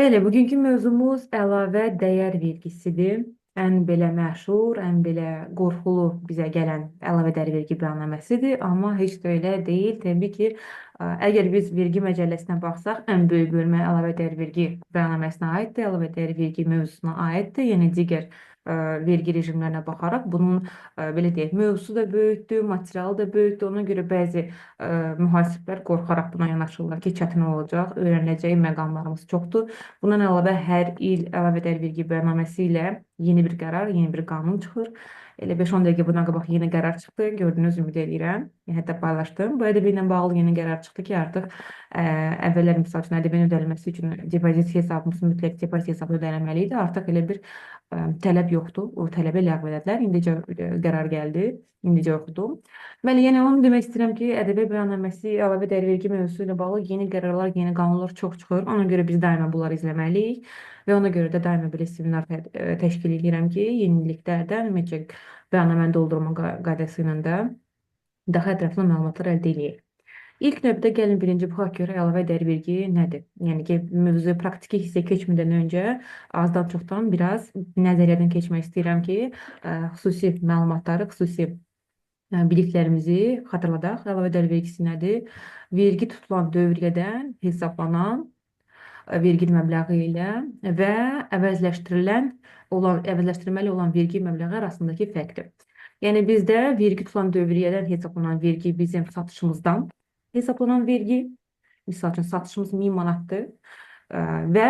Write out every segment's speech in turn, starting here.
Bəli, bugünkü mövzumuz əlavə dəyər vergisidir. Ən belə məşhur, ən belə qorxulu bizə gələn əlavə dəyər vergi bəyannaməsidir. Amma heç də elə deyil. Təbii ki, əgər biz vergi məcəlləsinə baxsaq, ən böyük bölmə əlavə dəyər vergi bəyannaməsinə aiddir, əlavə dəyər vergi mövzusuna aiddir. Yəni digər vergi rejimlərinə baxaraq bunun belə deyək, mövzusu da böyükdür, materialı da böyükdür. Ona görə bəzi mühasiblər qorxaraq buna yanaşırlar ki, çətin olacaq, öyrəniləcəyi məqamlarımız çoxdur. Bundan əlavə hər il əlavə dəyər vergi bəyannaməsi ilə yeni bir qərar, yeni bir qanun çıxır. Elə 5-10 dəqiqə bundan qabaq yeni qərar çıxdı. Gördünüz, ümid edirəm. Hətta paylaşdım. Bu ədəbi ilə bağlı yeni qərar çıxdı ki, artıq əvvəllər misal üçün ədəbin ödənilməsi üçün depozit hesabımız mütləq depozit hesabı ödənilməli idi. Artıq elə bir tələb yoxdur. O tələbi ləğv elədilər. İndicə qərar gəldi. İndicə oxudum. Bəli, yəni onu demək istəyirəm ki, ədəbi bəyannaməsi, əlavə dəyər vergi mövzusu ilə bağlı yeni qərarlar, yeni qanunlar çox çıxır. Ona görə biz daima bunları izləməliyik və ona görə də daima belə seminar təşkil edirəm ki, yeniliklərdən ümumiyyətcə bəyannamənin doldurma qaydası ilə də daha ətraflı məlumatlar əldə edək. İlk növbədə gəlin birinci baxaq görə əlavə dəyər vergi nədir? Yəni ki, mövzu praktiki hissə keçmədən öncə azdan çoxdan biraz nəzəriyyədən keçmək istəyirəm ki, xüsusi məlumatları, xüsusi biliklərimizi xatırladaq. Əlavə dəyər vergisi nədir? Vergi tutulan dövriyyədən hesablanan vergi məbləği ilə və əvəzləşdirməli olan vergi məbləği arasındakı fərqdir. Yəni bizdə vergi tutulan dövriyyədən hesablanan vergi bizim satışımızdan hesablanan vergi. Misal üçün satışımız 1000 manatdır və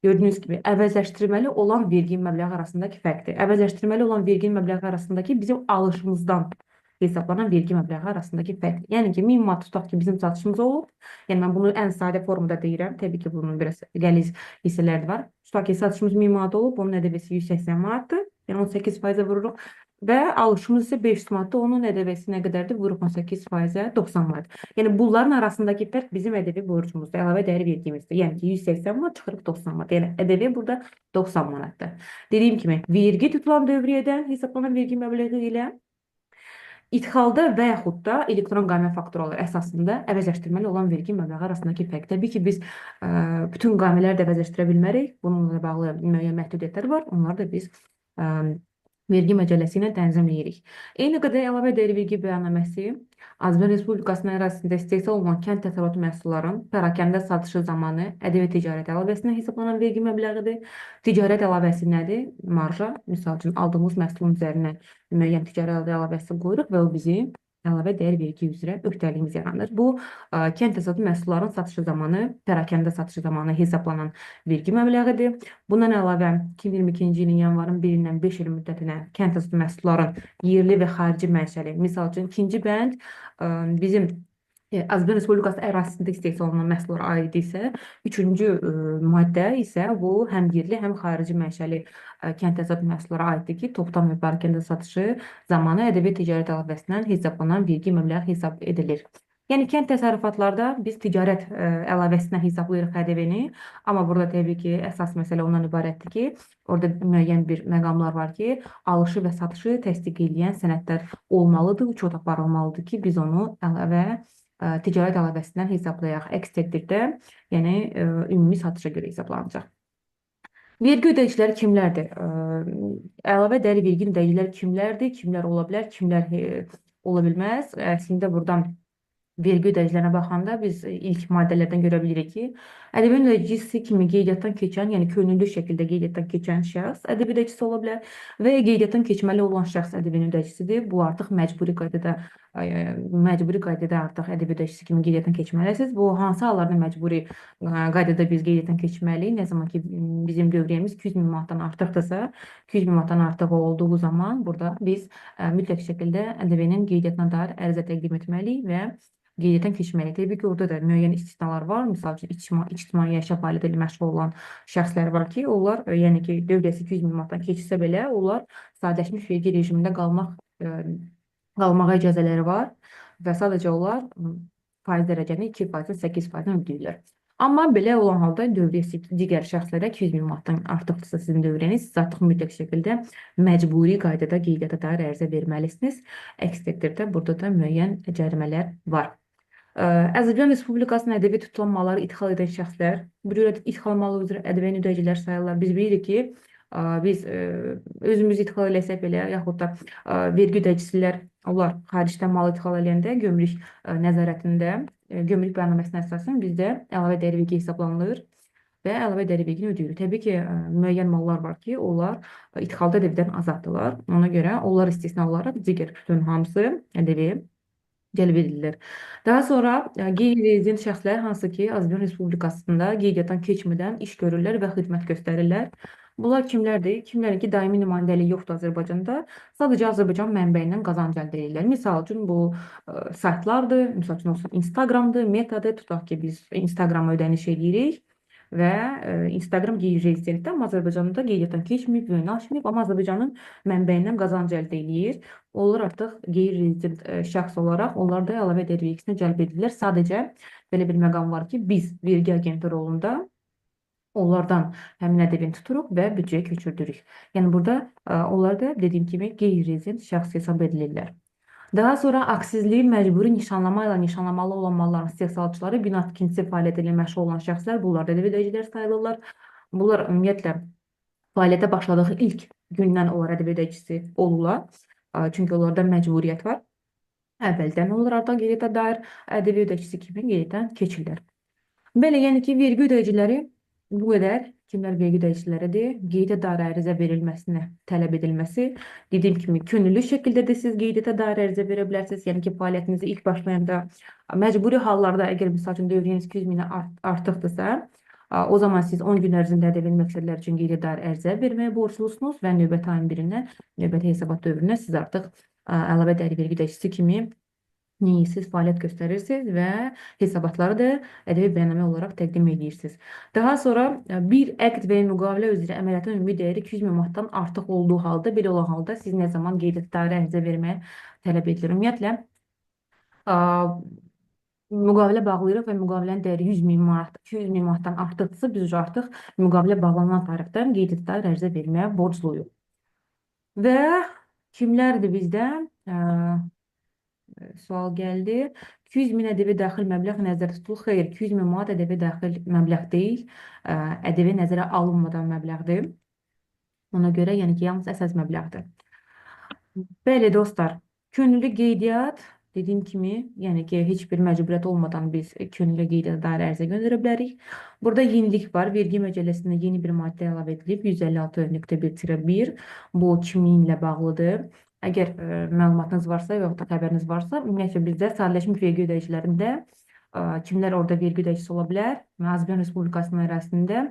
gördüyünüz kimi əvəzləşdirməli olan vergi məbləği arasındakı fərqdir. Əvəzləşdirməli olan vergi məbləği arasındakı bizim alışımızdan hesablanan vergi məbləği arasındakı fərqdir. Yəni ki, 1000 manat tutaq ki, bizim satışımız olub. Yəni mən bunu ən sadə formada deyirəm. Təbii ki, bunun biraz qəliz hissələri də var. Tutaq ki, satışımız 1000 manat olub, onun ƏDV-si 180 manatdır. Yəni 18% vururuq. Və alışımız isə 500 manatdır. Onun ƏDV-si nə qədərdir? Vururuq 18%-ə 90 manat. Yəni bunların arasındakı fərq bizim ƏDV borcumuzdur, əlavə dəyər vergimizdir. Yəni ki, 180 manat çıxırıq 90 manat. Yəni ƏDV burada 90 manatdır. Dediyim kimi, vergi tutulan dövriyyədən hesablanan vergi məbləği ilə İdxalda və yaxud da elektron qayma fakturaları əsasında əvəzləşdirməli olan vergi məbləği arasındakı fərq. Təbii ki, biz bütün qaymələri də əvəzləşdirə bilmərik. Bununla bağlı müəyyən məhdudiyyətlər var. Onları da biz vergi məcəlləsi ilə tənzimləyirik. Eyni qədər əlavə dəyər vergi bəyannaməsi Azərbaycan Respublikasının ərazisində istehsal olunan kənd təsərrüfatı məhsulların pərakəndə satışı zamanı ƏDV ticarət əlavəsinə hesablanan vergi məbləğidir. Ticarət əlavəsi nədir? Marja. Misal üçün aldığımız məhsulun üzərinə müəyyən ticarət əlavəsi qoyuruq və o bizim əlavə dəyər vergi üzrə öhdəliyimiz yaranır. Bu, kənd təsərrüfatı məhsulların satışı zamanı, pərakəndə satışı zamanı hesablanan vergi məbləğidir. Bundan əlavə 2022-ci ilin yanvarın 1-dən 5 il müddətinə kənd təsərrüfatı məhsulların yerli və xarici mənşəli, misal üçün ikinci bənd bizim Azərbaycan Respublikası ərazisində istehsal olunan məhsullara aid isə, üçüncü maddə isə bu həm yerli, həm xarici mənşəli kənd təsərrüfatı məhsullara aiddir ki, topdan və pərakəndə satışı zamanı ƏDV ticarət əlavəsindən hesablanan vergi məbləği hesab edilir. Yəni kənd təsərrüfatlarda biz ticarət əlavəsindən hesablayırıq ƏDV-ni, amma burada təbii ki, əsas məsələ ondan ibarətdir ki, orada müəyyən bir məqamlar var ki, alışı və satışı təsdiq edən sənədlər olmalıdır, uçot aparılmalıdır ki, biz onu əlavə ticarət əlavəsindən hesablayaq. Əks təqdirdə, yəni ümumi satışa görə hesablanacaq. Vergi ödəyiciləri kimlərdir? Əlavə dəyər vergi ödəyiciləri kimlərdir? Kimlər ola bilər, kimlər ola bilməz? Əslində buradan vergi ödəyicilərinə baxanda biz ilk maddələrdən görə bilirik ki, ƏDV ödəyicisi kimi qeydiyyatdan keçən, yəni könüllü şəkildə qeydiyyatdan keçən şəxs ƏDV ödəyicisi ola bilər və qeydiyyatdan keçməli olan şəxs ƏDV ödəyicisidir. Bu artıq məcburi qaydada artıq ƏDV ödəyicisi kimi qeydiyyatdan keçməlisiniz. Bu hansı hallarda məcburi qaydada biz qeydiyyatdan keçməliyik? Nə zaman ki bizim dövriyyəmiz 200 min manatdan artıqdırsa, 200 min manatdan artıq olduğu zaman burada biz mütləq şəkildə ƏDV-nin qeydiyyatına dair ərizə təqdim etməliyik və qeydiyyatdan keçməliyik. Təbii ki, orada da müəyyən istisnalar var. Misal üçün, ictimai yaşa fəaliyyəti ilə məşğul olan şəxslər var ki, onlar, yəni ki, dövriyyəsi 200 min manatdan keçsə belə, onlar sadələşmiş vergi rejimində qalmağa icazələri var və sadəcə onlar faiz dərəcəni 2%-dən 8%-dən ödəyirlər. Amma belə olan halda dövriyyəsi digər şəxslərə 200 min manatdan artıqdırsa sizin dövriyyəniz, siz artıq mütləq şəkildə məcburi qaydada qeydiyyata dair ərizə verməlisiniz. Əks təqdirdə burada da müəyyən cərimələr var. Azərbaycan Respublikasının ədəbi tutulan malları idxal edən şəxslər bu cür idxal malı üzrə ədəbi ödəyicilər sayırlar. Biz bilirik ki, biz özümüz idxal eləsək belə, yaxud da vergi ödəyicisilər, onlar xaricdən mal idxal edəndə gömrük nəzarətində, gömrük bəyannaməsinə əsasən bizdə əlavə dəyər vergi hesablanılır və əlavə dəyər vergini ödəyirik. Təbii ki, müəyyən mallar var ki, onlar idxalda ədəbiyyatdan azaddılar. Ona görə onlar istisna olaraq digər bütün hamısı ədəbi cəlb edilir. Daha sonra qeyri-rezident şəxslər hansı ki, Azərbaycan Respublikasında qeydiyyatdan keçmədən iş görürlər və xidmət göstərirlər. Bunlar kimlərdir? Kimlərin ki, daimi nümayəndəliyi yoxdur Azərbaycanda, sadəcə Azərbaycan mənbəyindən qazanc əldə edirlər. Misal üçün, bu saytlardır, misal üçün olsun Instagramdır, Metadır. Tutaq ki, biz Instagrama ödəniş edirik və Instagram qeyri-rezidentdir, amma Azərbaycanda qeydiyyatdan keçməyib, yönünü açmayıb, amma Azərbaycanın mənbəyindən qazanc əldə edir. Onlar artıq qeyri-rezident şəxs olaraq, onlar da əlavə dəyər vergisini cəlb edirlər. Sadəcə belə bir məqam var ki, biz vergi agenti rolunda onlardan həmin ədəbiyyatı tuturuq və büdcəyə köçürdürük. Yəni burada onlar da dediyim kimi qeyri-rezident şəxs hesab edilirlər. Daha sonra aksizli, məcburi nişanlama ilə nişanlamalı olan malların istehsalçıları, bina tikintisi fəaliyyəti ilə məşğul olan şəxslər, bunlar da ədəbi ödəyicilər sayılırlar. Bunlar ümumiyyətlə fəaliyyətə başladığı ilk gündən onlar ədəbi ödəyicisi olurlar. Çünki onlarda məcburiyyət var. Əvvəldən onlardan qeydiyyata dair ədəbi ödəyicisi kimi qeydiyyatdan keçirlər. Belə, yəni ki, vergi ödəyiciləri bu qədər. Kimlər vergi ödəyiciləridir? Qeydiyyata dair ərizə verilməsinə tələb edilməsi. Dediyim kimi, könüllü şəkildə də siz qeydiyyata dair ərizə verə bilərsiniz. Yəni ki, fəaliyyətinizi ilk başlayanda məcburi hallarda, əgər misal üçün dövriyyəniz 200 minə artıqdırsa, o zaman siz 10 gün ərzində ədəbi məqsədlər üçün qeydiyyata dair ərizə verməyə borclusunuz və növbəti ayın birindən, növbəti hesabat dövrünə siz artıq əlavə dəyər vergi ödəyicisi kimi siz fəaliyyət göstərirsiniz və hesabatları da ədəbi bəyannamə olaraq təqdim edirsiniz. Daha sonra bir əqd və müqavilə üzrə əməliyyatın ümumi dəyəri 200 min manatdan artıq olduğu halda, belə olan halda siz nə zaman qeydiyyat dairə ərizə verməyə tələb edilir. Ümumiyyətlə, müqavilə bağlayırıq və müqavilənin dəyəri 100 min manat, 200 min manatdan artıqdırsa, biz artıq müqavilə bağlanan tarixdən qeydiyyat dairə ərizə verməyə borcluyuq. Və kimlərdir bizdə? Sual gəldi. 200 min ədəbi daxil məbləğ nəzərdə tutulur. Xeyr, 200 min manat ədəbi daxil məbləğ deyil. Ədəbi nəzərə alınmadan məbləğdir. Ona görə, yəni ki, yalnız əsas məbləğdir. Bəli, dostlar, könüllü qeydiyyat, dediyim kimi, yəni ki, heç bir məcburiyyət olmadan biz könüllü qeydiyyata dair ərizə göndərə bilərik. Burada yenilik var. Vergi məcəlləsində yeni bir maddə əlavə edilib. 156.1-1. Bu kimliklə bağlıdır. Əgər məlumatınız varsa və ya da xəbəriniz varsa, ümumiyyətlə bizdə sadiləşmiş vergi ödəyicilərində kimlər orada vergi ödəyicisi ola bilər? Azərbaycan Respublikasının ərazisində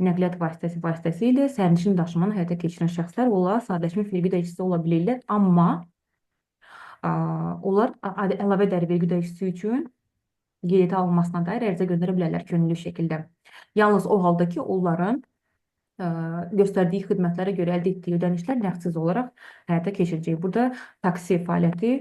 nəqliyyat vasitəsilə sərnişin daşımanı həyata keçirən şəxslər olar, sadiləşmiş vergi ödəyicisi ola bilirlər, amma onlar əlavə dəyər vergi ödəyicisi üçün qeydiyyata alınmasına dair ərizə göndərə bilərlər könüllü şəkildə. Yalnız o halda ki, onların göstərdiyi xidmətlərə görə əldə etdiyi ödənişlər nağdsız olaraq həyata keçiriləcək. Burada taksi fəaliyyəti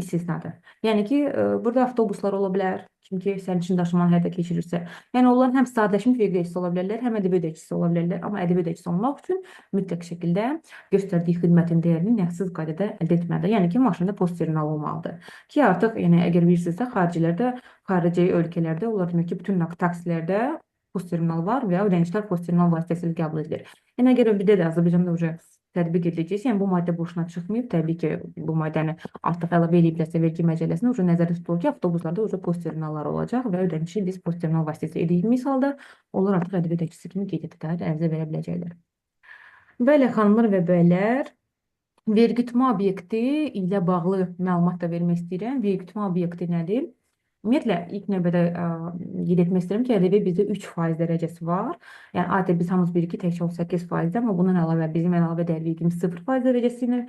istisnadır. Yəni ki, burada avtobuslar ola bilər, çünki sərnişin daşımanı həyata keçirirsə. Yəni onların həm sadiləşmiş vergi ödəyicisi ola bilərlər, həm ədəbi ödəyicisi ola bilərlər. Amma ədəbi ödəyicisi olmaq üçün mütləq şəkildə göstərdiyi xidmətin dəyərini nağdsız qaydada əldə etməlidir. Yəni ki, maşında post terminal olmalıdır. Ki artıq, yəni əgər bilirsinizsə, xaricilərdə, xarici ölkələrdə, onlar demək ki, bütün taksilərdə post terminal var və ödənişlər post terminal vasitəsilə qəbul edilir. Yəni əgər bizdə də Azərbaycanda tətbiq ediləcəksə, yəni bu maddə boşuna çıxmayıb. Təbii ki, bu maddəni artıq əlavə ediblərsə vergi məcəlləsində nəzərdə tutulur ki, avtobuslarda post terminallar olacaq və ödənişi biz post terminal vasitəsilə edildiyimiz halda onlar artıq ədəbi ödəyicisi kimi qeydiyyata dair ərizə verə biləcəklər. Belə xanımlar və bəylər, vergi tutma obyekti ilə bağlı məlumat da vermək istəyirəm. Vergi tutma obyekti nədir? Ümumiyyətlə, ilk növbədə qeyd etmək istəyirəm ki, ƏDV bizdə 3% dərəcəsi var. Yəni, adətən biz hamımız bilir ki, təkcə 18%-dir, amma bundan əlavə bizim əlavə dəyər vergimiz 0% dərəcəsi ilə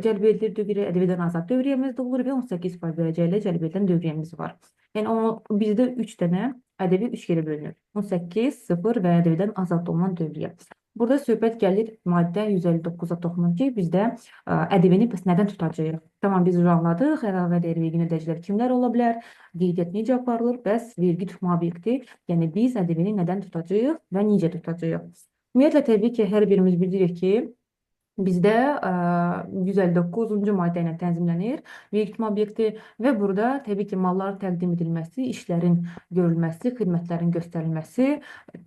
cəlb edilir dövriyyə, ƏDV-dən azad dövriyyəmiz də olur və 18% dərəcə ilə cəlb edilən dövriyyəmiz var. Yəni, bizdə 3 dənə ƏDV 3 kere bölünür. 18, 0 və ƏDV-dən azad olunan dövriyyə. Burada söhbət gəlir maddə 159-a toxunur ki, bizdə ƏDV-ni bəs nədən tutacağıq? Tamam, biz anladıq, əlavə dəyər vergi ödəyicilər kimlər ola bilər, qeydiyyat necə aparılır, bəs vergi tutma obyekti, yəni biz ƏDV-ni nədən tutacağıq və necə tutacağıq? Ümumiyyətlə, təbii ki, hər birimiz bilirik ki, Bizdə 159-cu maddə ilə tənzimlənir vergi tutma obyekti və burada təbii ki, malların təqdim edilməsi, işlərin görülməsi, xidmətlərin göstərilməsi,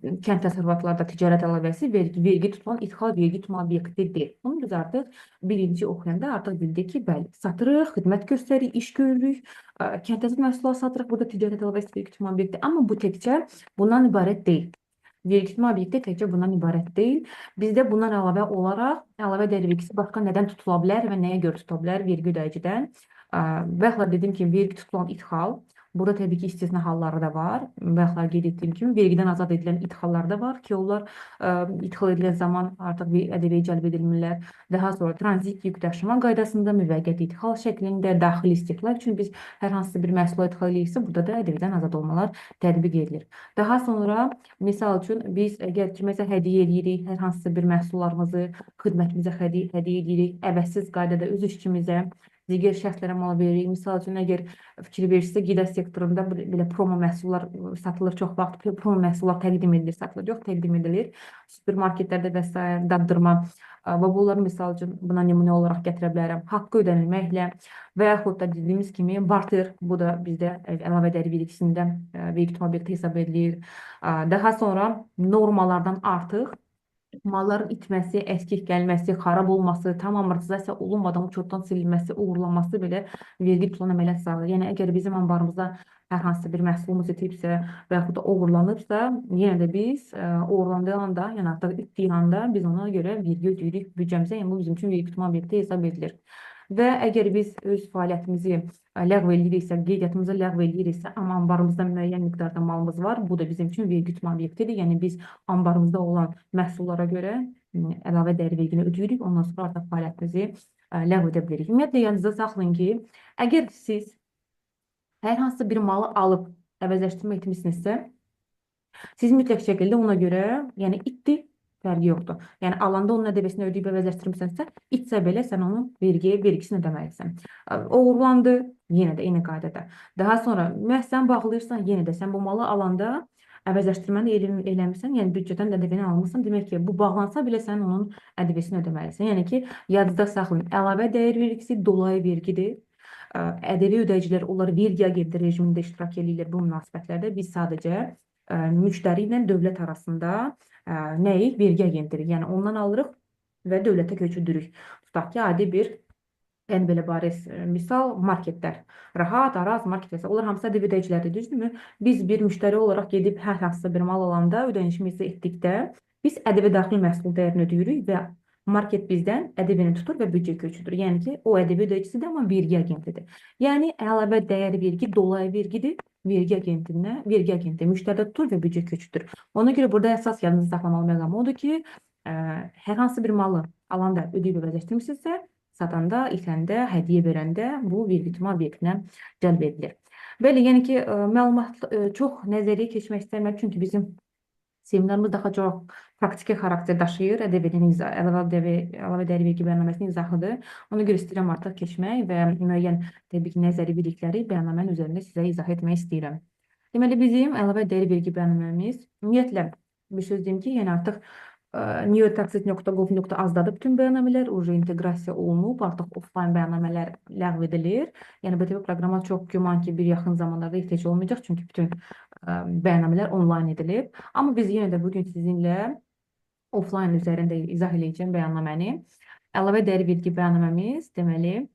kənd təsərrüfatlarda ticarət əlavəsi vergi tutulan idxal vergi tutma obyektidir. Bunu biz artıq birinci oxuyanda artıq bildik ki, bəli, satırıq, xidmət göstəririk, iş görürük, kənd təsərrüfat məhsulları satırıq, burada ticarət əlavəsi vergi tutma obyekti. Amma bu təkcə bundan ibarət deyil. Vergi tutma obyekti təkcə bundan ibarət deyil. Bizdə bundan əlavə olaraq əlavə dəyər vergisi başqa nədən tutula bilər və nəyə görə tutula bilər vergi ödəyicidən? Və yaxud da dedim ki, vergi tutulan idxal. Burada təbii ki, istisna halları da var. Və yaxud da qeyd etdiyim kimi vergidən azad edilən idxallar da var ki, onlar idxal edilən zaman artıq bir ƏDV cəlb edilmirlər. Daha sonra tranzit yük daşıma qaydasında müvəqqəti idxal şəklində daxili istehlak üçün biz hər hansı bir məhsula idxal ediriksə, burada da ƏDV-dən azad olmalar tətbiq edilir. Daha sonra misal üçün biz əgər kiməsə hədiyyə edirik, hər hansısa bir məhsullarımızı, xidmətimizə hədiyyə edirik, əvəzsiz qaydada öz işçimizə, digər şəxslərə mal veririk. Misal üçün, əgər fikir verirsə, qida sektorunda belə promo məhsullar satılır, çox vaxt promo məhsullar təqdim edilir, satılır, yox, təqdim edilir. Supermarketlərdə və s. daddırma və bunları misal üçün buna nümunə olaraq gətirə bilərəm. Haqqı ödənilməklə və yaxud da dediyimiz kimi barter, bu da bizdə əlavə dəyər vergisində vergi tutma obyekti hesab edilir. Daha sonra normalardan artıq malların itməsi, əskik gəlməsi, xarab olması, tam amortizasiya olunmadan uçotdan silinməsi, uğurlanması belə vergi tutulan əməliyyat sayılır. Yəni, əgər bizim anbarımızda hər hansı bir məhsulumuz itibsə və yaxud da uğurlanıbsa, yenə də biz uğurlandığı anda, yəni artıq itdiyi anda biz ona görə vergi ödəyirik büdcəmizə, yəni bu bizim üçün vergi tutma obyekti hesab edilir. Və əgər biz öz fəaliyyətimizi ləğv ediriksə, qeydiyyatımızı ləğv ediriksə, amma anbarımızda müəyyən miqdarda malımız var, bu da bizim üçün vergi tutma obyektidir. Yəni biz anbarımızda olan məhsullara görə əlavə dəyər vergini ödəyirik, ondan sonra artıq fəaliyyətimizi ləğv edə bilirik. Ümumiyyətlə, yanınızda saxlayın ki, əgər siz hər hansı bir malı alıb əvəzləşdirmə etmişsinizsə, siz mütləq şəkildə ona görə, yəni itdi, fərqi yoxdur. Yəni alanda onun ƏDV-sini ödəyib əvəzləşdirmisənsə, itsə belə sən onun vergisini ödəməlisən. Uğurlandı, yenə də eyni qaydada. Daha sonra sən bağlayırsan, yenə də sən bu malı alanda əvəzləşdirməni eləmirsən, yəni büdcədən ƏDV-ni almışsan, demək ki, bu bağlansa belə sən onun ƏDV-sini ödəməlisən. Yəni ki, yadda saxlayın, əlavə dəyər vergisi dolayı vergidir. ƏDV ödəyicilər, onlar vergi agenti rejimində iştirak edirlər bu münasibətlərdə. Biz sadəcə müştəri ilə dövlət arasında nəyik? Vergi agentirik. Yəni ondan alırıq və dövlətə köçürdürük. Tutaq ki, adi bir ən belə bariz misal marketlər. Rahat, Araz, market və s. Onlar hamısı ƏDV ödəyicilərdir, düzdürmü? Biz bir müştəri olaraq gedib hər hansısa bir mal alanda, ödənişimizi etdikdə biz ƏDV daxil məhsul dəyərini ödəyirik və market bizdən ƏDV-ni tutur və büdcə köçüdür. Yəni ki, o ƏDV ödəyicisidir, amma vergi agentidir. Yəni, əlavə dəyər vergi dolayı vergidir. Vergi agenti müştəridə tutur və büdcə köçüdür. Ona görə burada əsas yadınızda saxlamalı məqam odur ki, hər hansı bir malı alanda ödəyib əvəzləşdirmişsinizsə, satanda, itəndə, hədiyyə verəndə bu vergi tutma obyektinə cəlb edilir. Belə, yəni ki, məlumat çox nəzəriyyə keçmək istəmirəm, çünki bizim seminarımız daha çox praktiki xarakter daşıyır. ƏDV-nin əlavə dəyər vergi bəyannaməsinin izahıdır. Ona görə istəyirəm artıq keçmək və müəyyən təbii ki, nəzəri bilikləri bəyannamənin üzərində sizə izah etmək istəyirəm. Deməli, bizim əlavə dəyər vergi bəyannaməmiz, ümumiyyətlə, bir söz deyim ki, yəni artıq neotaxit.gov.az-dadır bütün bəyannamələr, inteqrasiya olunub, artıq offline bəyannamələr ləğv edilir. Yəni, BTV proqrama çox güman ki, bir yaxın zamanlarda ehtiyac olmayacaq, çünki bütün bəyannamələr onlayn edilib. Amma biz yenə də bugün sizinlə offline üzərində izah edəcəyim bəyannaməni. Əlavə dəyər vergi bəyannaməmiz, deməli,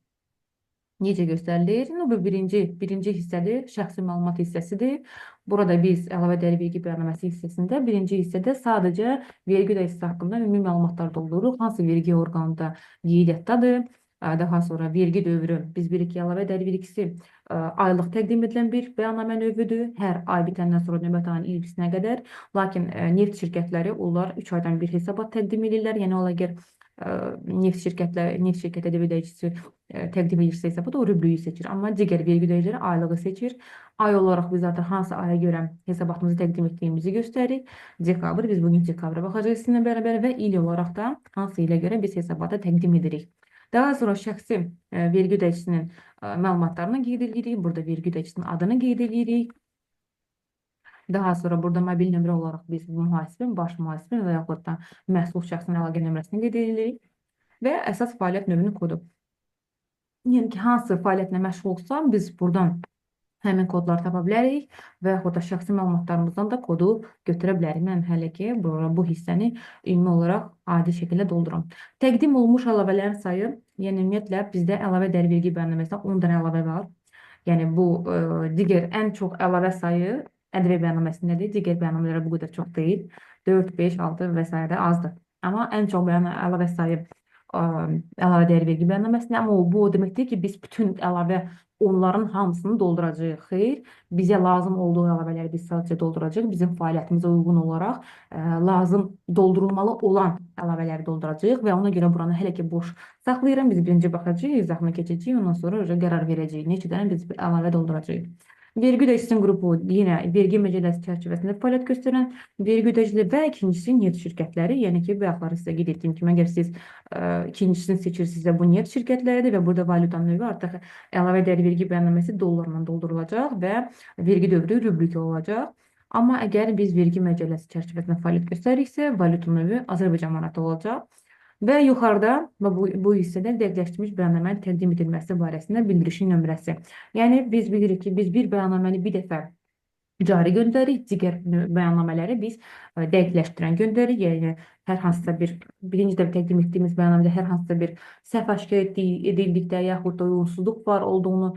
necə göstərilir? Bu birinci hissədir, şəxsi məlumat hissəsidir. Burada biz əlavə dəyər vergi bəyannaməsi hissəsində birinci hissədə sadəcə vergi ödəyicisi haqqında ümumi məlumatlar doldururuq. Hansı vergi orqanında qeydiyyatdadır? Daha sonra vergi dövrü. Biz bilirik ki, əlavə dəyər vergisi aylıq təqdim edilən bir bəyannamə növüdür. Hər ay bitəndən sonra növbəti ayın 20-sinə qədər. Lakin neft şirkətləri onlar 3 aydan bir hesabat təqdim edirlər. Yəni, o əgər neft şirkəti ƏDV ödəyicisi təqdim edirsə hesabat, o rüblüyü seçir. Amma digər vergi ödəyiciləri aylığı seçir. Ay olaraq biz artıq hansı aya görə hesabatımızı təqdim etdiyimizi göstəririk. Dekabr, biz bugün dekabra baxacağız sizinlə bərabər və il olaraq da hansı ilə görə biz hesabata təqdim edirik. Daha sonra şəxsi vergi ödəyicisinin məlumatlarını qeyd edirik. Burada vergi ödəyicisinin adını qeyd edirik. Daha sonra burada mobil nömrə olaraq biz mühasibin, baş mühasibin və yaxud da məhsul şəxsin əlaqə nömrəsini qeyd edirik. və əsas fəaliyyət növünün kodu. Yəni ki, hansı fəaliyyətlə məşğulsam, biz buradan həmin kodları tapa bilərik və yaxud da şəxsi məlumatlarımızdan da kodu götürə bilərik. Mən hələ ki, bu hissəni ümumi olaraq adi şəkildə dolduram. Təqdim olunmuş əlavələrin sayı, yəni ümumiyyətlə bizdə əlavə dəyər vergi bəyannaməsində 10 dənə əlavə var. Yəni bu digər ən çox əlavə sayı ədəbiyyat bəyannaməsindədir. Digər bəyannamələrə bu qədər çox deyil. 4, 5, 6 və s. azdır. Amma ən çox əlavə sayı əlavə dəyər vergi bəyannaməsində, amma bu o deməkdir ki, biz bütün əlavə onların hamısını dolduracağıq. Xeyr, bizə lazım olduğu əlavələri biz sadəcə dolduracağıq. Bizim fəaliyyətimizə uyğun olaraq lazım doldurulmalı olan əlavələri dolduracağıq və ona görə buranı hələ ki boş saxlayıram. Biz birinci baxacağıq, izahına keçəcəyik, ondan sonra qərar verəcəyik. Neçə dənə biz əlavə dolduracağıq. Vergi ödəyicisi qrupu yenə vergi məcəlləsi çərçivəsində fəaliyyət göstərən vergi ödəyiciləri və ikincisi neft şirkətləri. Yəni ki, bu yaxları sizə qeyd etdiyim kimi, əgər siz ikincisini seçirsinizsə, bu neft şirkətləridir və burada valyuta növü artıq əlavə dəyər vergi bəyannaməsi dollarla doldurulacaq və vergi dövrü rubrika olacaq. Amma əgər biz vergi məcəlləsi çərçivəsində fəaliyyət göstəririksə, valyuta növü Azərbaycan manatı olacaq. Və yuxarıda bu hissədə dəqiqləşdirilmiş bəyannamənin təqdim edilməsi barəsində bildirişin nömrəsi. Yəni biz bilirik ki, biz bir bəyannaməni bir dəfə cari göndəririk, digər bəyannamələri biz dəqiqləşdirən göndəririk. Yəni hər hansısa birinci dəfə təqdim etdiyimiz bəyannamədə hər hansısa bir səhv aşkar edildikdə yaxud da uyğunsuzluq var olduğunu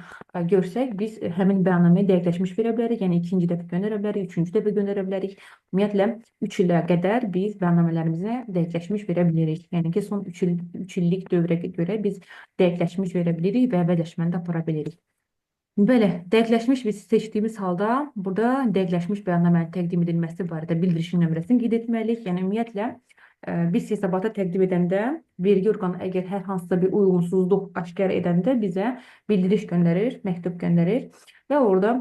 görsək, biz həmin bəyannaməyi dəqiqləşmiş verə bilərik. Yəni ikinci dəfə göndərə bilərik, üçüncü dəfə göndərə bilərik. Ümumiyyətlə 3 ilə qədər biz bəyannamələrimizi dəqiqləşmiş verə bilirik. Yəni ki, son 3 illik dövrə görə biz dəqiqləşmiş verə bilirik və əvəzləşməni də apara bilirik. Belə, dəqiqləşmiş biz seçdiyimiz halda burada dəqiqləşmiş bəyannamənin təqdim edilməsi barədə bildirişin nömrəsini qeyd etməliyik. Yəni ümumiyyətlə biz hesabata təqdim edəndə vergi orqanı əgər hər hansısa bir uyğunsuzluq aşkar edəndə bizə bildiriş göndərir, məktub göndərir və orada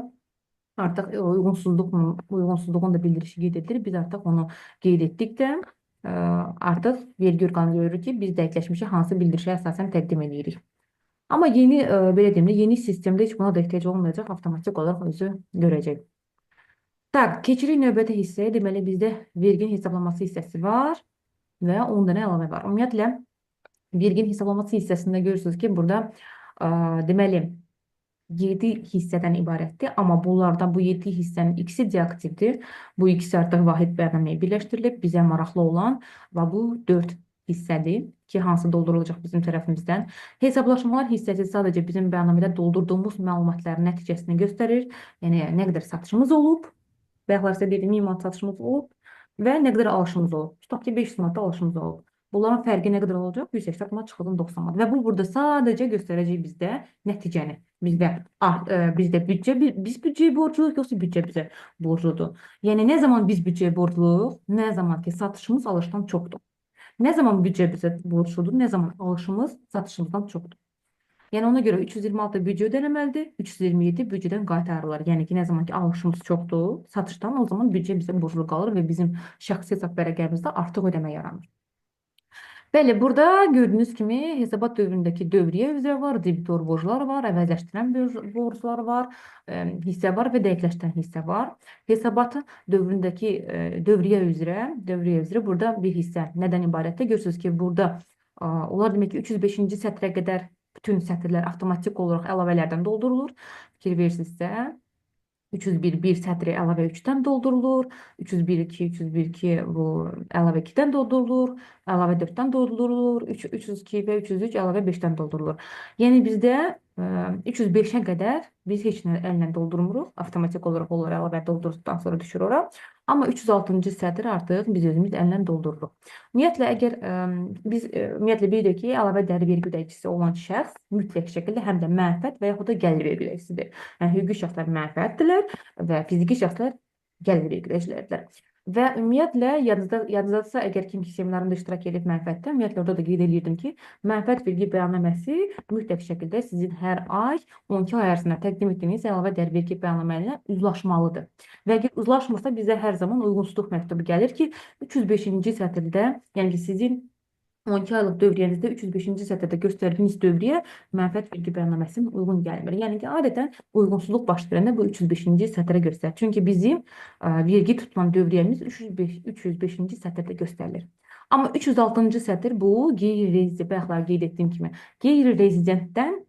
artıq uyğunsuzluğun da bildirişi qeyd edilir. Biz artıq onu qeyd etdikdə artıq vergi orqanı görür ki, biz dəqiqləşmişi hansı bildirişə əsasən təqdim edirik. Amma yeni, belə deyim, yeni sistemdə heç buna da ehtiyac olmayacaq, avtomatik olaraq özü görəcək. Tak, keçirik növbəti hissəyə. Deməli, bizdə verginin hesablaması hissəsi var və 10 dənə əlavə var. Ümumiyyətlə, verginin hesablaması hissəsində görürsünüz ki, burada deməli 7 hissədən ibarətdir. Amma bunlardan bu 7 hissənin ikisi deaktivdir. Bu ikisi artıq vahid bəyannaməyə birləşdirilib. Bizə maraqlı olan və bu 4 hissədir ki, hansı doldurulacaq bizim tərəfimizdən. Hesablaşmalar hissəsi sadəcə bizim bəyannamədə doldurduğumuz məlumatların nəticəsini göstərir. Yəni, nə qədər satışımız olub, bayaqlarsa dediyim 1000 manat satışımız olub və nə qədər alışımız olub. Tutaq ki, 500 manat alışımız olub. Bunların fərqi nə qədər olacaq? 180 manat çıxılın 90 manat. Və bu burada sadəcə göstərəcək bizdə nəticəni. Bizdə biz büdcəyə borcluyuq, yoxsa büdcə bizə borcludur. Yəni, nə zaman biz büdcəyə borcluyuq, nə zaman ki, satışımız alışdan çoxdur. Nə zaman büdcə bizə borcludur, nə zaman alışımız satışımızdan çoxdur. Yəni ona görə 326 büdcə ödənilməlidir, 327 büdcədən qaytarılır. Yəni ki, nə zaman ki alışımız çoxdur, satışdan o zaman büdcə bizə borclu qalır və bizim şəxsi hesab vərəqlərimizdə artıq ödəmə yaranır. Bəli, burada gördüyünüz kimi hesabat dövründəki dövriyyə üzrə var, debitor borclar var, əvəzləşdirən borclar var, hissə var və dəqiqləşdirən hissə var. Hesabatın dövründəki dövriyyə üzrə burada bir hissə nədən ibarətdir? Görürsünüz ki, burada onlar demək ki, 305-ci sətrə qədər bütün sətirlər avtomatik olaraq əlavələrdən doldurulur. Fikir verirsinizsə, 301 sətri əlavə 3-dən doldurulur, 301-2, 301-2 bu əlavə 2-dən doldurulur, əlavə 4-dən doldurulur, 302 və 303 əlavə 5-dən doldurulur. Yəni bizdə 305-ə qədər biz heç nə əllə doldurmuruq, avtomatik olaraq onları əlavə doldurduqdan sonra düşür ora. Amma 306-cı sətr artıq biz özümüz əllə doldururuq. Ümumiyyətlə, əgər biz bilirik ki, əlavə dəyər vergi ödəyicisi olan şəxs mütləq şəkildə həm də mənfəət və yaxud da gəlir vergi ödəyicisidir. Yəni, hüquqi şəxslər mənfəətdirlər və fiziki şəxslər gəlir vergi ödəyiciləridirlər. Və ümumiyyətlə, yadınızdadırsa, əgər kim ki seminarında iştirak edib mənfəətdə, ümumiyyətlə orada da qeyd edirdim ki, mənfəət vergi bəyannaməsi mütləq şəkildə sizin hər ay 12 ay ərzində təqdim etdiyiniz əlavə dəyər vergi bəyannaməyə uzlaşmalıdır. Və əgər uzlaşmasa, bizə hər zaman uyğunsuzluq məktubu gəlir ki, 305-ci sətirdə, yəni ki, sizin 12 aylıq dövriyyənizdə 305-ci sətirdə göstərdiyiniz dövriyyə mənfəət vergi bəyannaməsinin uyğun gəlmir. Yəni ki, adətən uyğunsuzluq baş verəndə bu 305-ci sətrə göstərir. Çünki bizim vergi tutulan dövriyyəmiz 305-ci sətirdə göstərilir. Amma 306-cı sətr bu qeyri-rezident, bayaqlar qeyd etdiyim kimi, qeyri-rezidentdən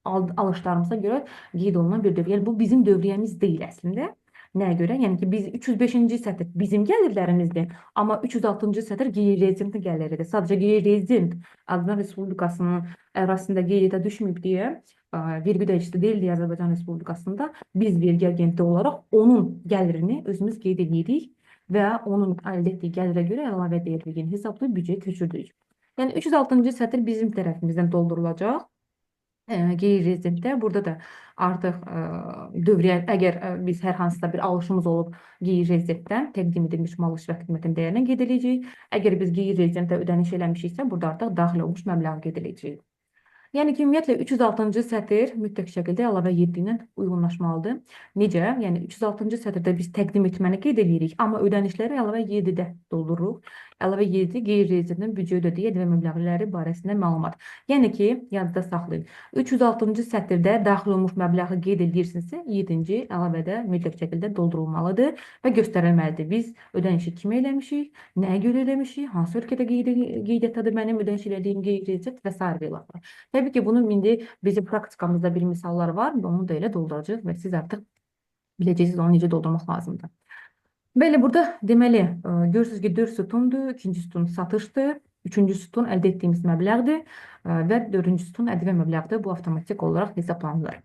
alışlarımıza görə qeyd olunan bir dövriyə. Yəni bu bizim dövriyyəmiz deyil əslində. Nəyə görə? Yəni ki, biz 305-ci sətr bizim gəlirlərimizdir, amma 306-cı sətr qeyri-rezident gəliridir. Sadəcə qeyri-rezident Azərbaycan Respublikasının ərazisində qeydiyyata düşməyib deyə vergi ödəyicisi deyil deyə Azərbaycan Respublikasında biz vergi agenti olaraq onun gəlirini özümüz qeyd edirik və onun əldə etdiyi gəlirə görə əlavə dəyər vergini hesablayıb büdcəyə köçürdük. Yəni 306-cı sətr bizim tərəfimizdən doldurulacaq. Qeyri-rezidentdə burada da artıq dövriyyə, əgər biz hər hansısa bir alışımız olub qeyri-rezidentdən təqdim edilmiş mal iştirak qiymətin dəyərinə qeyd edəcəyik. Əgər biz qeyri-rezidentdə ödəniş eləmişiksə, burada artıq daxil olmuş məbləği qeyd edəcəyik. Yəni ki, ümumiyyətlə 306-cı sətr mütləq şəkildə əlavə 7 ilə uyğunlaşmalıdır. Necə? Yəni 306-cı sətirdə biz təqdim etməni qeyd edirik, amma ödənişləri əlavə 7-də doldururuq. Əlavə 7 qeyri-rezidentin büdcə ödədiyi ədəbi məbləğləri barəsində məlumat. Yəni ki, yadda saxlayın. 306-cı sətirdə daxil olmuş məbləği qeyd edirsinizsə, 7-ci əlavədə mütləq şəkildə doldurulmalıdır və göstərilməlidir. Biz ödənişi kimə eləmişik, nəyə görə eləmişik, hansı ölkədə qeydiyyatdadır mənim ödəniş elədiyim qeyri-rezident və s. və ilaxır. Təbii ki, bunun indi bizim praktikamızda bir misallar var, onu da elə dolduracaq və siz artıq biləcəksiniz onu necə doldurmaq lazımdır. Belə burada deməli, görürsünüz ki, 4 sütundur, 2-ci sütun satışdır, 3-cü sütun əldə etdiyimiz məbləğdir və 4-cü sütun ədəbi məbləğdir. Bu avtomatik olaraq hesablanılır.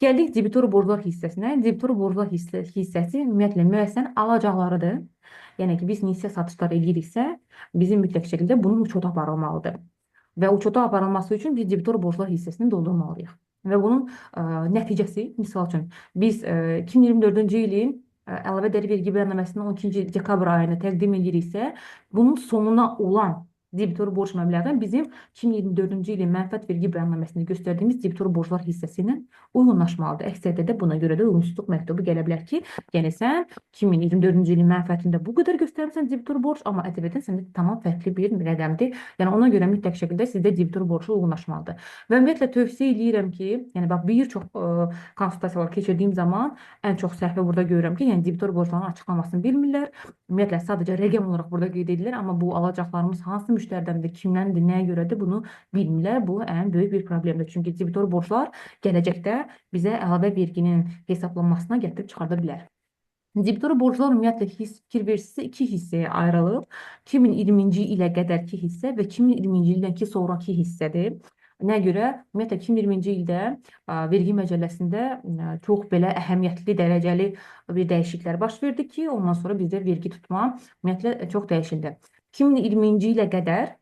Gəldik debitor borclar hissəsinə. Debitor borclar hissəsi ümumiyyətlə müəssisənin alacaqlarıdır. Yəni ki, biz nisiyə satışlar ediriksə, bizim mütləq şəkildə bunun uçota aparılmalıdır. Və uçota aparılması üçün biz debitor borclar hissəsini doldurmalıyıq. Və bunun nəticəsi, misal üçün, biz 2024-cü ilin əlavə dəyər vergi bəyannaməsinin 12-ci dekabr ayını təqdim ediriksə, bunun sonuna olan debitor borc məbləği bizim 2024-cü ilin mənfəət vergi bəyannaməsində göstərdiyimiz debitor borclar hissəsi ilə uyğunlaşmalıdır. Əks təqdirdə buna görə də uyğunsuzluq məktubu gələ bilər ki, yəni sən 2024-cü ilin mənfəətində bu qədər göstərmisən debitor borc, amma ƏTV-dən səndə tamam fərqli bir rəqəmdir. Yəni ona görə mütləq şəkildə sizdə debitor borcu uyğunlaşmalıdır. Və ümumiyyətlə tövsiyə edirəm ki, yəni bax bir çox konsultasiyalar keçirdiyim zaman ən çox səhvi burada görürəm ki, yəni debitor borclarının açıqlamasını bilmirlər. Ümumiyyətlə sadəcə rəqəm olaraq burada qeyd edilir, amma bu alacaqlarımız hansı müştəridəndir, kimdəndir, nəyə görədir bunu bilmirlər. Bu ən böyük bir problemdir. Çünki debitor borclar gələcəkdə bizə əlavə verginin hesablanmasına gətirib çıxarda bilər. Debitor borclar ümumiyyətlə fikir versiniz iki hissəyə ayrılıb. 2020-ci ilə qədərki hissə və 2020-ci ildən sonraki hissədir. Nəyə görə? Ümumiyyətlə 2020-ci ildə vergi məcəlləsində çox belə əhəmiyyətli, dərəcəli bir dəyişikliklər baş verdi ki, ondan sonra bizdə vergi tutma ümumiyyətlə çox dəyişildi. 2020-ci ilə qədər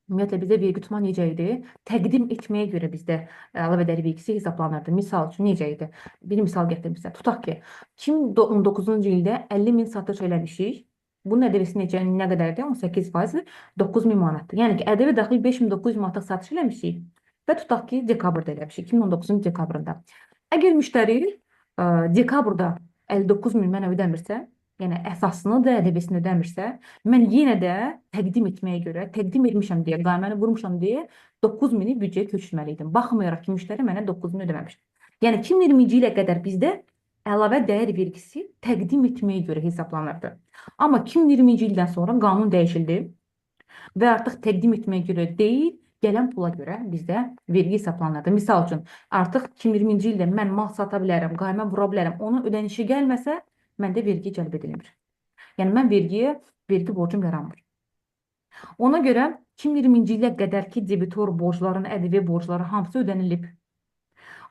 ümumiyyətlə bizdə vergi tutma necə idi? Təqdim etməyə görə bizdə əlavə dəyər vergisi hesablanırdı. Misal üçün necə idi? Bir misal gətirim sizə. Tutaq ki, 2019-cu ildə 50.000 satış eləmişik. Bunun ƏDV-si nə qədərdir? 18%, 9.000 manatdır. Yəni ki, ƏDV daxil 5.900 manatlıq satış eləmişik və tutaq ki, dekabrda eləmişik, 2019-cu dekabrında. Əgər müştəri dekabrda 59.000 mənə ödəmirsə, yəni əsasını da ƏDV-sini ödəmirsə, mən yenə də təqdim etməyə görə, təqdim etmişəm deyə, qayməni vurmuşam deyə 9.000-i büdcəyə köçürməliydim. Baxmayaraq ki, müştəri mənə 9.000 ödəməmiş. Yəni 2020-ci ilə qədər bizdə əlavə dəyər vergisi təqdim etməyə görə hesablanırdı. Amma 2020-ci ildən sonra qanun dəyişildi və artıq təqdim etməyə görə deyil, gələn pula görə bizdə vergi hesablanırdı. Misal üçün, artıq 2020-ci ildə mən mal sata bilərəm, qaymə vura bilərəm, onun ödənişi gəlməsə, məndə vergi cəlb edilmir. Yəni, mən vergi borcum yaranmır. Ona görə 2020-ci ilə qədərki debitor borcların, ƏDV borcları hamısı ödənilib.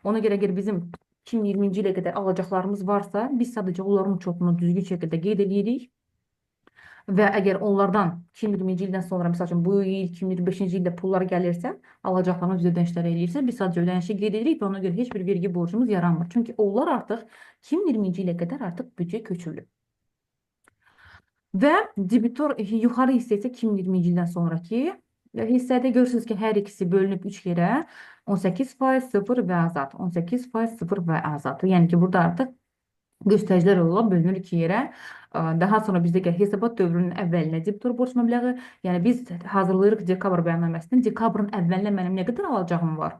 Ona görə əgər bizim 2020-ci ilə qədər alacaqlarımız varsa, biz sadəcə onların uçotunu düzgün şəkildə qeyd edirik və əgər onlardan 2020-ci ildən sonra, misal üçün, bu il 2025-ci ildə pullar gəlirsə, alacaqlarımız ödənişləri eləyirsə, biz sadəcə ödənişi qeyd edirik və ona görə heç bir vergi borcumuz yaranmır. Çünki onlar artıq 2020-ci ilə qədər artıq büdcəyə köçürülür. Və debitor yuxarı hissə isə 2020-ci ildən sonraki hissədə görürsünüz ki, hər ikisi bölünüb 3 yerə 18%, 0 və azad. 18%, 0 və azad. Yəni ki, burada artıq göstəricilər olaraq bölünür 2 yerə. Daha sonra bizdə hesabat dövrünün əvvəlinə debitor borc məbləği, yəni biz hazırlayırıq dekabr bəyannaməsini. Dekabrın əvvəlinə mənim nə qədər alacağım var?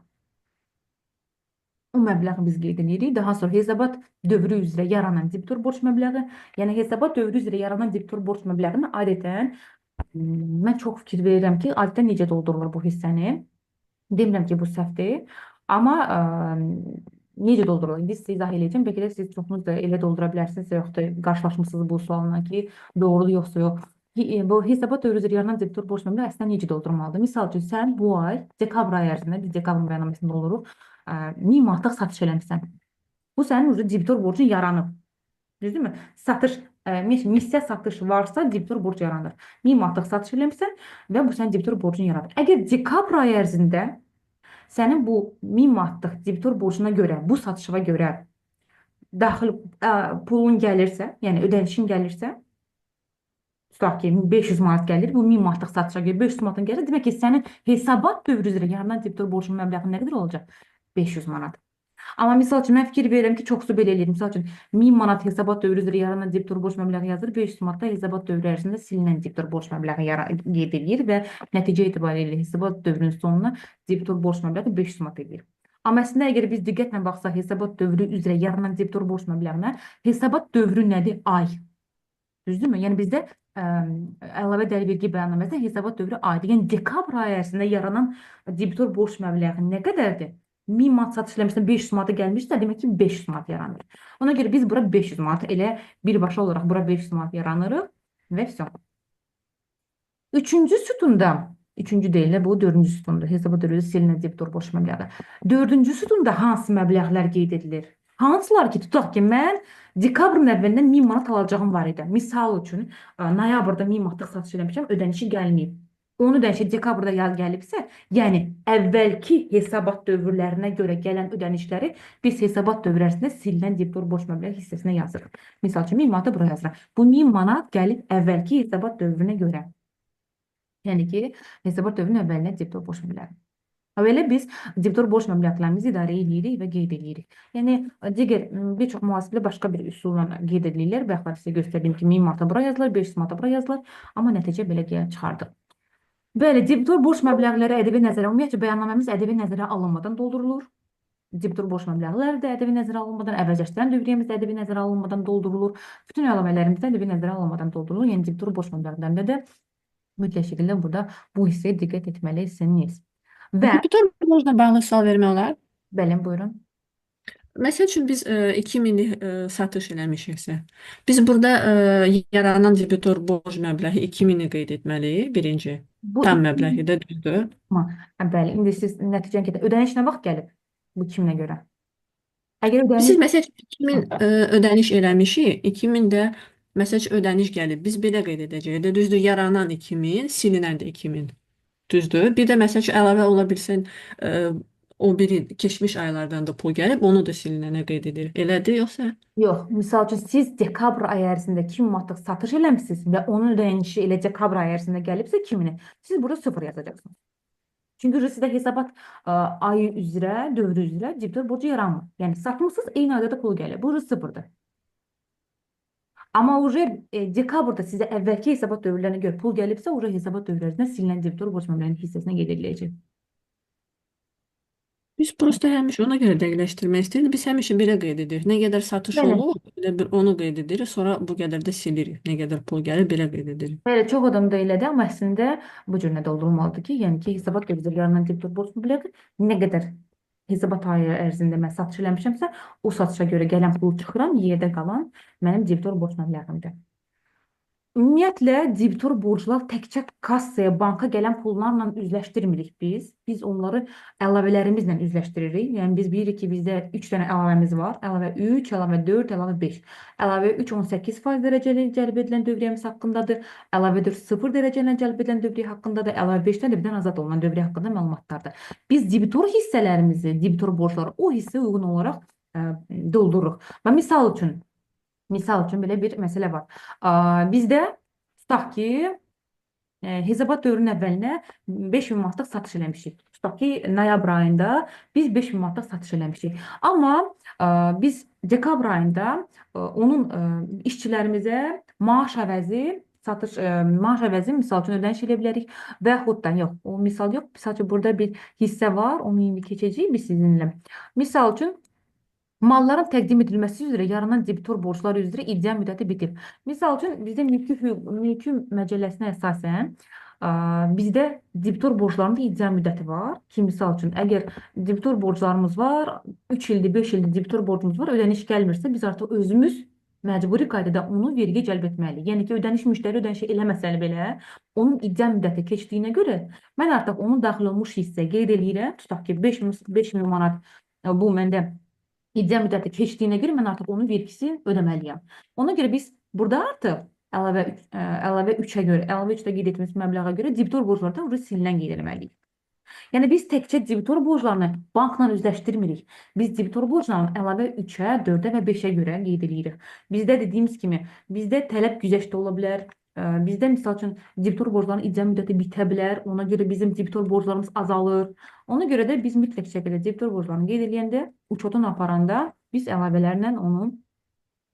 O məbləği biz qeyd edirik. Daha sonra hesabat dövrü üzrə yaranan debitor borc məbləği, yəni hesabat dövrü üzrə yaranan debitor borc məbləğini adətən Mən çox fikir verirəm ki, adətən necə doldurulur bu hissəni. Demirəm ki, bu səhvdir. Amma necə doldurulur? İndi sizə izah edəcəm. Bəlkə də siz çoxunuz da elə doldura bilərsiniz, yoxdur. Qarşılaşmısınız bu sualla ki, doğrudur yoxsa yox. Bu hesabat dövrü üzrə yaranan debitor borc məbləği əslində necə doldurmalıdır? Misal üçün, sən bu ay dekabr ayı ərzində, biz dekabrın bəyannaməsində oluruq, 1000 manatlıq satış eləmişsən. Bu sənin uzun debitor borcun yaranıb. Düzdürmü? Satış, missiya satış varsa debitor borc yaranır. 1000 manatlıq satış eləmişsən və bu sənin debitor borcun yaradır. Əgər dekabr ayı ərzində sənin bu 1000 manatlıq debitor borcuna görə, bu satışına görə daxil pulun gəlirsə, yəni ödənişin gəlirsə, tutaq ki, 500 manat gəlir, bu 1000 manatlıq satışa görə 500 manatın gəlir. Demək ki, sənin hesabat dövrü üzrə yaranan debitor borcunun məbləği nə qədər olacaq? 500 manat. Amma misal üçün mən fikir verirəm ki, çoxsu belə eləyir. Misal üçün 1000 manat hesabat dövrü üzrə yaranan debitor borc məbləği yazır, 500 manat da hesabat dövrü ərzində silinən debitor borc məbləği qeyd edilir və nəticə etibarilə hesabat dövrünün sonuna debitor borc məbləği 500 manat edir. Amma əslində əgər biz diqqətlə baxsaq hesabat dövrü üzrə yaranan debitor borc məbləğinə, hesabat dövrü nədir? Ay. Düzdürmü? Yəni bizdə əlavə dəyər vergi bəyannaməsində hesabat dövrü aydır. Yəni dekabr ayı ərzində yaranan debitor borc məbləği nə qədərdir? 1000 manat satış eləmişsən 500 manata gəlmişsə, demək ki 500 manat yaranır. Ona görə biz bura 500 manat elə birbaşa olaraq bura 500 manat yaranırıq və vəsə. Üçüncü sütunda, üçüncü deyil, bu dördüncü sütunda hesabat dövrü silinən debitor borc məbləği. Dördüncü sütunda hansı məbləğlər qeyd edilir? Hansılar ki, tutaq ki, mən dekabrın əvvəlindən 1000 manat alacağım var idi. Misal üçün, noyabrda 1000 manatlıq satış eləmişəm, ödənişi gəlməyib. Onu dəyişək dekabrda yaz gəlibsə, yəni əvvəlki hesabat dövrlərinə görə gələn ödənişləri biz hesabat dövrü ərzində silinən debitor borc məbləği hissəsinə yazırıq. Misal üçün 1000 manatı buraya yazırıq. Bu 1000 manat gəlib əvvəlki hesabat dövrünə görə. Yəni ki, hesabat dövrünün əvvəlinə debitor borc məbləği. Belə biz debitor borc məbləğlərimizi idarə edirik və qeyd edirik. Yəni, digər bir çox mühasiblə başqa bir üsulla qeyd edirlər. Bayaqlar sizə göstərdiyim ki, 1000 manata bura yazılır, 500 manata bura yazılır, amma nəticə belə çıxardıq. Bəli, debitor borc məbləğləri ədəbi nəzərə, ümumiyyətlə bəyannaməmiz ədəbi nəzərə alınmadan doldurulur. Debitor borc məbləğləri də ədəbi nəzərə alınmadan, əvəzləşdirən dövriyyəmiz də ədəbi nəzərə alınmadan doldurulur. Bütün əlavələrimiz də ədəbi nəzərə alınmadan doldurulur. Yəni, debitor borc məbləğlərində də mütləq şəkildə burada bu hissəyə diqqət etməlisiniz. Və, Debitor borcla bağlı sual vermək olar. bəli, buyurun. Məsəl üçün biz 2000-lik satış eləmişiksə, biz burada yaranan debitor borc məbləği 2000-i qeyd etməliyik, birinci. Bu Tam 2000 məbləği də düzdür. bəli, indi siz nəticəni gedir. Ödəniş nə vaxt gəlib? Bu 2000-ə görə. Əgər Siz ödəniş məsəl üçün 2000 ödəniş eləmişik, 2000 də məsəl üçün ödəniş gəlib. Biz belə qeyd edəcəyik də düzdür, yaranan 2000, silinən də 2000. Düzdür. Bir də məsəl üçün əlavə ola bilsin, o biri keçmiş aylardan da pul gəlib, onu da silinənə qeyd edir. Elədir yoxsa? yox, misal üçün siz dekabr ayı ərzində 2000 manatlıq satış eləmisiniz və onun ödənişi elə dekabr ayı ərzində gəlibsə 2000-i, siz burada 0 yazacaqsınız. Çünki sizdə hesabat ayı üzrə, dövrü üzrə debitor borcu yaranmır. Yəni satmısınız, eyni ayda da pul gəlir. Bu 0-dır. Amma dekabrda sizə əvvəlki hesabat dövrlərinə görə pul gəlibsə, hesabat dövrlərindən silinən debitor borc məbləğinin hissəsinə qeyd ediləcək. Biz prosta həmişə ona görə dəqiqləşdirmək istəyirik. Biz həmişə belə qeyd edirik. Nə qədər satış Bəli. olur, elə bir onu qeyd edirik, sonra bu qədər də silirik. Nə qədər pul gəlir, belə qeyd edirik. Bəli, çox adam da elədi, amma əslində bu cür nə də olmalıdır ki, yəni ki, hesabat dövrü yaranan debitor borc məbləği nə qədər hesabat ayı ərzində mən satış eləmişəmsə, o satışa görə gələn pul çıxıram, yerdə qalan mənim debitor borc məbləğimdir. Ümumiyyətlə, debitor borclar təkcə kassaya, banka gələn pullarla üzləşdirmirik biz. Biz onları əlavələrimizlə üzləşdiririk. Yəni, biz bilirik ki, bizdə 3 dənə əlavəmiz var. Əlavə 3, əlavə 4, əlavə 5. Əlavə 3 18% dərəcəli cəlb edilən dövriyyəmiz haqqındadır. Əlavə 4 0 dərəcə ilə cəlb edilən dövriyə haqqındadır. Əlavə 5-dən də birdən azad olunan dövriyə haqqında məlumatlardır. Biz debitor hissələrimizi, debitor borcları o hissəyə uyğun olaraq doldururuq. Və Misal üçün belə bir məsələ var. Bizdə tutaq ki, hesabat dövrünün əvvəlinə 5000 manatlıq satış eləmişik. Tutaq ki, noyabr ayında biz 5000 manatlıq satış eləmişik. Amma biz dekabr ayında onun işçilərimizə maaş əvəzi misal üçün ödəniş edə bilərik və yaxud da yox, o misal yox. Misal üçün burada bir hissə var, onu indi keçəcəyik biz sizinlə. Misal üçün Malların təqdim edilməsi üzrə yaranan debitor borclar üzrə iddia müddəti bitib. Misal üçün, bizdə mülki məcəlləsinə əsasən bizdə debitor borclarında iddia müddəti var ki, misal üçün, əgər debitor borclarımız var, 3 ildir, 5 ildir debitor borcumuz var, ödəniş gəlmirsə, biz artıq özümüz məcburi qaydada onu vergi cəlb etməliyik. Yəni ki, müştəri ödənişi eləməsə belə, onun iddia müddəti keçdiyinə görə mən artıq onun daxil olmuş hissə qeyd eləyirəm. Tutaq ki, 5 min manat bu məndə iddia müddəti keçdiyinə görə mən artıq onun vergisi ödəməliyəm. Ona görə biz burada artıq əlavə 3-ə görə, əlavə 3-də qeyd etdiyimiz məbləğə görə debitor borclardan silinən qeyd etməliyik. Yəni biz təkcə debitor borclarını bankla üzləşdirmirik. Biz debitor borclarını əlavə 3-ə, 4-ə və 5-ə görə qeyd edirik. Bizdə dediyimiz kimi, bizdə tələb güzəştdə ola bilər. Bizdə misal üçün debitor borclarının iddia müddəti bitə bilər. Ona görə bizim debitor borclarımız azalır. Ona görə də biz mütləq şəkildə debitor borclarını qeyd edəndə, uçotun aparanda biz əlavələrlə onu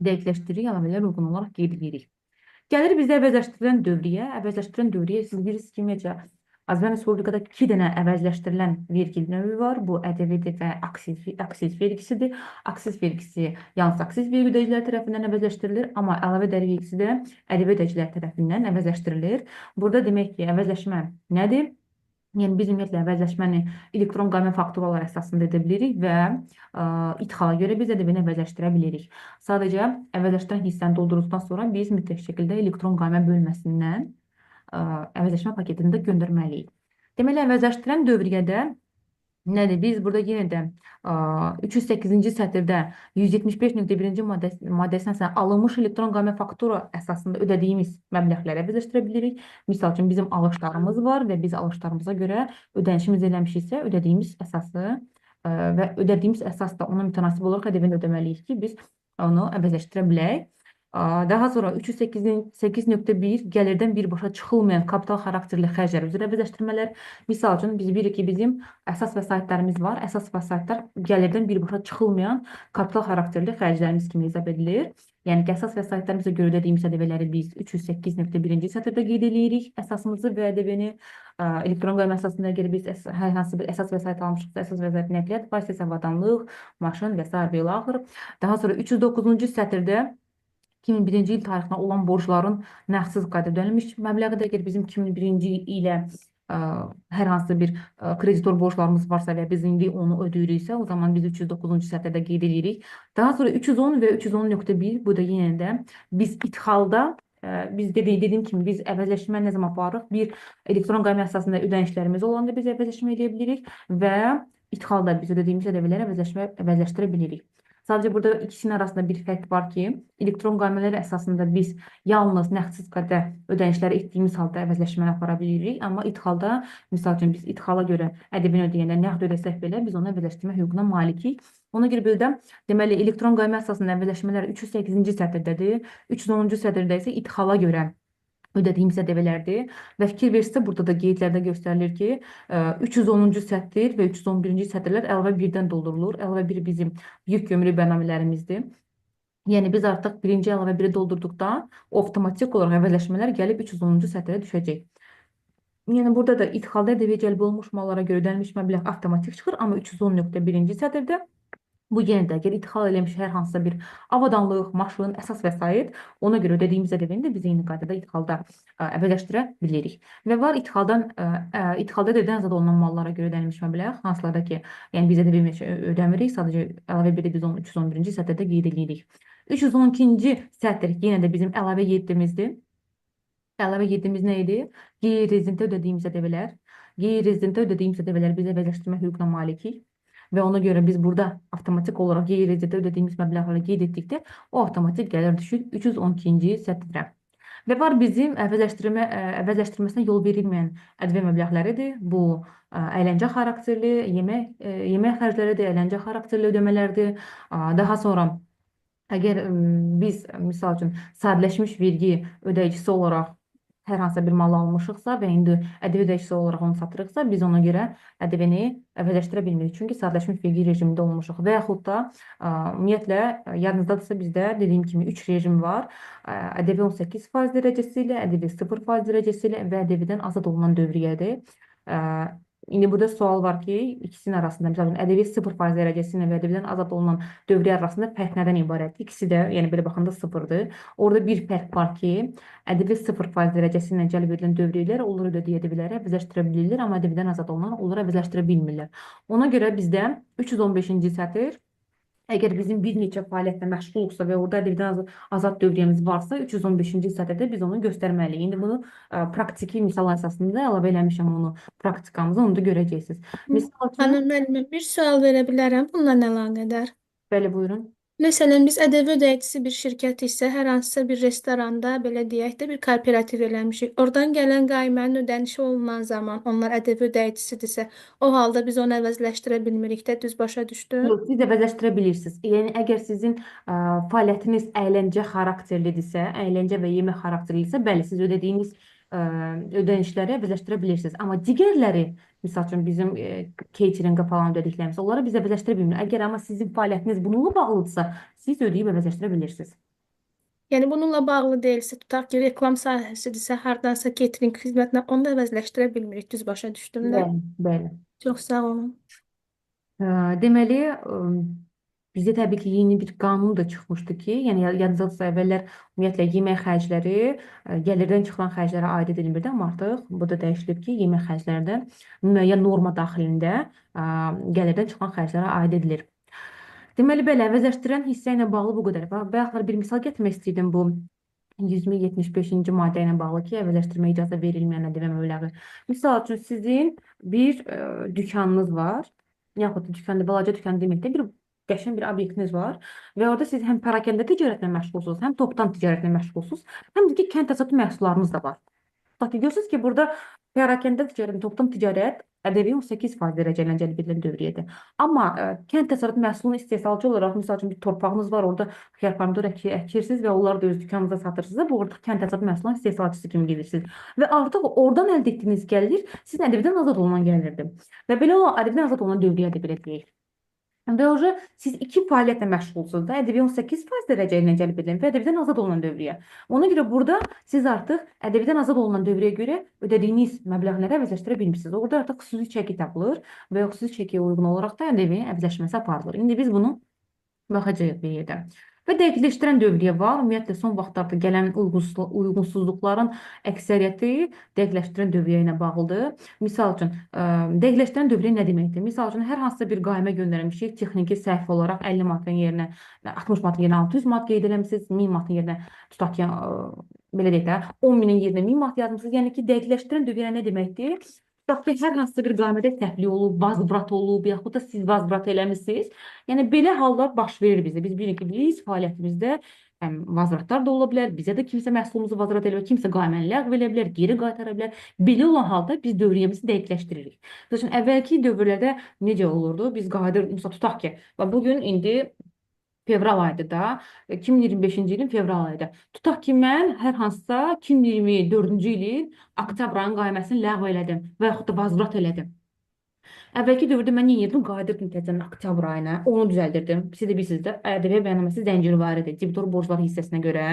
dəqiqləşdiririk, əlavələr uyğun olaraq qeyd edirik. Gəlir bizdə əvəzləşdirilən dövriyə. Əvəzləşdirilən dövriyə siz bilirsiniz ki, ümumiyyətlə Azərbaycan Respublikada 2 dənə əvəzləşdirilən vergi növü var. Bu ƏDV-dir və aksiz vergisidir. Aksiz vergisi yalnız aksiz vergi ödəyiciləri tərəfindən əvəzləşdirilir, amma əlavə dəyər vergisi də ƏDV ödəyiciləri tərəfindən əvəzləşdirilir. Burada demək ki, əvəzləşmə nədir? Yəni biz ümumiyyətlə əvəzləşməni elektron qayma fakturalar əsasında edə bilirik və idxala görə biz ƏDV-ni əvəzləşdirə bilirik. Sadəcə əvəzləşdirən hissəni doldurduqdan sonra biz mütləq şəkildə elektron qayma bölməsindən əvəzləşmə paketində göndərməliyik. Deməli, əvəzləşdirən dövriyyədə nədir? Biz burada yenə də 308-ci sətirdə 175.1-ci maddəsinə əsasən alınmış elektron qayma faktura əsasında ödədiyimiz məbləğləri əvəzləşdirə bilirik. Misal üçün, bizim alışlarımız var və biz alışlarımıza görə ödənişimiz eləmişiksə, ödədiyimiz əsası və ödədiyimiz əsas da ona mütənasib olaraq ƏDV-ni ödəməliyik ki, biz onu əvəzləşdirə bilək. Daha sonra 308.1 gəlirdən birbaşa çıxılmayan kapital xarakterli xərclər üzrə əvəzləşdirmələr. Misal üçün, biz bilirik ki, bizim əsas vəsaitlərimiz var. Əsas vəsaitlər gəlirdən birbaşa çıxılmayan kapital xarakterli xərclərimiz kimi hesab edilir. Yəni ki, əsas vəsaitlərimizə görə ödədiyimiz ƏDV-ləri biz 308.1-ci sətirdə qeyd edirik. Əsasımızı və ƏDV-ni elektron qayma əsasında görə biz hər hansı bir əsas vəsait almışıqsa, əsas vəsait nəqliyyat, vasitə avadanlıq, maşın və s. belə axır. Daha sonra 309-cu sətirdə 2001-ci il tarixinə olan borcların nağdsız qaydada ödənilmiş məbləği də əgər bizim 2001-ci ilə hər hansı bir kreditor borclarımız varsa və biz indi onu ödəyiriksə, o zaman biz 309-cu sətirdə qeyd edirik. Daha sonra 310 və 310.1 bu da yenə də biz idxalda biz dediyim kimi biz əvəzləşmə nə zaman aparırıq? Bir elektron qayma əsasında ödənişlərimiz olanda biz əvəzləşmə edə bilirik və idxalda biz ödədiyimiz ƏDV-ləri əvəzləşdirə bilirik. Sadəcə burada ikisinin arasında bir fərq var ki, elektron qaymələr əsasında biz yalnız nağdsız qaydada ödənişləri etdiyimiz halda əvəzləşməni apara bilirik, amma idxalda, misal üçün biz idxala görə ƏDV-ni ödəyəndə nəqd ödəsək belə biz onu əvəzləşdirmə hüququna malikik. Ona görə belə də deməli elektron qayma əsasında əvəzləşmələr 308-ci sətirdədir, 310-cu sətirdə isə idxala görə ödədiyimiz ƏDV-lərdir və fikir verirsə burada da qeydlərdə göstərilir ki, 310-cu sətr və 311-ci sətirlər əlavə 1-dən doldurulur. Əlavə 1 bizim yük gömrük bərnamələrimizdir. Yəni biz artıq birinci əlavə 1-i doldurduqda avtomatik olaraq əvəzləşmələr gəlib 310-cu sətrə düşəcək. Yəni burada da idxalda ƏDV cəlb olunmuş mallara görə ödənilmiş məbləğ avtomatik çıxır, amma 310.1-ci sətirdə bu yenə də əgər idxal eləmiş hər hansısa bir avadanlıq, maşın, əsas vəsait, ona görə ödədiyimiz ƏDV-ni də biz eyni qaydada idxalda əvəzləşdirə bilirik. Və var idxalda ƏDV-dən azad olunan mallara görə ödənilmiş məbləğ, hansılarda ki, yəni biz ƏDV ödəmirik, sadəcə əlavə 1-də biz onu 311-ci sətirdə qeyd edirik. 312-ci sətr yenə də bizim əlavə 7-imizdir. Əlavə 7-imiz nə idi? Qeyri-rezidentə ödədiyimiz ƏDV-lər. Qeyri-rezidentə ödədiyimiz ədəvələri biz əvəzləşdirmə hüququna malikik. Və ona görə biz burada avtomatik olaraq qeyri-rezidentə ödədiyimiz məbləğləri qeyd etdikdə o avtomatik gəlir düşür 312-ci sətirə. Və var bizim əvəzləşdirməsinə yol verilməyən ƏDV məbləğləridir. Bu əyləncə xarakterli, yemək xərcləridir, əyləncə xarakterli ödəmələrdir. Daha sonra əgər biz misal üçün sadələşmiş vergi ödəyicisi olaraq hər hansısa bir mal almışıqsa və indi ƏDV ödəyicisi olaraq onu satırıqsa, biz ona görə ƏDV-ni əvəzləşdirə bilmirik. Çünki sadələşmiş vergi rejimində olmuşuq. Və yaxud da ümumiyyətlə yadınızdadırsa bizdə dediyim kimi 3 rejim var. ƏDV 18% dərəcəsi ilə, ƏDV 0% dərəcəsi ilə və ƏDV-dən azad olunan dövriyyədir. İndi burada sual var ki, ikisinin arasında, məsələn, ədəbiyyat 0% dərəcəsi ilə və ədəbiyyatdan azad olunan dövriyyə arasında fərq nədən ibarətdir? İkisi də, yəni belə baxanda sıfırdır. Orada bir fərq var ki, ədəbiyyat 0% dərəcəsi ilə cəlb edilən dövriyyələr onları ödəyə bilirlər, əvəzləşdirə bilirlər, amma ədəbiyyatdan azad olunan onları əvəzləşdirə bilmirlər. Ona görə bizdə 315-ci sətir, əgər bizim bir neçə fəaliyyətlə məşğulluqsa və orada ədəbiyyatdan azad dövriyyəmiz varsa, 315-ci sətirdə biz onu göstərməliyik. İndi bunu praktiki misal əsasında əlavə eləmişəm onu praktikamıza, onu da görəcəksiniz. Misal üçün, Ana müəllimə bir sual verə bilərəm bununla əlaqədar. bəli, buyurun. Məsələn, biz ƏDV ödəyicisi bir şirkət isə hər hansısa bir restoranda, belə deyək də, bir kooperativ eləmişik. Oradan gələn qaymənin ödənişi olunan zaman onlar ƏDV ödəyicisidirsə, o halda biz onu əvəzləşdirə bilmirik də, düz başa düşdüm? Yox, siz əvəzləşdirə bilirsiniz. Yəni, əgər sizin fəaliyyətiniz əyləncə xarakterlidirsə, əyləncə və yemək xarakterlidirsə, bəli, siz ödədiyiniz ödənişləri əvəzləşdirə bilirsiniz. Amma digərləri, misal üçün bizim caterinqə falan ödədiklərimiz, onları biz əvəzləşdirə bilmirik. Əgər amma sizin fəaliyyətiniz bununla bağlıdırsa, siz ödəyib əvəzləşdirə bilirsiniz. Yəni bununla bağlı deyilsə, tutaq ki, reklam sahəsidirsə, hardansa catering xidmətinə onu da əvəzləşdirə bilmirik, düz başa düşdüm də. Bəli, bəli. Çox sağ olun. Deməli, bizdə təbii ki, yeni bir qanun da çıxmışdı ki, yəni yadınızdadırsa, əvvəllər ümumiyyətlə yemək xərcləri gəlirdən çıxılan xərclərə aid edilmirdi, amma artıq bu da dəyişilib ki, yemək xərcləri də müəyyən norma daxilində gəlirdən çıxan xərclərə aid edilir. Deməli, belə, əvəzləşdirən hissə ilə bağlı bu qədər. Bayaqlar bir misal gətirmək istəyirdim bu 175-ci maddə ilə bağlı ki, əvəzləşdirmə icazə verilməyən ədəbi məbləği. Misal üçün, sizin bir dükanınız var, yaxud da dükan, balaca dükan deməkdə bir qəşəng bir obyektiniz var və orada siz həm pərakəndə ticarətlə məşğulsunuz, həm toptan ticarətlə məşğulsunuz, həm də ki, kənd təsərrüfatı məhsullarınız da var. Tutaq ki, görürsünüz ki, burada pərakəndə ticarət, toptan ticarət ədəbi 18% dərəcə ilə cəlb edilən dövriyyədir. Amma kənd təsərrüfatı məhsulunun istehsalçı olaraq, misal üçün bir torpağınız var, orada xiyar pomidor əkirsiniz və onları da öz dükanınızda satırsınız, bu orada kənd təsərrüfatı məhsulunun istehsalçısı kimi gedirsiniz. Və artıq oradan əldə etdiyiniz gəlir sizin ədəbiyyatdan azad olunan gəlirdir. Və belə olan ədəbiyyatdan azad olunan dövriyyədir, belə deyək. Və orada siz iki fəaliyyətlə məşğulsunuz da, ədəbiyyat 18% dərəcə ilə cəlb edilen və ədəbiyyatdan azad olunan dövriyyə. Ona görə burada siz artıq ədəbiyyatdan azad olunan dövriyyə görə ödədiyiniz məbləğləri əvəzləşdirə bilmirsiniz. Orada artıq xüsusi çəki tapılır və xüsusi çəkiyə uyğun olaraq da ədəbiyyat əvəzləşməsi aparılır. İndi biz bunu baxacağıq bir yerdə. Və dəqiqləşdirən dövriyyə var. Ümumiyyətlə, son vaxtlarda gələn uyğunsuzluqların əksəriyyəti dəqiqləşdirən dövriyyə ilə bağlıdır. Misal üçün, dəqiqləşdirən dövriyyə nə deməkdir? Misal üçün, hər hansısa bir qaymə göndərmişik, texniki səhv olaraq 50 manatın yerinə, 60 manatın yerinə 600 manat qeyd eləmişsiniz, 1000 manatın yerinə, tutaq ki, belə deyək də, 10 minin yerinə 1000 manat yazmışsınız. Yəni ki, dəqiqləşdirən dövriyyə nə deməkdir? Tutaq ki, hər hansısa bir qaymədə səhvlik olub, vazvrat olub, yaxud da siz vazvrat eləmişsiniz. Yəni, belə hallar baş verir bizdə. Biz bilirik ki, biz fəaliyyətimizdə vazvratlar da ola bilər, bizə də kimsə məhsulumuzu vazvrat elə bilər, kimsə qayməni ləğv elə bilər, geri qaytara bilər. Belə olan halda biz dövriyyəmizi dəqiqləşdiririk. Məsələn, əvvəlki dövrlərdə necə olurdu? Biz qayıdırdıq, məsələn, tutaq ki, bugün indi fevral ayıdır da, 2025-ci ilin fevral ayıdır. Tutaq ki, mən hər hansısa 2024-cü ilin oktyabr ayının qayməsini ləğv elədim və yaxud da vazvrat elədim. Əvvəlki dövrdə mən nə edirdim? Qayıdırdım təzədən oktyabr ayına, onu düzəldirdim. Siz də bilirsiniz də, ədəbiyyat bəyannaməsi zəncirvarıdır. Debitor borclar hissəsinə görə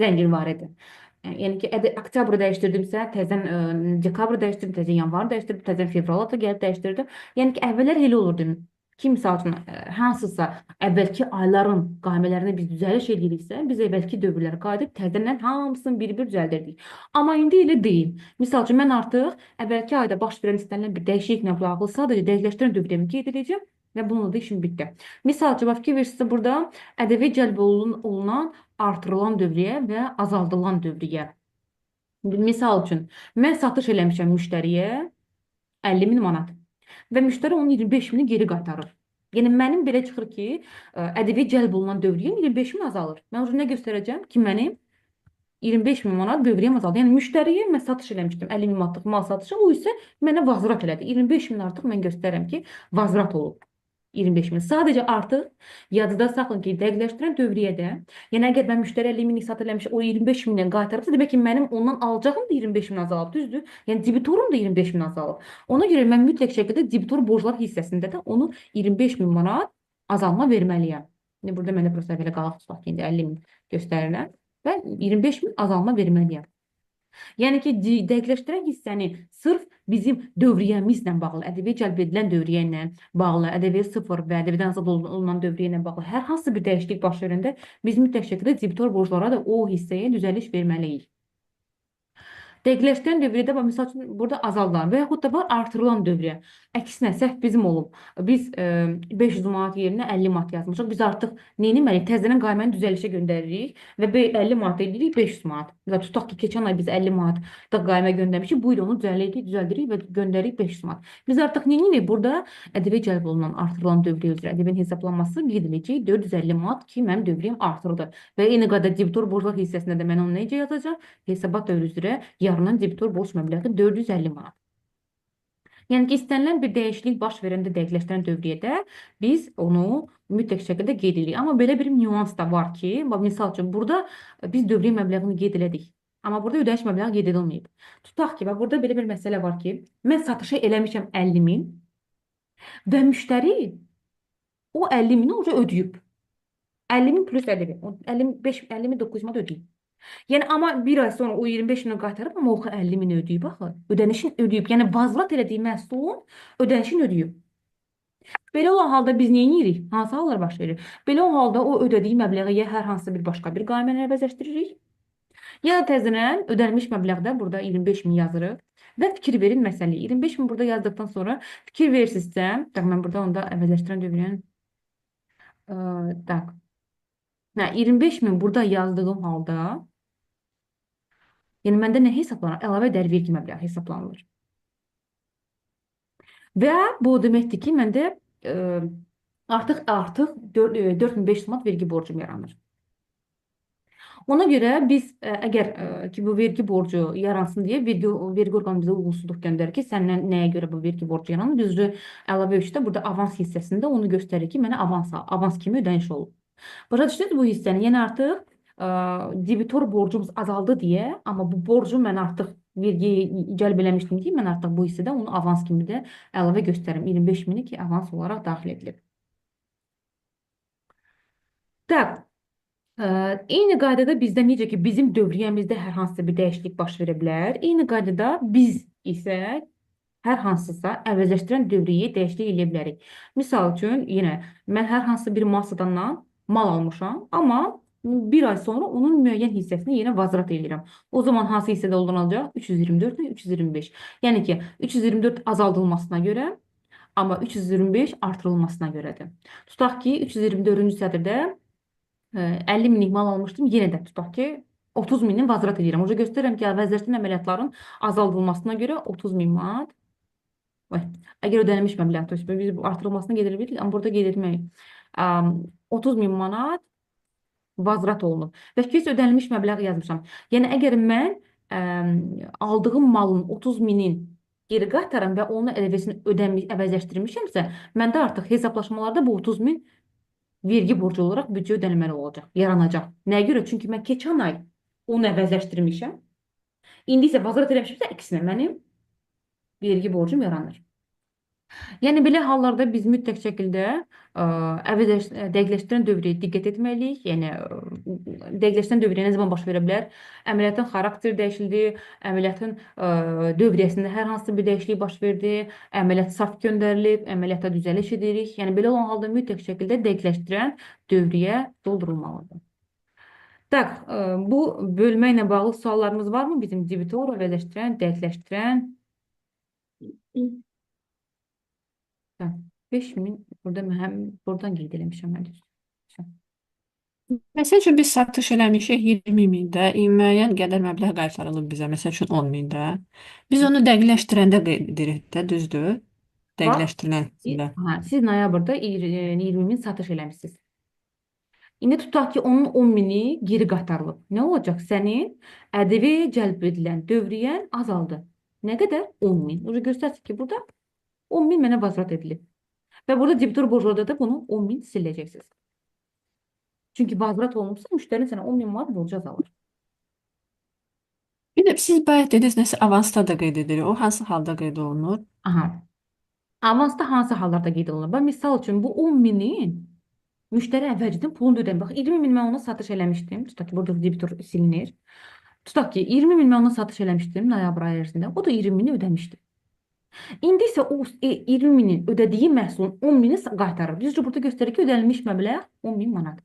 zəncirvarıdır. Yəni ki, oktyabr dəyişdirdimsə, təzən dekabr dəyişdirdim, təzən yanvar dəyişdirdim, təzən fevral da gəlib dəyişdirdim. Yəni ki, əvvəllər elə olurdu. Ki, misal üçün, hansısa əvvəlki ayların qaymələrini biz düzəliş ediriksə, biz əvvəlki dövrlərə qayıdıb təzədən hamısını bir-bir düzəldirdik. Amma indi elə deyil. Misal üçün, mən artıq əvvəlki ayda baş verən istənilən bir dəyişikliklə bağlı sadəcə dəqiqləşdirən dövrəmi qeyd edəcəm və bununla da işim bitdi. Misal üçün, fikir versiniz burada ədəbiyyat cəlb olunan artırılan dövriyyə və azaldılan dövriyyə. Misal üçün, mən satış eləmişəm müştəriyə 50.000 manat. Və müştəri onun 25.000-i geri qaytarır. Yəni, mənim belə çıxır ki, ədəbiyyat cəlb olunan dövriyyəm 25.000 azalır. Mən nə göstərəcəm ki, mənim 25.000 manat dövriyyəm azaldı. Yəni, müştəriyə mən satış eləmişdim 50.000 manatlıq mal satışı, o isə mənə vazvrat elədi. 25.000 artıq mən göstərəm ki, vazvrat olub. 25.000. Sadəcə artıq yadda saxlayın ki, dəqiqləşdirən dövriyyədə, yəni əgər mən müştəri 50.000 sat eləmiş, o 25.000-dən qaytarıbsa, demək ki, mənim ondan alacağım da 25.000 azalıb, düzdür? Yəni debitorum da 25.000 azalıb. Ona görə mən mütləq şəkildə debitor borclar hissəsində də onu 25.000 manat azalma verməliyəm. Yəni burada mənə prosta belə qalaq tutaq ki, indi 50.000 göstərirlər və 25.000 azalma verməliyəm. Yəni ki, dəqiqləşdirən hissəni sırf bizim dövriyyəmizlə bağlı, ƏDV cəlb edilən dövriyyə ilə bağlı, ƏDV sıfır və ƏDV-dən azad olunan dövriyyə ilə bağlı hər hansı bir dəyişiklik baş verəndə biz mütləq şəkildə debitor borclara da o hissəyə düzəliş verməliyik. Dəqiqləşdirən dövriyədə misal üçün burada azalılan və yaxud da var artırılan dövriyyə. Əksinə səhv bizim olub. Biz 500 manat yerinə 50 manat yazmışıq. Biz artıq nə etməliyik? Təzədən qayməni düzəlişə göndəririk və 50 manat edirik 500 manat. Məsələn, tutaq ki, keçən ay biz 50 manat da qaymə göndərmişik. Bu il onu düzəldirik və göndəririk 500 manat. Biz artıq nə edirik? Burada ƏDV cəlb olunan artırılan dövriyyə üzrə ƏDV-nin hesablanması qeyd ediləcək 450 manat ki, mənim dövriyyəm artırıldı. Və eyni qədər debitor borclar hissəsində də mən onu necə yazacağam? Hesabat dövrü üzrə yarınan debitor borc məbləği 450 manat. Yəni ki, istənilən bir dəyişiklik baş verəndə dəqiqləşdirən dövriyyədə biz onu mütləq şəkildə qeyd edirik. Amma belə bir nüans da var ki, misal üçün burada biz dövriyyə məbləğini qeyd elədik. Amma burada ödəniş məbləği qeyd edilməyib. Tutaq ki, burada belə bir məsələ var ki, mən satışa eləmişəm 50 min və müştəri o 50 mini uca ödəyib. 50 min plus ƏDV. 50 min 900 manat ödəyib. Yəni amma bir ay sonra o 25 mini qaytarıb, amma o 50 mini ödəyib axı. Ödənişin ödəyib. Yəni bazlat elədiyi məhsulun ödənişini ödəyib. Belə olan halda biz nə edirik? Hansı hallar baş verir? Belə olan halda o ödədiyi məbləği ya hər hansı bir başqa bir qayma ilə əvəzləşdiririk, ya da təzədən ödənilmiş məbləğdə burada 25 min yazırıq və fikir verin məsələyə. 25 min burada yazdıqdan sonra fikir verirsinizsə, mən burada onda əvəzləşdirən dövriyən tak. 25 min burada yazdığım halda yəni məndə nə hesablanır? Əlavə dəyər vergi məbləği hesablanılır. Və bu deməkdir ki, məndə artıq 4500 manat vergi borcum yaranır. Ona görə biz əgər ki, bu vergi borcu yaransın deyə vergi orqanı bizə uyğunsuzluq göndərir ki, səndən nəyə görə bu vergi borcu yaranır? Düzdür, əlavə üçdə burada avans hissəsində onu göstərir ki, mənə avans kimi ödəniş olub. Başa düşdünüz bu hissəni? Yəni artıq debitor borcumuz azaldı deyə, amma bu borcu mən artıq vergiyə cəlb eləmişdim ki, mən artıq bu hissədə onu avans kimi də əlavə göstərim. 25 mini ki, avans olaraq daxil edilib. Tak, eyni qaydada bizdə necə ki, bizim dövriyyəmizdə hər hansısa bir dəyişiklik baş verə bilər. Eyni qaydada biz isə hər hansısa əvəzləşdirən dövriyyəyə dəyişiklik eləyə bilərik. Misal üçün, yenə mən hər hansı bir masadan mal almışam, amma bir ay sonra onun müəyyən hissəsini yenə vazrat edirəm. O zaman hansı hissədə olunacaq? 324 və 325. Yəni ki, 324 azaldılmasına görə, amma 325 artırılmasına görədir. Tutaq ki, 324-cü sətirdə 50 minlik mal almışdım, yenə də tutaq ki, 30 minin vazrat edirəm. Oca göstərirəm ki, əvəzləşdirən əməliyyatların azaldılmasına görə 30 min manat. Əgər ödənilmiş məbləğ, biz artırılmasına qeyd edirik, amma burada qeyd etməyik. 30 min manat vazrat olunub. Və ki, ödənilmiş məbləği yazmışam. Yəni, əgər mən aldığım malın 30 minin geri qaytarım və onun ƏDV-sini əvəzləşdirmişəmsə, məndə artıq hesablaşmalarda bu 30 min vergi borcu olaraq büdcə ödənilməli olacaq, yaranacaq. Nəyə görə? Çünki mən keçən ay onu əvəzləşdirmişəm. İndi isə vazrat eləmişimsə, əksinə mənim vergi borcum yaranır. Yəni, belə hallarda biz mütləq şəkildə dəqiqləşdirən dövriyyə diqqət etməliyik. Yəni, dəqiqləşdirən dövriyyə nə zaman baş verə bilər? Əməliyyatın xarakteri dəyişildi, əməliyyatın dövriyyəsində hər hansı bir dəyişiklik baş verdi, əməliyyat saf göndərilib, əməliyyata düzəliş edirik. Yəni, belə olan halda mütləq şəkildə dəqiqləşdirən dövriyyə doldurulmalıdır. Tak, bu bölmə ilə bağlı suallarımız varmı? Bizim debitor, əvəzləşdirən, dəqiqləşdirən. 5000 burada həm buradan qeyd eləmişəm mən. Məsəl üçün biz satış eləmişik 20 mində, müəyyən qədər məbləğ qaytarılıb bizə, məsəl üçün 10 mində. Biz onu dəqiqləşdirəndə qeyd edirik də, düzdür? Dəqiqləşdirilən hissində. Siz noyabrda 20 min satış eləmişsiniz. İndi tutaq ki, onun 10 mini geri qaytarılıb. Nə olacaq? Sənin ƏDV cəlb edilən dövriyyən azaldı. Nə qədər? 10 min. Oca göstərsin ki, burada 10 min mənə vazrat edilib. Və burada debitor borclarda da bunu 10 min siləcəksiniz. Çünki vazrat olunubsa, müştəri sənə 10 min manat borcu azalır. Bir də siz bayaq dediniz, nəsə avansda da qeyd edirik. O hansı halda qeyd olunur? Aha. Avansda hansı hallarda qeyd olunur? Misal üçün, bu 10 minin müştəri əvvəlcədən pulunu ödəmir. Bax, 20 min mən ona satış eləmişdim. Tutaq ki, burada debitor silinir. Tutaq ki 20 min mən ona satış eləmişdim noyabr ayı ərzində. O da 20 mini ödəmişdi. İndi isə o 20 minin ödədiyi məhsulun 10 mini qaytarır. Düzdür, burada göstərir ki, ödənilmiş məbləğ 10 min manat.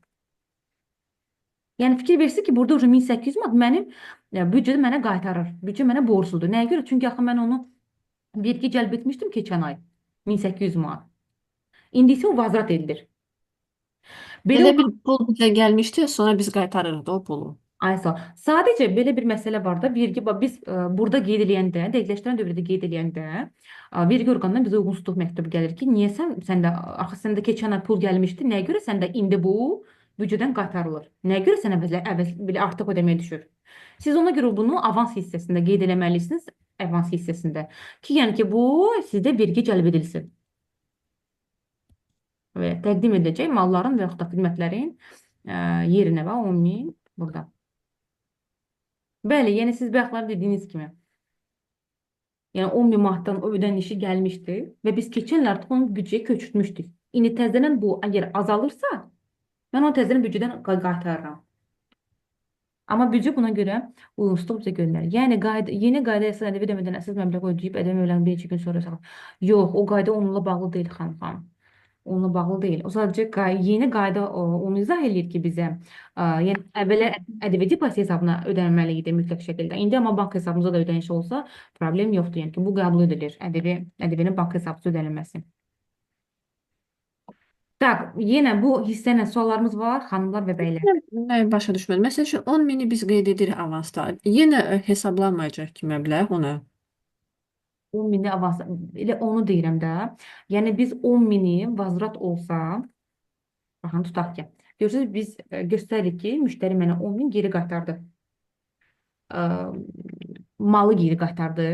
Yəni fikir versin ki, burada 1800 manat mənim büdcədə mənə qaytarır. Büdcə mənə borcludur. Nəyə görə? Çünki axı mən onu vergi cəlb etmişdim keçən ay 1800 manat. İndi isə o vazrat edilir. Belə Elə bir pul bizə gəlmişdi, sonra biz qaytarırıq da o pulu. Aysa, sadəcə belə bir məsələ var da, biz burada qeyd eləyəndə, dəqiqləşdirən dövrdə qeyd eləyəndə, vergi orqanından bizə uyğunsuzluq məktubu gəlir ki, niyə axı səndə keçən ay pul gəlmişdi, nəyə görə səndə indi bu büdcədən qaytarılır? Nəyə görə sənə belə artıq ödəməyə düşür? Siz ona görə bunu avans hissəsində qeyd eləməlisiniz, avans hissəsində ki, yəni ki, bu sizdə vergi cəlb edilsin və təqdim edəcək malların və yaxud da xidmətlərin yerinə və 10 min burada. Bəli, yəni siz bayaqlar dediyiniz kimi, yəni 10 min manatdan o ödənişi gəlmişdi və biz keçən il artıq onu büdcəyə köçürtmüşdük. İndi təzədən bu əgər azalırsa, mən onu təzədən büdcədən qaytarıram. Amma büdcə buna görə uyğunsuzluq bizə göndərir. Yəni yeni qayda əsasında ədəbi ödəmədən əsas məbləğ ödəyib ədəbi ödəmələrini bir neçə gün sonra saxlar. Yox, o qayda onunla bağlı deyil xanım. Onunla bağlı deyil. O sadəcə yeni qayda onu izah eləyir ki, bizə yəni əvvəllər ƏDV depoziti hesabına ödənməli idi mütləq şəkildə. İndi amma bank hesabımıza da ödəniş olsa problem yoxdur. Yəni ki, bu qəbul edilir. ƏDV-nin bank hesabı ödənilməsi. Tak, yenə bu hissə ilə suallarımız var, xanımlar və bəylər. Nə başa düşmədim. Məsəl üçün 10 mini biz qeyd edirik avansda. Yenə hesablanmayacaq ki, məbləğ ona. 10 mini avans, elə onu deyirəm də. Yəni biz 10 mini vazrat olsa, baxın tutaq ki, görürsünüz biz göstəririk ki, müştəri mənə 10 min geri qaytardı. Malı geri qaytardı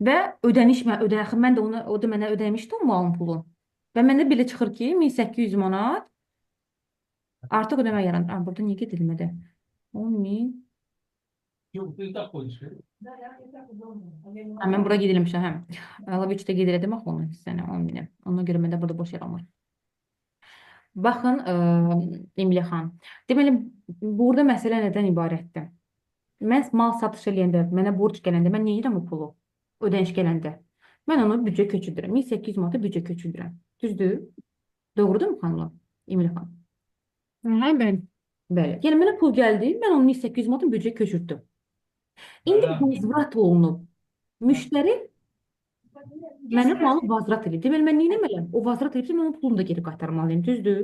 və axı mən də o da mənə ödəmişdi o malın pulunu. Və məndə belə çıxır ki, 1800 manat artıq ödəmə yaranır. Burada niyə qeyd edilmədi? 10 min. Mən bura qeyd eləmişəm, həm. Əlavə 3-də qeyd elədim axı onu hissəni 10 mini. Ona görə məndə burada boş yaranmır. Baxın, Emiliyyə xanım. Deməli, burada məsələ nədən ibarətdir? Mən mal satış eləyəndə, mənə borc gələndə, mən niyə edirəm o pulu? Ödəniş gələndə. Mən onu büdcə köçürdürəm. 1800 manatı büdcə köçürdürəm. Düzdür? Doğrudur mu xanım? Emiliyyə xanım. Hə, bəli. Bəli. Yəni mənə pul gəldi, mən onu 1800 manatı büdcə köçürdüm. İndi vazrat olunub. Müştəri mənə malı vazrat edir. Deməli, mən niyə etməliyəm? O vazrat edibsə, mən onun pulunu da geri qaytarmalıyım. Düzdür?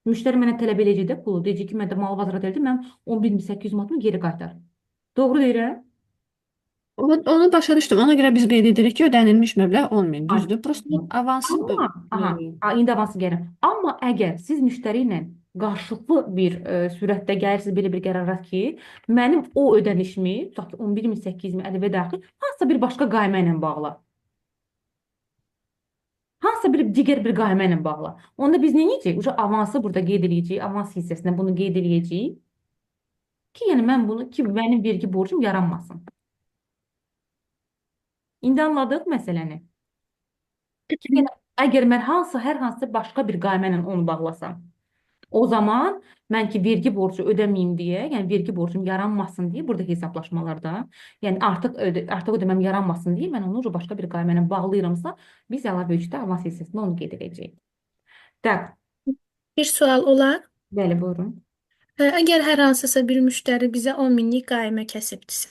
Müştəri mənə tələb edəcək də pulu. Deyəcək ki, mən də malı vazrat edirdim, mən 10.800 manatımı geri qaytar. Doğru deyirəm? Onu başa düşdüm. Ona görə biz qeyd edirik ki, ödənilmiş məbləğ 10 min. Düzdür? Prosta avansı İndi avansı gəlirəm. Amma əgər siz müştəri ilə qarşılıqlı bir sürətdə gəlirsiniz belə bir qərara ki, mənim o ödənişimi, tutaq ki, 11.800 ƏDV daxil, hansısa bir başqa qaymə ilə bağlı. Hansısa bir digər bir qaymə ilə bağlı. Onda biz nə edəcəyik? Avansı burada qeyd edəcəyik, avans hissəsində bunu qeyd edəcəyik ki, yəni mən bunu ki, mənim vergi borcum yaranmasın. İndi anladıq məsələni. Yəni, əgər mən hər hansı başqa bir qaymə ilə onu bağlasam, o zaman mən ki, vergi borcu ödəməyim deyə, yəni vergi borcum yaranmasın deyə burada hesablaşmalarda, yəni artıq ödəməm yaranmasın deyə mən onu başqa bir qaymə ilə bağlayıramsa, biz əlavə 3-də avans hissəsində onu qeyd edəcəyik. Tak, Bir sual olar. bəli, buyurun. Əgər hər hansısa bir müştəri bizə 10 minlik qaymə kəsibdirsə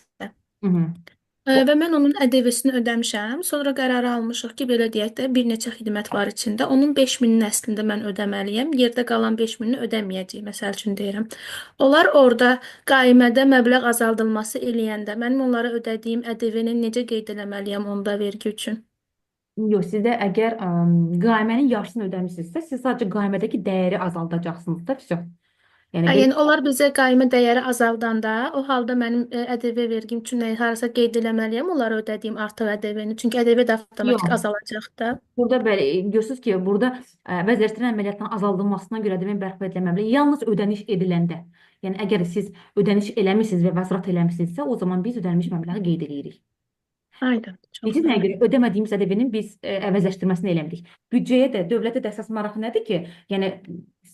və mən onun ƏDV-sini ödəmişəm, sonra qərarı almışıq ki, belə deyək də, bir neçə xidmət var içində. Onun 5 minini əslində mən ödəməliyəm, yerdə qalan 5 minini ödəməyəcəyim, məsəl üçün deyirəm. Onlar orada qaymədə məbləğ azaldılması eləyəndə mənim onlara ödədiyim ƏDV-ni necə qeyd eləməliyəm onda vergi üçün? Yox, sizdə əgər qaymənin yarısını ödəmişsinizsə, siz sadəcə qaymədəki dəyəri azaldacaqsınız da, vəsə. Yəni onlar bizə qaymə dəyəri azaldanda, o halda mənim ƏDV vergim üçün harasa qeyd eləməliyəm onlara ödədiyim artıq ƏDV-ni. Çünki ƏDV də avtomatik azalacaq da. Burada bəli, görürsünüz ki, burada vəzirləşdirmə əməliyyatının azaldılmasına görə ƏDV bərpa ediləməli. Yalnız ödəniş ediləndə. Yəni əgər siz ödəniş eləmisiniz və vəzrat eləmisinizsə, o zaman biz ödənilmiş məbləği qeyd edirik. Aydın. Biz nəyə görə ödəmədiyimiz ƏDV-nin biz əvəzləşdirməsini eləmirik. Büdcəyə də, dövlətə də əsas marağı nədir ki, yəni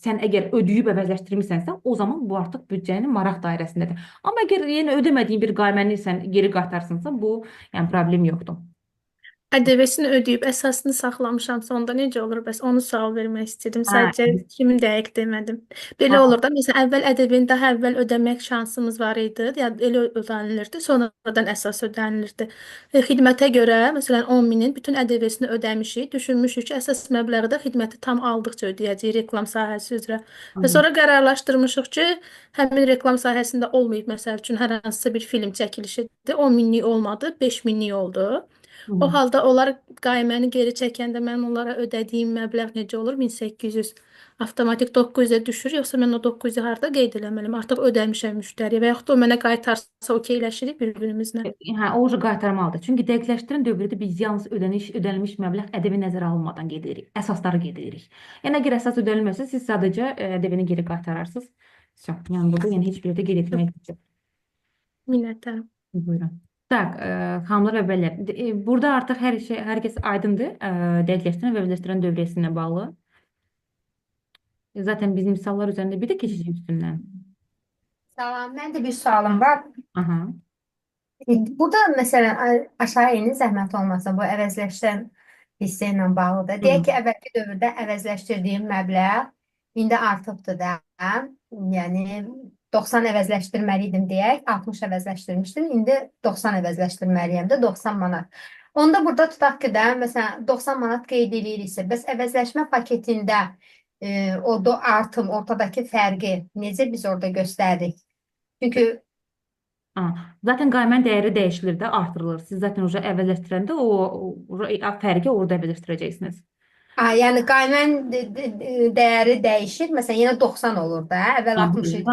sən əgər ödəyib əvəzləşdirmisənsə, o zaman bu artıq büdcənin maraq dairəsindədir. Amma əgər yenə ödəmədiyin bir qayməni sən geri qaytarsınsa, bu yəni problem yoxdur. ƏDV-sini ödəyib əsasını saxlamışamsa, onda necə olur? Bəs onu sual vermək istədim. Hə, Sadəcə kimin dəqiq demədim. Belə olur da, məsələn, əvvəl ƏDV-ni daha əvvəl ödəmək şansımız var idi. Yəni elə ödənilirdi, sonradan əsas ödənilirdi. Xidmətə görə, məsələn, 10 minin bütün ƏDV-sini ödəmişik, düşünmüşük ki, əsas məbləği də xidməti tam aldıqca ödəyəcəyik reklam sahəsi üzrə. Və sonra qərarlaşdırmışıq ki, həmin reklam sahəsində olmayıb, məsəl üçün, hər hansısa bir film çəkilişidir, 10 minlik olmadı, 5 minlik oldu. O halda onlar qayməni geri çəkəndə mən onlara ödədiyim məbləğ necə olur? 1800 avtomatik 900-ə düşür, yoxsa mən o 900-ü harda qeyd eləməliyəm? Artıq ödəmişəm müştəriyə və yaxud da o mənə qaytarsa okeyləşirik bir-birimizlə. Hə, o ucu qaytarmalıdır. Çünki dəqiqləşdirən dövrdə biz yalnız ödənilmiş məbləğ ƏDV nəzərə alınmadan qeyd edirik. Əsasları qeyd edirik. Yəni əgər əsas ödənilməsə, siz sadəcə ƏDV-ni geri qaytararsınız. Yəni burada yəni heç bir yerdə qeyd etmək yoxdur. Minnətdaram. Buyurun. Tak, xanımlar və bəylər. Burada artıq hər kəs aydındır. Dəqiqləşdirən və özləşdirən dövriyyəsinə bağlı. Zaten biz misallar üzərində bir də keçəcəyik üstündən. Salam, mən də bir sualım var. Aha. Burada məsələn aşağı eni zəhmət olmasa bu əvəzləşən hissə ilə bağlıdır. Deyək ki, əvvəlki dövrdə əvəzləşdirdiyim məbləğ indi artıbdır da. Yəni 90 əvəzləşdirməliydim deyək, 60 əvəzləşdirmişdim. İndi 90 əvəzləşdirməliyəm də 90 manat. Onda burada tutaq ki də məsələn 90 manat qeyd ediriksə, bəs əvəzləşmə paketində o da artım, ortadakı fərqi necə biz orada göstəririk? Çünki Zaten qaymənin dəyəri dəyişilir də, artırılır. Siz zaten уже əvəzləşdirəndə o fərqi orada əvəzləşdirəcəksiniz. yəni qaymənin dəyəri dəyişir. Məsələn, yenə 90 olur da. Əvvəl 60 idi.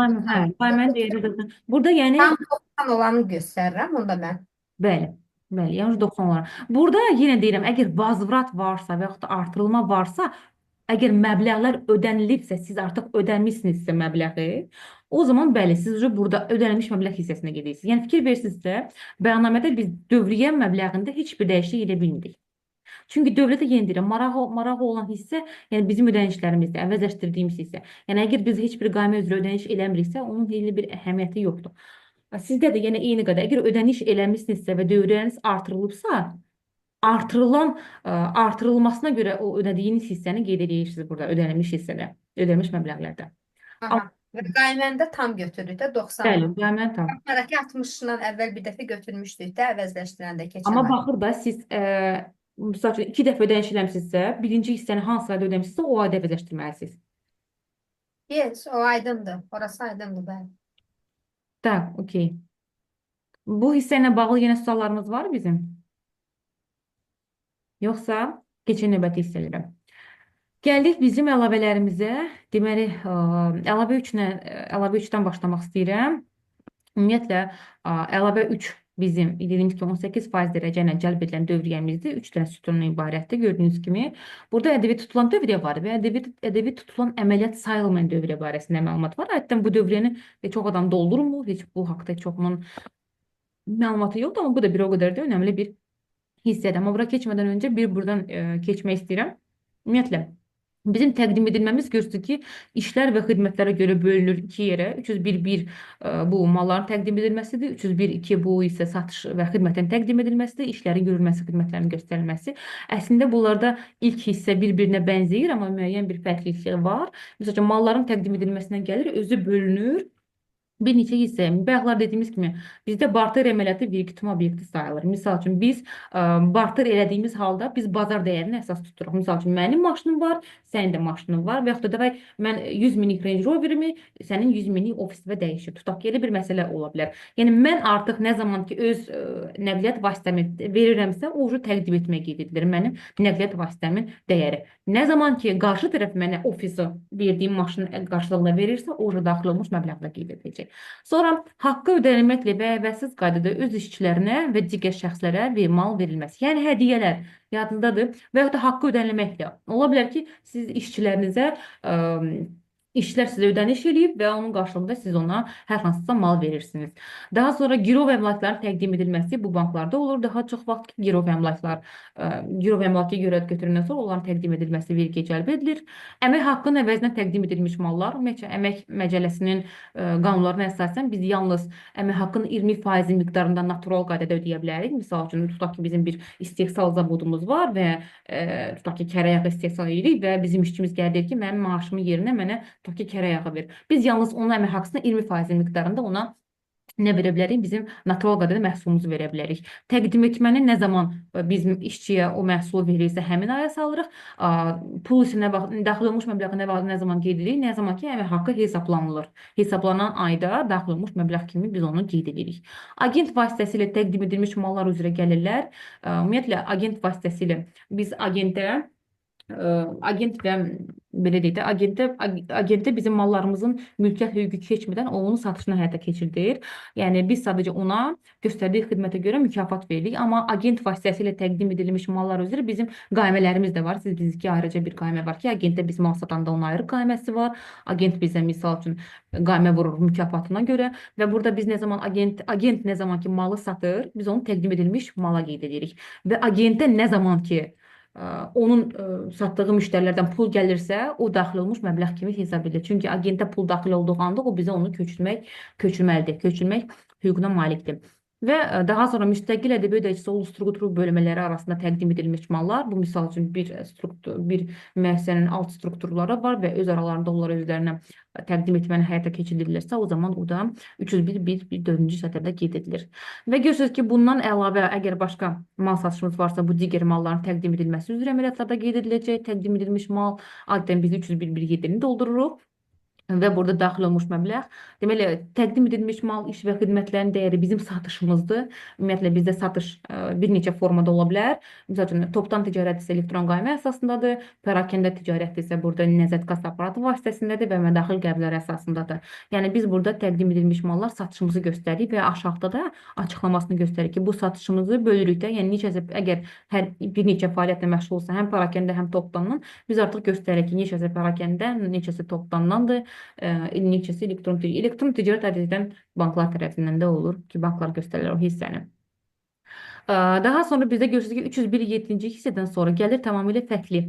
Qaymənin dəyəri zaten. Burada yəni Tam 90 olanı göstərirəm onda mən. bəli, yəni 90 olaraq. Burada yenə deyirəm, əgər vazvrat varsa və yaxud da artırılma varsa, əgər məbləğlər ödənilibsə, siz artıq ödəmişsinizsə məbləği, o zaman bəli, siz burada ödənilmiş məbləğ hissəsinə gedirsiniz. Yəni fikir versinizsə, bəyannamədə biz dövriyyə məbləğində heç bir dəyişiklik edə bilmirik. Çünki dövlətə yenə deyirəm, marağı olan hissə, yəni bizim ödənişlərimizdir, əvəzləşdirdiyimiz hissə. Yəni əgər biz heç bir qaymə üzrə ödəniş eləmiriksə, onun elə bir əhəmiyyəti yoxdur. Sizdə də yenə eyni qədər, əgər ödəniş eləmişsinizsə və dövriyyəniz artırılıbsa, artırılmasına görə o ödədiyiniz hissəni qeyd edirsiniz burada, ödənilmiş hissədə, ödənilmiş məbləğlərdə. Aha. Və qayməndə tam götürürük də 90. Bəli, qayməni tam. Baxmayaraq ki 60-dan əvvəl bir dəfə götürmüşdük də əvəzləşdirəndə keçən Amma ay. baxır da siz misal üçün 2 dəfə ödəniş eləmişsinizsə, birinci hissəni hansı ayda ödəmişsinizsə, o ayda əvəzləşdirməlisiniz. Yes, o aydındır. Orası aydındır bəli. Tak, okey. Bu hissə ilə bağlı yenə suallarımız var bizim? Yoxsa keçən növbəti hissələrə. Gəldik bizim əlavələrimizə. Deməli, əlavə 3-dən başlamaq istəyirəm. Ümumiyyətlə, əlavə 3 bizim dediyimiz kimi 18% dərəcə ilə cəlb edilən dövriyyəmizdir. 3 dənə sütundan ibarətdir. Gördüyünüz kimi. Burada ƏDV tutulan dövriyyə var və ƏDV tutulan əməliyyat sayılmayan dövriyyə barəsində məlumat var. Hətta bu dövriyyəni çox adam doldurmur. Heç bu haqda çoxunun məlumatı yoxdur, amma bu da bir o qədər də önəmli bir hissədir. Amma bura keçmədən öncə buradan keçmək istəyirəm. Ümumiyyətlə, bizim təqdim edilməmiz göstərir ki, işlər və xidmətlərə görə bölünür 2 yerə. 301.1 bu malların təqdim edilməsidir. 301.2 bu isə satış və xidmətin təqdim edilməsidir. İşlərin görülməsi, xidmətlərin göstərilməsi. Əslində bunlarda ilk hissə bir-birinə bənzəyir, amma müəyyən bir fərqlilik var. Məsələn, malların təqdim edilməsindən gəlir, özü bölünür. Bir neçə hissə, bayaqlar dediyimiz kimi bizdə barter əməliyyatı vergi tutum obyekti sayılır. Misal üçün biz barter elədiyimiz halda biz bazar dəyərini əsas tuturuq. Misal üçün mənim maşınım var, sənin də maşının var və yaxud da davay mən 100 minlik Range Rover'imi sənin 100 minlik ofisdə dəyişir. Tutaq ki, elə bir məsələ ola bilər. Yəni mən artıq nə zaman ki öz nəqliyyat vasitəmi verirəmsə, o təqdim etməyə qeyd edilir mənim nəqliyyat vasitəmin dəyəri. Nə zaman ki qarşı tərəf mənə ofisi verdiyim maşının qarşılığında verirsə, o daxil olmuş məbləğdə qeyd ediləcək. Sonra haqqı ödənilməklə və əvəzsiz qaydada öz işçilərinə və digər şəxslərə mal verilməsi. Yəni hədiyyələr yadındadır və yaxud da haqqı ödənilməklə. Ola bilər ki, siz işçilərinizə İşçilər sizə ödəniş eləyib və onun qarşılığında siz ona hər hansısa mal verirsiniz. Daha sonra girov əmlakların təqdim edilməsi bu banklarda olur. Daha çox vaxt ki, girov əmlakı görə götürəndən sonra onların təqdim edilməsi vergiyə cəlb edilir. Əmək haqqının əvəzinə təqdim edilmiş mallar, ümumiyyətcə Əmək Məcəlləsinin qanunlarına əsasən biz yalnız əmək haqqının 20% miqdarında natural qaydada ödəyə bilərik. Misal üçün, tutaq ki, bizim bir istehsal zavodumuz var və tutaq ki, kərə yağı istehsal edirik və bizim işçimiz gəlir deyir ki, mənim maaşımın yerinə mənə tutaq ki, kərə yağı ver. Biz yalnız onun əmək haqqının 20% miqdarında ona nə verə bilərik? Bizim natural qaydada məhsulumuzu verə bilərik. Təqdim etməni nə zaman bizim işçiyə o məhsulu verirsə həmin aya salırıq. Pul isə daxil olmuş məbləği nə zaman qeyd edirik? Nə zaman ki, əmək haqqı hesablanılır. Hesablanan ayda daxil olmuş məbləğ kimi biz onu qeyd edirik. Agent vasitəsilə təqdim edilmiş mallar üzrə gəlirlər. Ümumiyyətlə, agent vasitəsilə biz agent və belə deyək də, agentə bizim mallarımızın mülkiyyət hüququ keçmədən onun satışını həyata keçirdir. Yəni biz sadəcə ona göstərdiyi xidmətə görə mükafat veririk, amma agent vasitəsilə təqdim edilmiş mallar üzrə bizim qaymələrimiz də var. Siz bilirsiniz ki, ayrıca bir qaymə var ki, agentdə biz mal satanda onun ayrı qayməsi var. Agent bizə misal üçün qaymə vurur mükafatına görə və burada biz agent nə zaman ki malı satır, biz onu təqdim edilmiş mala qeyd edirik və agentə nə zaman ki onun satdığı müştərilərdən pul gəlirsə, o daxil olmuş məbləğ kimi hesab edilir. Çünki agentə pul daxil olduğu anda o bizə onu köçürməlidir. Köçürmək hüququna malikdir. Və daha sonra müstəqil ədəbi ödəyicisi oldu struktur bölmələri arasında təqdim edilmiş mallar. Bu misal üçün bir müəssisənin alt strukturları var və öz aralarında onlar özlərinə təqdim etməni həyata keçirilirsə, o zaman o da 301.4-cü sətirdə qeyd edilir. Və görürsünüz ki, bundan əlavə əgər başqa mal satışımız varsa, bu digər malların təqdim edilməsi üzrə əməliyyatlarda qeyd ediləcək. Təqdim edilmiş mal adətən biz 301.7-ni doldururuq. Və burada daxil olmuş məbləğ. Deməli, təqdim edilmiş mal, iş və xidmətlərin dəyəri bizim satışımızdır. Ümumiyyətlə, bizdə satış bir neçə formada ola bilər. Məsəl üçün, topdan ticarət isə elektron qaymə əsasındadır. Pərakəndə ticarət isə burada nəzarət kassa aparatı vasitəsindədir və mədaxil qəbzləri əsasındadır. Yəni, biz burada təqdim edilmiş mallar satışımızı göstəririk və aşağıda da açıqlamasını göstəririk ki, bu satışımızı bölürük də. Yəni, əgər hər bir neçə fəaliyyətlə məşğul olsa, həm pərakəndə, həm topdandan, biz artıq göstəririk ki, neçəsi pərakəndə, neçəsi topdandandır. Neçəsi elektron ticarət adətən banklar tərəfindən də olur ki, banklar göstərirlər o hissəni. Daha sonra bizdə görürsünüz ki, 301.7-ci hissədən sonra gəlir tamamilə fərqli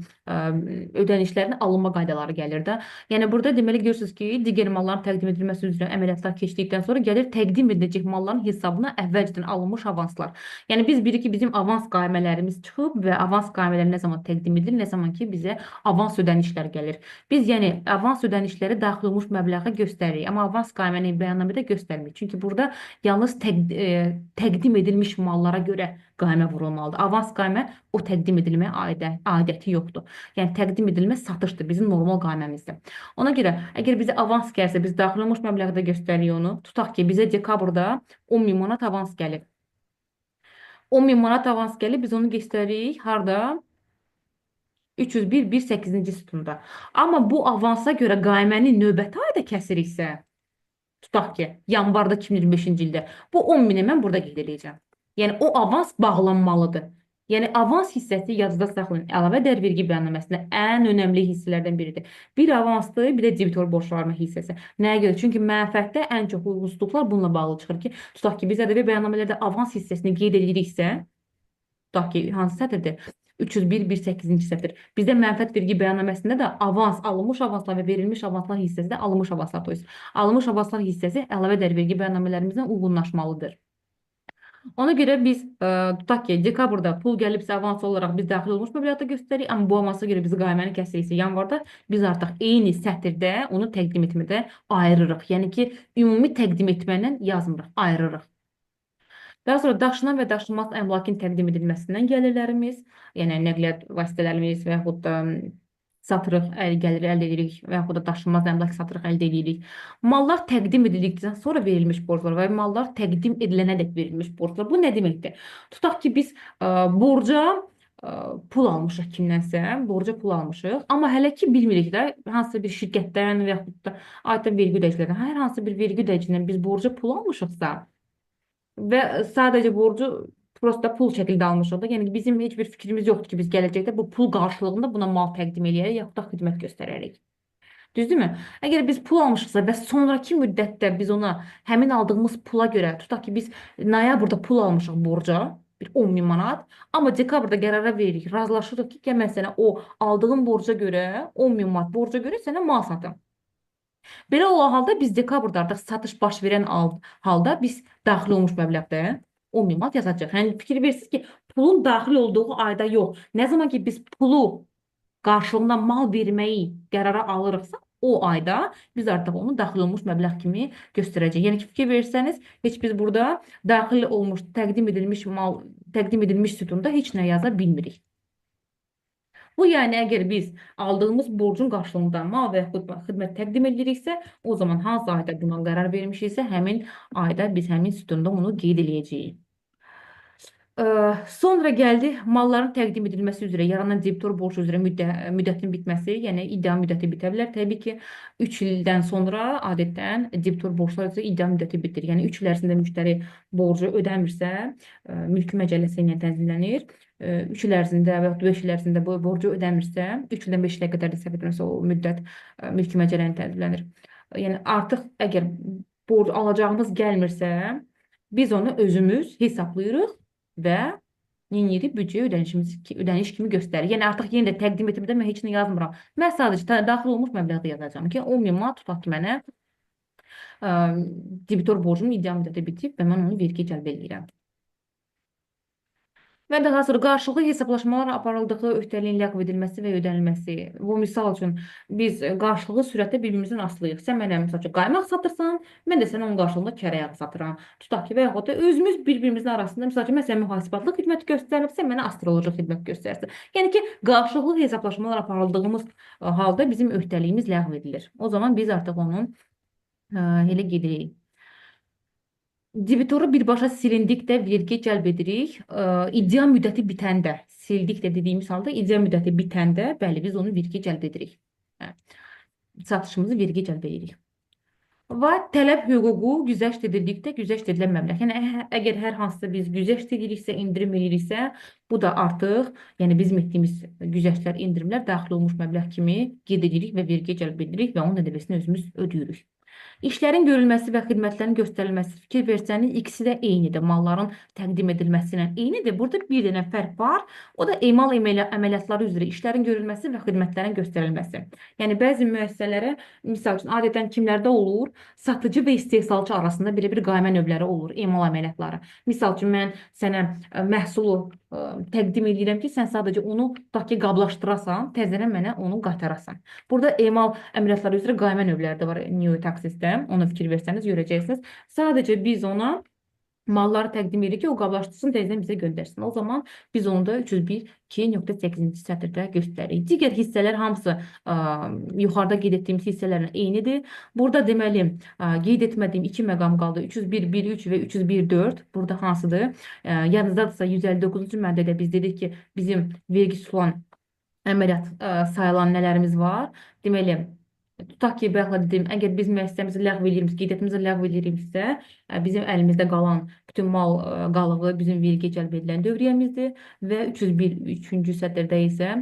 ödənişlərin alınma qaydaları gəlir də. Yəni, burada deməli görürsünüz ki, digər malların təqdim edilməsi üzrə əməliyyatlar keçdikdən sonra gəlir təqdim ediləcək malların hesabına əvvəlcədən alınmış avanslar. Yəni, biz bilirik ki, bizim avans qaymələrimiz çıxıb və avans qaymələri nə zaman təqdim edilir, nə zaman ki, bizə avans ödənişlər gəlir. Biz, yəni, avans ödənişləri daxil olmuş məbləğə göstəririk, amma avans qayməni bəyannamədə göstərmirik. Çünki burada yalnız təqdim edilmiş mallara görə qaymə vurulmalıdır. Avans qaymə o təqdim edilmə adəti yoxdur. Yəni, təqdim edilmə satışdır, bizim normal qayməmizdir. Ona görə, əgər bizə avans gəlsə, biz daxil olmuş məbləğdə göstəririk onu. Tutaq ki, bizə dekabrda 10.000 manat avans gəlib. 10.000 manat avans gəlib, biz onu göstəririk. Harada? 301.1.8-ci sütunda. Amma bu avansa görə qayməni növbəti ayda kəsiriksə, tutaq ki, yanvarda 2025-ci ildə, bu 10.000-i mən burada qeyd edəcəm. Yəni, o avans bağlanmalıdır. Yəni, avans hissəsi yazıda saxlayın. Əlavə dəyər vergi bəyannaməsində ən önəmli hissələrdən biridir. Bir avansdır, bir də debitor borclanma hissəsi. Nəyə görə? Çünki mənfəətdə ən çox uyğunsuzluqlar bununla bağlı çıxır ki, tutaq ki, biz ədəbi bəyannamələrdə avans hissəsini qeyd ediriksə, tutaq ki, hansı sətirdir? 301.1.8-ci sətir. Bizdə mənfəət vergi bəyannaməsində də alınmış avanslar və verilmiş avanslar hissəsi də alınmış avanslar toyuz. Alınmış avanslar hissəsi əlavə dəyər vergi bəyannamələrimizlə uyğunlaşmalıdır. Ona görə biz tutaq ki, dekabrda pul gəlibsə avans olaraq biz daxil olmuş məbləğdə göstəririk, amma bu avansa görə biz qayməni kəsiriksə yanvarda biz artıq eyni sətirdə onu təqdim etmədə ayırırıq. Yəni ki, ümumi təqdim etmədən yazmırıq, ayırırıq. Daha sonra daşınan və daşınmaz əmlakın təqdim edilməsindən gəlirlərimiz, yəni nəqliyyat vasitələrimiz və yaxud da satırıq, gəliri əldə edirik və yaxud da daşınmaz əmlak satırıq, əldə edirik. Mallar təqdim edildikdən sonra verilmiş borclar və mallar təqdim edilənədək verilmiş borclar. Bu nə deməkdir? Tutaq ki, biz borca pul almışıq kimdənsə, borca pul almışıq, amma hələ ki bilmirik də hansısa bir şirkətdən və yaxud da adətən vergi ödəyicilərdən, hər hansı bir vergi ödəyicindən biz borca pul almışıqsa və sadəcə borcu prosta pul şəkildə almışıq da, yəni bizim heç bir fikrimiz yoxdur ki, biz gələcəkdə bu pul qarşılığında buna mal təqdim eləyərək yaxud da xidmət göstərərək. Düzdürmü? Əgər biz pul almışıqsa və sonraki müddətdə biz ona həmin aldığımız pula görə, tutaq ki, biz noyabrda pul almışıq borca, bir 10 min manat, amma dekabrda qərara veririk, razılaşırıq ki, gəl mən sənə o aldığım borca görə, 10 min manat borca görə sənə mal satım. Belə olan halda biz dekabrda artıq satış baş verən halda biz daxil olmuş məbləğdə 10 min manat yazacaq. Yəni fikir versiniz ki, pulun daxil olduğu ayda yox. Nə zaman ki biz pulu qarşılığında mal verməyi qərara alırıqsa, o ayda biz artıq onu daxil olmuş məbləğ kimi göstərəcəyik. Yəni ki, fikir versəniz, heç biz burada daxil olmuş, təqdim edilmiş mal, təqdim edilmiş sütunda heç nə yaza bilmirik. Bu yəni əgər biz aldığımız borcun qarşılığında mal və yaxud xidmət təqdim ediriksə, o zaman hansı ayda buna qərar vermişiksə, həmin ayda biz həmin sütunda onu qeyd eləyəcəyik. Sonra gəldi malların təqdim edilməsi üzrə yaranan debitor borcu üzrə müddətin bitməsi, yəni iddia müddəti bitə bilər. Təbii ki, 3 ildən sonra adətən debitor borclar üzrə iddia müddəti bitir. Yəni 3 il ərzində müştəri borcu ödəmirsə, mülki məcəlləsi ilə tənzimlənir. 3 il ərzində və ya 5 il ərzində bu borcu ödəmirsə, 3 ildən 5 ilə qədər də səhv etmirəmsə o müddət mülki məcəllə ilə tənzimlənir. Yəni artıq əgər borc alacağımız gəlmirsə, biz onu özümüz hesablayırıq və neyinirik? Büdcəyə ödəniş kimi göstərir. Yəni artıq yenə də təqdim etmədə mən heç nə yazmıram. Mən sadəcə daxil olmuş məbləğdə yazacağam ki, 10 min manat tutaq ki, mənə debitor borcunun iddia müddəti bitib və mən onu vergi cəlb edirəm. Və daha sonra qarşılıqlı hesablaşmalar aparıldığı öhdəliyin ləğv edilməsi və ödənilməsi. Bu misal üçün biz qarşılıqlı sürətdə bir-birimizdən asılıyıq. Sən mənə misal üçün qaymaq satırsan, mən də sənə onun qarşılığında kərə yağı satıram. Tutaq ki, və yaxud da özümüz bir-birimizin arasında misal üçün mən sənə mühasibatlıq xidmət göstərib, sən mənə astroloji xidmət göstərsən. Yəni ki, qarşılıqlı hesablaşmalar aparıldığımız halda bizim öhdəliyimiz ləğv edilir. O zaman biz artıq onu elə gedirik. Debitoru birbaşa silindikdə vergi cəlb edirik. İddia müddəti bitəndə, sildikdə dediyimiz halda iddia müddəti bitəndə, bəli, biz onu vergi cəlb edirik. Satışımızı vergi cəlb edirik. Və tələb hüququ güzəşt edildikdə güzəşt edilən məbləğ. Yəni əgər hər hansısa biz güzəşt ediriksə, indirim ediriksə, bu da artıq, yəni bizim etdiyimiz güzəştlər, indirimlər daxil olmuş məbləğ kimi qeyd edirik və vergi cəlb edirik və onun ədəbiyyəsini özümüz ödəyirik. İşlərin görülməsi və xidmətlərin göstərilməsi, fikir versəniz, ikisi də eynidir. Malların təqdim edilməsi ilə eynidir. Burada bir dənə fərq var. O da emal əməliyyatları üzrə işlərin görülməsi və xidmətlərin göstərilməsi. Yəni bəzi müəssisələrə, misal üçün, adətən kimlərdə olur? Satıcı və istehsalçı arasında belə bir qaymə növləri olur, emal əməliyyatları. Misal üçün, mən sənə məhsulu təqdim edirəm ki, sən sadəcə onu tutaq ki, qablaşdırasan, təzədən mənə onu qaytarasan. Burada emal əməliyyatları üzrə qaymə növləri də var New Taxisdə. Ona fikir versəniz görəcəksiniz. Sadəcə biz ona malları təqdim edirik ki, o qablaşdırsın, təzədən bizə göndərsin. O zaman biz onu da 301.2.8-ci sətirdə göstəririk. Digər hissələr hamısı yuxarıda qeyd etdiyimiz hissələrlə eynidir. Burada deməli, qeyd etmədiyim 2 məqam qaldı. 301.1.3 və 301.4. Burada hansıdır? Yadınızdadırsa 159-cu maddədə biz dedik ki, bizim vergi tutulan əməliyyat sayılan nələrimiz var? Deməli, tutaq ki, bəxlə dedim, əgər biz müəssisəmizi ləğv edirik, qeydiyyatımızı ləğv ediriksə, bizim əlimizdə qalan bütün mal qalığı bizim vergi cəlb edilən dövriyyəmizdir və 301.3-cü sətirdə isə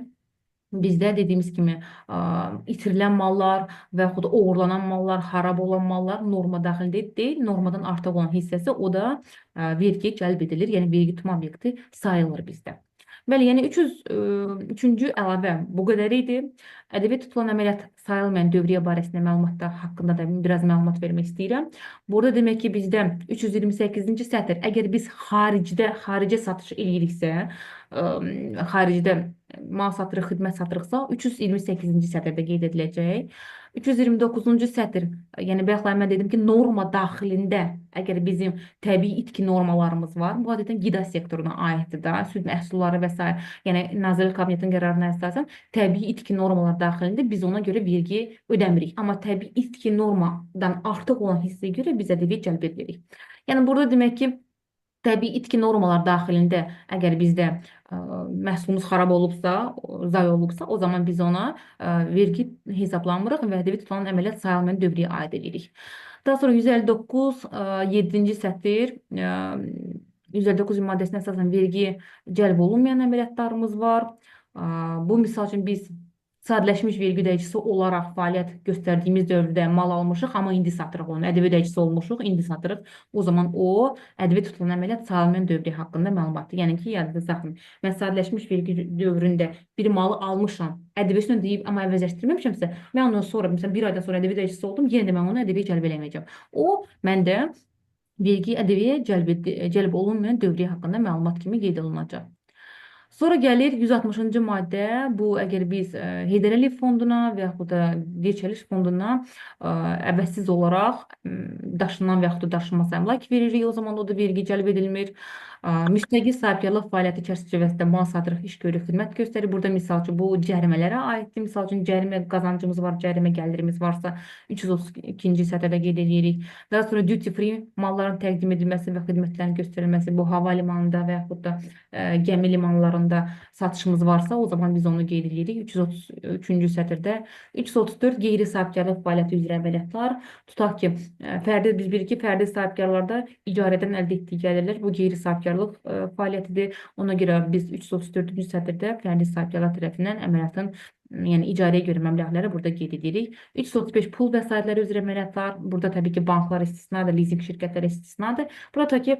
bizdə dediyimiz kimi itirilən mallar və yaxud oğurlanan mallar, xarab olan mallar norma daxilində deyil, normadan artıq olan hissəsi o da vergi cəlb edilir, yəni vergi tutma obyekti sayılır bizdə. Bəli, yəni 303-cü əlavə bu qədər idi. Ədəbi tutulan əməliyyat sayılmayan dövriyyə barəsində məlumatlar haqqında da biraz məlumat vermək istəyirəm. Burada demək ki, bizdə 328-ci sətir, əgər biz xaricə satış eləyiriksə, xaricdə mal satırıq, xidmət satırıqsa, 328-ci sətirdə qeyd ediləcək. 329-cu sətir, yəni bəxlə mən dedim ki, norma daxilində, əgər bizim təbii itki normalarımız var, bu adətən qida sektoruna aiddir da, süd məhsulları və s. Yəni Nazirlər Kabinetinin qərarına əsasən təbii itki normalar daxilində biz ona görə vergi ödəmirik. Amma təbii itki normadan artıq olan hissəyə görə biz ədəbi cəlb edirik. Yəni burada demək ki, təbii itki normalar daxilində əgər bizdə məhsulumuz xarab olubsa, zay olubsa, o zaman biz ona vergi hesablamırıq və ədəbi tutulan əməliyyat sayılmayan dövriyyə aid edirik. Daha sonra 159, 7-ci sətir, 159 maddəsinə əsasən vergi cəlb olunmayan əməliyyatlarımız var. Bu misal üçün biz sadələşmiş vergi ödəyicisi olaraq fəaliyyət göstərdiyimiz dövrdə mal almışıq, amma indi satırıq onu. ƏDV ödəyicisi olmuşuq, indi satırıq. O zaman o ƏDV tutulan əməliyyat sayılmayan dövriyyə haqqında məlumatdır. Yəni ki, yadınızda saxlayın. Mən sadələşmiş vergi dövründə bir malı almışam, ƏDV-sini ödəyib, amma əvəzləşdirməmişəmsə, mən ondan sonra, məsələn, bir aydan sonra ƏDV ödəyicisi oldum, yenə də mən onu ƏDV-yə cəlb eləməyəcəm. O, məndə vergi ƏDV-yə cəlb olunmayan dövriyyə haqqında məlumat kimi qeyd olunacaq. Sonra gəlir 160-cı maddə. Bu, əgər biz Heydər Əliyev fonduna və yaxud da dirçəliş fonduna əvəzsiz olaraq daşınan və yaxud da daşınmaz əmlak veririk, o zaman o da vergi cəlb edilmir. Müstəqil sahibkarlıq fəaliyyəti çərçivəsində mal satırıq, iş görürük, xidmət göstərir. Burada misal üçün bu cərimələrə aiddir. Misal üçün cərimə qazancımız var, cərimə gəlirimiz varsa 332-ci sətirdə qeyd edirik. Daha sonra duty free malların təqdim edilməsi və xidmətlərin göstərilməsi bu hava limanında və yaxud da gəmi limanlarında satışımız varsa, o zaman biz onu qeyd edirik. 333-cü sətirdə 334 qeyri-sahibkarlıq fəaliyyəti üzrə əməliyyatlar. Tutaq ki, biz bilirik ki, fərdi sahibkarlarda icarədən əldə etdiyi gəlirlər bu qeyri-sahibkarlıq fəaliyyətidir. Ona görə biz 334-cü sətirdə fərdi sahibkarlar tərəfindən əməliyyatın, yəni icarəyə görə məbləğləri burada qeyd edirik. 335 pul vəsaitləri üzrə əməliyyatlar. Burada təbii ki, banklar istisnadır, leasing şirkətləri istisnadır. Burada ki,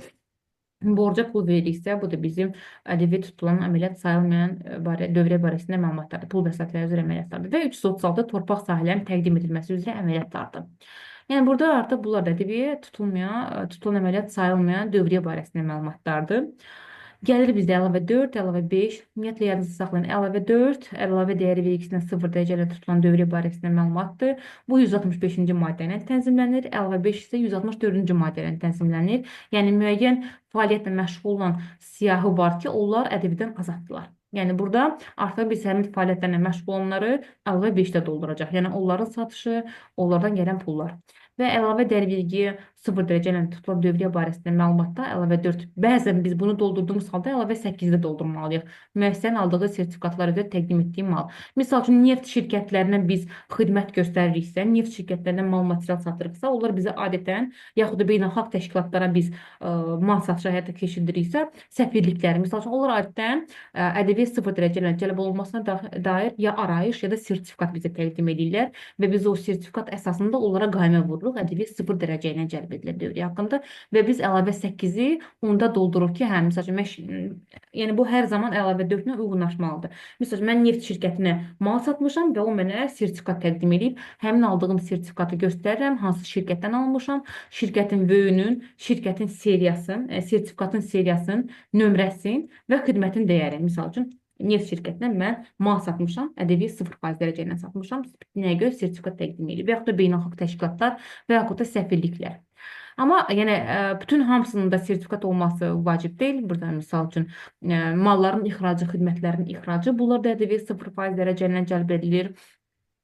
borca pul veririksə, bu da bizim ƏDV tutulan əməliyyat sayılmayan dövriyyə barəsində məlumatlardır, pul vəsaitləri üzrə əməliyyatlardır və 336 torpaq sahələrinin təqdim edilməsi üzrə əməliyyatlardır. Yəni burada artıq bunlar da ƏDV tutulan əməliyyat sayılmayan dövriyyə barəsində məlumatlardır. Gəlir bizdə əlavə 4, əlavə 5. Ümumiyyətlə yadınızda saxlayın. Əlavə 4, əlavə dəyəri vergisindən 0 dərəcə ilə tutulan dövriyyə barəsində məlumatdır. Bu 165-ci maddə ilə tənzimlənir. Əlavə 5 isə 164-cü maddə ilə tənzimlənir. Yəni müəyyən fəaliyyətlə məşğul olan siyahı var ki, onlar ƏDV-dən azaddılar. Yəni burada artıq biz həmin fəaliyyətlərlə məşğul olanları əlavə 5-də dolduracaq. Yəni onların satışı, onlardan gələn pullar. Və əlavə dəyər vergi 0 dərəcə ilə tutulan dövriyyə barəsində məlumatda əlavə 4. Bəzən biz bunu doldurduğumuz halda əlavə 8-də doldurmalıyıq. Müəssisənin aldığı sertifikatlar üzrə təqdim etdiyi mal. Misal üçün, neft şirkətlərindən biz xidmət göstəririksə, neft şirkətlərindən mal material satırıqsa, onlar bizə adətən, yaxud da beynəlxalq təşkilatlara biz mal satışı həyata keçirdiriksə, səfirlikləri, misal üçün, onlar adətən ƏDV 0 dərəcə ilə cəlb olunmasına dair ya arayış, ya da sertifikat bizə təqdim edirlər və biz o sertifikat əsasında onlara qaymə vururuq. ƏDV 0 dərəcə ilə cəlb edilir dövriyyə haqqında və biz əlavə 8-i onda doldururuq ki, hə, misal üçün, yəni bu hər zaman əlavə 4-lə uyğunlaşmalıdır. Misal üçün, mən neft şirkətinə mal satmışam və o mənə sertifikat təqdim edib, həmin aldığım sertifikatı göstərirəm, hansı şirkətdən almışam, şirkətin vöyünün, şirkətin seriyasının, sertifikatın seriyasının, nömrəsinin və xidmətin dəyəri. Misal üçün, neft şirkətindən mən mal satmışam, ƏDV 0% dərəcə ilə satmışam, nəyə görə sertifikat təqdim edib, və yaxud da beynəlxalq təşkilatlar və yaxud da səfirliklər. Amma yəni bütün hamısının da sertifikat olması vacib deyil. Burada misal üçün malların ixracı, xidmətlərin ixracı, bunlar da ƏDV 0% dərəcə ilə cəlb edilir.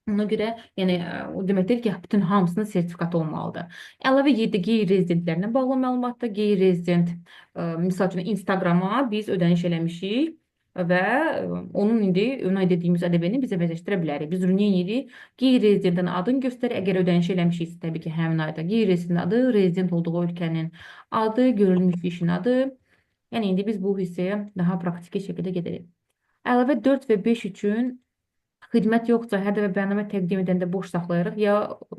Ona görə, yəni o deməkdir ki, bütün hamısının sertifikatı olmalıdır. Əlavə 7 qeyri-rezidentlərlə bağlı məlumatda, qeyri-rezident, misal üçün Instagrama biz ödəniş eləmişik və onun indi ona dediyimiz ƏDV-ni biz əvəzləşdirə bilərik. Biz bunu edirik, qeyri-rezidentin adını göstərir. Əgər ödəniş eləmişiksə, təbii ki, həmin ayda qeyri-rezidentin adı, rezident olduğu ölkənin adı, görülmüş işin adı. Yəni indi biz bu hissəyə daha praktiki şəkildə gedirik. Əlavə 4 və 5 üçün xidmət yoxsa hər dəfə bəyannamə təqdim edəndə boş saxlayırıq